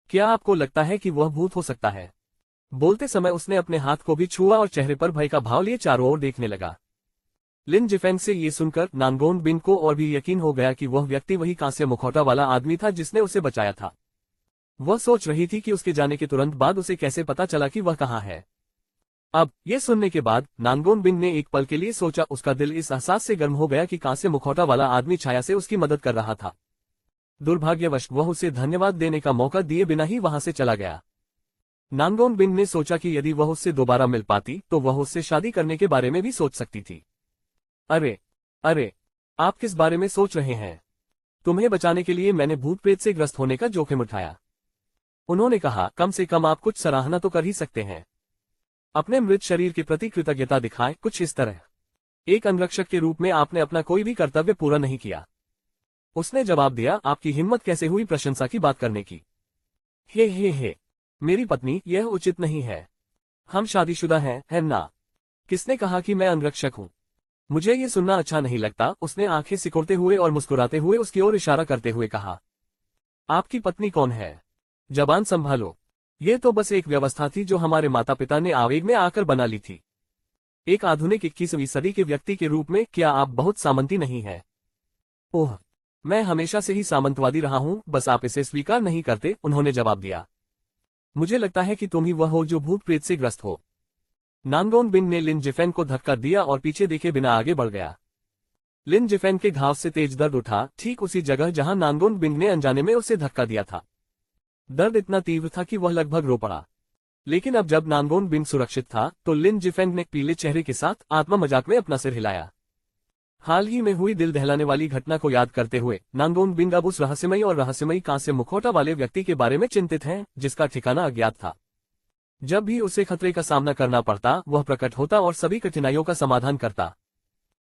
क्या आपको लगता है कि वह भूत हो सकता है? बोलते समय उसने अपने हाथ को भी छुआ और चेहरे पर भय का भाव लिए चारों ओर देखने लगा। लिन जिफेंग से ये सुनकर नानगोन बिन को और भी यकीन हो गया कि वह व्यक्ति वही कांस्य मुखौटा वाला आदमी था जिसने उसे बचाया था। वह सोच रही थी कि उसके जाने के तुरंत बाद उसे कैसे पता चला कि वह कहाँ है। अब ये सुनने के बाद नानगोन बिन ने एक पल के लिए सोचा। उसका दिल इस एहसास से गर्म हो गया कि कांस्य मुखौटा वाला आदमी छाया से उसकी मदद कर रहा था। दुर्भाग्यवश वह उसे धन्यवाद देने का मौका दिए बिना ही वहां से चला गया। नानगोन बिन ने सोचा कि यदि वह उससे दोबारा मिल पाती तो वह उससे शादी करने के बारे में भी सोच सकती थी। अरे अरे, आप किस बारे में सोच रहे हैं? तुम्हें बचाने के लिए मैंने भूत प्रेत से ग्रस्त होने का जोखिम उठाया। उन्होंने कहा, कम से कम आप कुछ सराहना तो कर ही सकते हैं। अपने मृत शरीर के प्रति कृतज्ञता दिखाएं, कुछ इस तरह। एक अंगरक्षक के रूप में आपने अपना कोई भी कर्तव्य पूरा नहीं किया। उसने जवाब दिया, आपकी हिम्मत कैसे हुई प्रशंसा की बात करने की? हे, मेरी पत्नी, यह उचित नहीं है। हम शादीशुदा हैं, है ना? किसने कहा कि मैं अंगरक्षक हूँ? मुझे ये सुनना अच्छा नहीं लगता। उसने आंखें सिकोड़ते हुए और मुस्कुराते हुए उसकी ओर इशारा करते हुए कहा। आपकी पत्नी कौन है? जबान संभालो। ये तो बस एक व्यवस्था थी जो हमारे माता पिता ने आवेग में आकर बना ली थी। एक आधुनिक 21वीं सदी के व्यक्ति के रूप में क्या आप बहुत सामंती नहीं हैं? ओह, मैं हमेशा से ही सामंतवादी रहा हूं, बस आप इसे स्वीकार नहीं करते, उन्होंने जवाब दिया। मुझे लगता है कि तुम ही वह हो जो भूत प्रेत से ग्रस्त हो। नानगोन बिन ने लिन जिफेन को धक्का दिया और पीछे देखे बिना आगे बढ़ गया। लिन जिफेन के घाव से तेज दर्द उठा, ठीक उसी जगह जहां नानगोन बिन ने अनजाने में उसे धक्का दिया था। दर्द इतना तीव्र था कि वह लगभग रो पड़ा। लेकिन अब जब नानगोन बिन सुरक्षित था तो लिन जिफेंग ने पीले चेहरे के साथ आत्मा मजाक में अपना सिर हिलाया। हाल ही में हुई दिल दहलाने वाली घटना को याद करते हुए नानगोन बिन अब उस रहस्यमयी कांस्य मुखौटा वाले व्यक्ति के बारे में चिंतित हैं जिसका ठिकाना अज्ञात था। जब भी उसे खतरे का सामना करना पड़ता वह प्रकट होता और सभी कठिनाइयों का समाधान करता।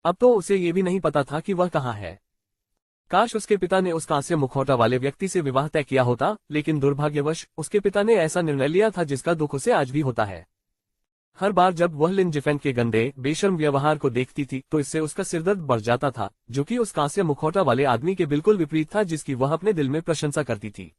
अब तो उसे ये भी नहीं पता था कि वह कहाँ है। काश उसके पिता ने उस कांस्य मुखौटा वाले व्यक्ति से विवाह तय किया होता, लेकिन दुर्भाग्यवश उसके पिता ने ऐसा निर्णय लिया था जिसका दुख उसे आज भी होता है। हर बार जब वह लिन जिफेन के गंदे बेशर्म व्यवहार को देखती थी तो इससे उसका सिरदर्द बढ़ जाता था, जो कि उस कांस्य मुखौटा वाले आदमी के बिल्कुल विपरीत था जिसकी वह अपने दिल में प्रशंसा करती थी।